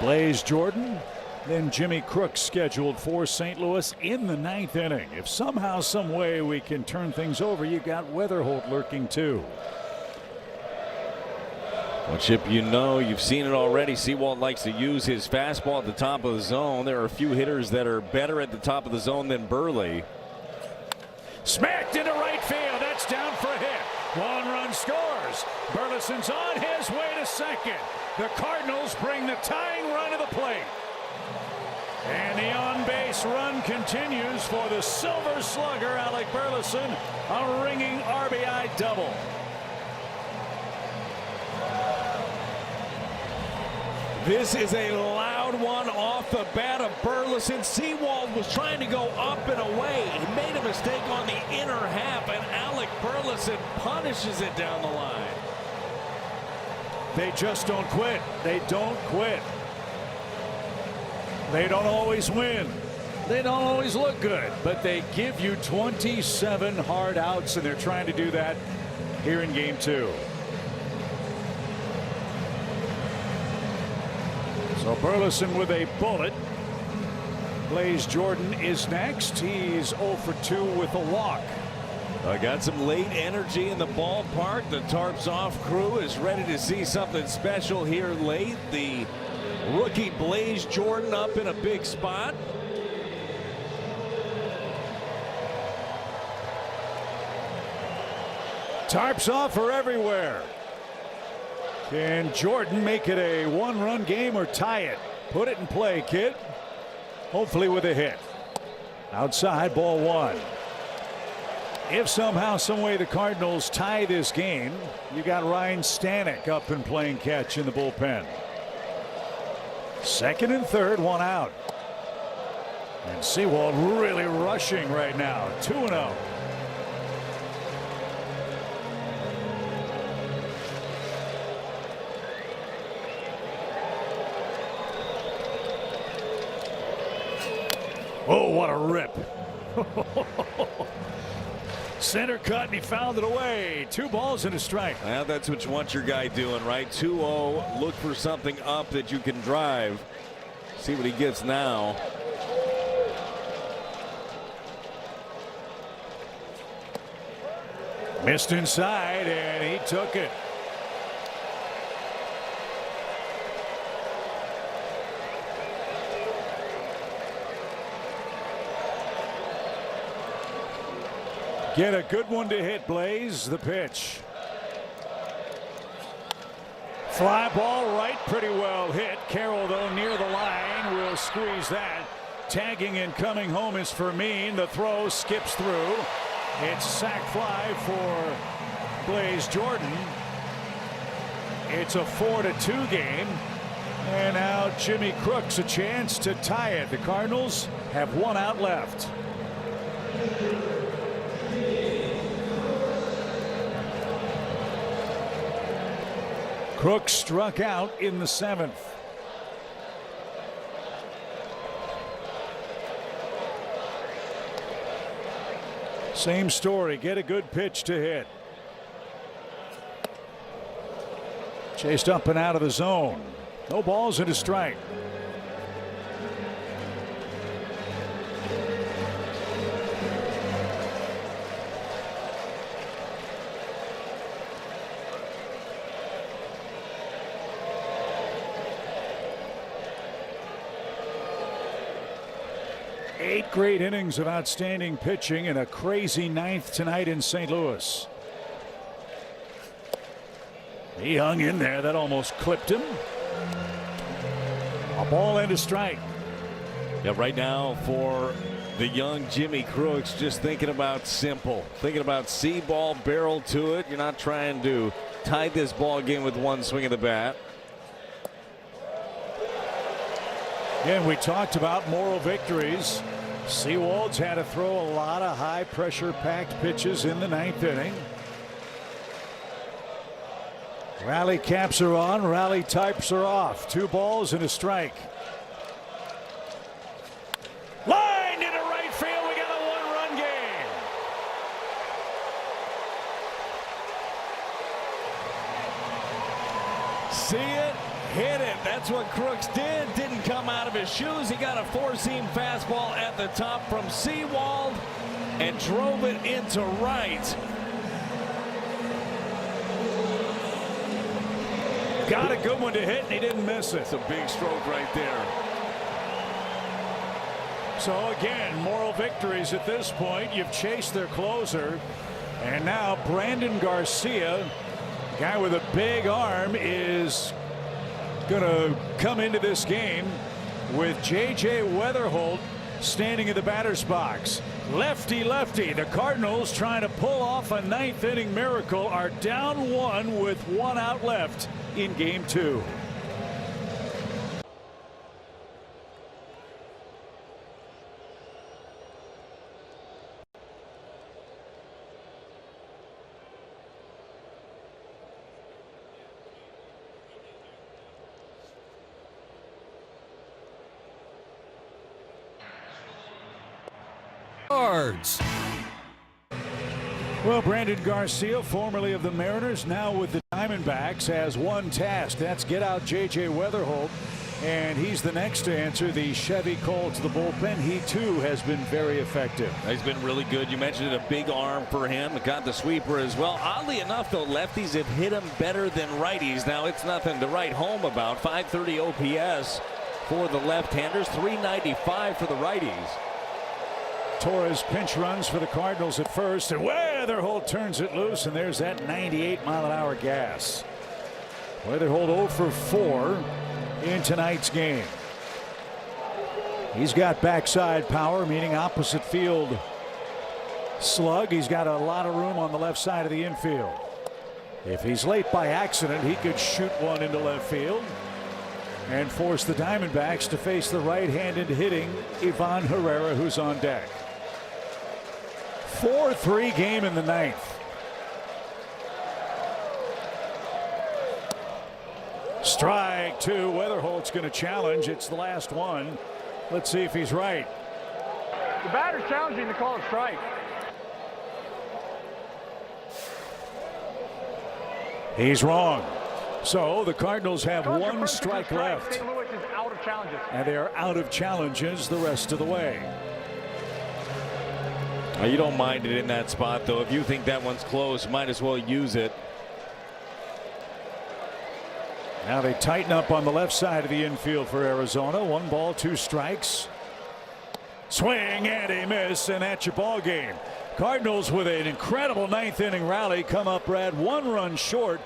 Blaze Jordan, then Jimmy Crooks scheduled for St. Louis in the ninth inning. If somehow, some way we can turn things over, you got Weatherholt lurking too. Well, Chip, you know, you've seen it already. Sewald likes to use his fastball at the top of the zone. There are a few hitters that are better at the top of the zone than Burley. Smacked into right field. That's down for a hit. 1 run scores. Burleson's on his way to second. The Cardinals bring the tying run to the plate. And the on-base run continues for the Silver Slugger, Alec Burleson, a ringing RBI double. This is a loud one off the bat of Burleson. Seawald was trying to go up and away. He made a mistake on the inner half, and Alec Burleson punishes it down the line. They just don't quit. They don't quit. They don't always win. They don't always look good, but they give you 27 hard outs, and they're trying to do that here in game 2. So Burleson with a bullet. Blaze Jordan is next. He's 0 for 2 with a walk. I got some late energy in the ballpark. The Tarps Off crew is ready to see something special here late. The rookie Blaze Jordan up in a big spot. Tarps Off are everywhere. Can Jordan make it a 1-run game or tie it? Put it in play, kid. Hopefully with a hit. Outside, ball 1. If somehow, some way the Cardinals tie this game, you got Ryan Stanek up and playing catch in the bullpen. Second and third, 1 out. And Seawald really rushing right now. 2-0. Oh, what a rip. Center cut, and he fouled it away. 2 balls and a strike. Well, that's what you want your guy doing, right? 2-0. Look for something up that you can drive. See what he gets now. Missed inside, and he took it. Get a good one to hit, Blaze. The pitch. Fly ball right, pretty well hit. Carroll, though, near the line, will squeeze that. Tagging and coming home is Fermin. The throw skips through. It's sac fly for Blaze Jordan. It's a 4-2 game. And now Jimmy Crooks a chance to tie it. The Cardinals have 1 out left. Crooks struck out in the 7th. Same story. Get a good pitch to hit. Chased up and out of the zone. No balls and a strike. Eight great innings of outstanding pitching and a crazy 9th tonight in St. Louis. He hung in there. That almost clipped him. A ball and a strike. Yeah, right now for the young Jimmy Crooks, just thinking about simple. Thinking about see ball, barrel to it. You're not trying to tie this ball game with 1 swing of the bat. Again, we talked about moral victories. Seawald's had to throw a lot of high pressure packed pitches in the 9th inning. Rally caps are on, rally types are off. 2 balls and a strike. Lined into right field. We got a 1-run game. See it, hit it. That's what Crooks did. Didn't come out of his shoes. He got a 4-seam fastball at the top from Seawald and drove it into right. Got a good one to hit, and he didn't miss it. It's a big stroke right there. So again, moral victories at this point. You've chased their closer. And now Brandon Garcia, guy with a big arm, is going to come into this game with J.J. Weatherholt standing in the batter's box. Lefty, lefty. The Cardinals, trying to pull off a ninth-inning miracle, are down 1 with 1 out left in Game 2. Cards. Well, Brandon Garcia, formerly of the Mariners, now with the Diamondbacks, has one task. That's get out J.J. Weatherholt, and he's the next to answer the Chevy call to the bullpen. He, too, has been very effective. He's been really good. You mentioned it, a big arm for him. Got the sweeper as well. Oddly enough, though, lefties have hit him better than righties. Now, it's nothing to write home about. 530 OPS for the left-handers, 395 for the righties. Torres pinch runs for the Cardinals at first, and Weatherholt turns it loose, and there's that 98-mile-an-hour gas. Weatherholt 0 for 4 in tonight's game. He's got backside power, meaning opposite field slug. He's got a lot of room on the left side of the infield. If he's late by accident, he could shoot one into left field and force the Diamondbacks to face the right-handed hitting Ivan Herrera, who's on deck. 4-3 game in the ninth. Strike 2. Weatherholt's going to challenge. It's the last one. Let's see if he's right. The batter's challenging to call a strike. He's wrong. So the Cardinals have one strike left. St. Louis is out of challenges. And they are out of challenges the rest of the way. You don't mind it in that spot, though. If you think that one's close, might as well use it. Now they tighten up on the left side of the infield for Arizona. 1 ball, 2 strikes. Swing and a miss, and that's your ball game. Cardinals with an incredible ninth-inning rally come up, Brad, 1 run short.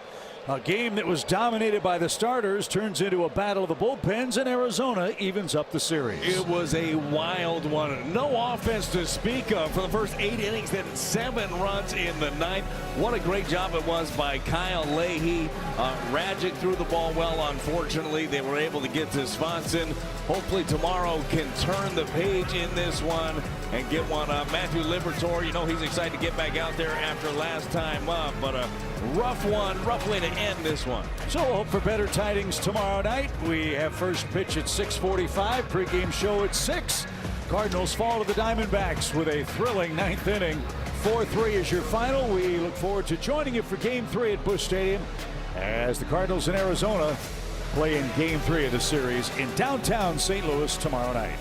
A game that was dominated by the starters turns into a battle of the bullpens, and Arizona evens up the series. It was a wild one. No offense to speak of for the first 8 innings, then 7 runs in the ninth. What a great job it was by Kyle Leahy. Rajic threw the ball well. Unfortunately, they were able to get to Swanson. Hopefully tomorrow can turn the page in this one and get one up. Matthew Liberatore, you know he's excited to get back out there after last time up, but a rough one, rough way to end this one. So we'll hope for better tidings tomorrow night. We have first pitch at 6:45, pregame show at 6. Cardinals fall to the Diamondbacks with a thrilling ninth inning. 4-3 is your final. We look forward to joining you for Game 3 at Busch Stadium as the Cardinals in Arizona play in Game 3 of the series in downtown St. Louis tomorrow night.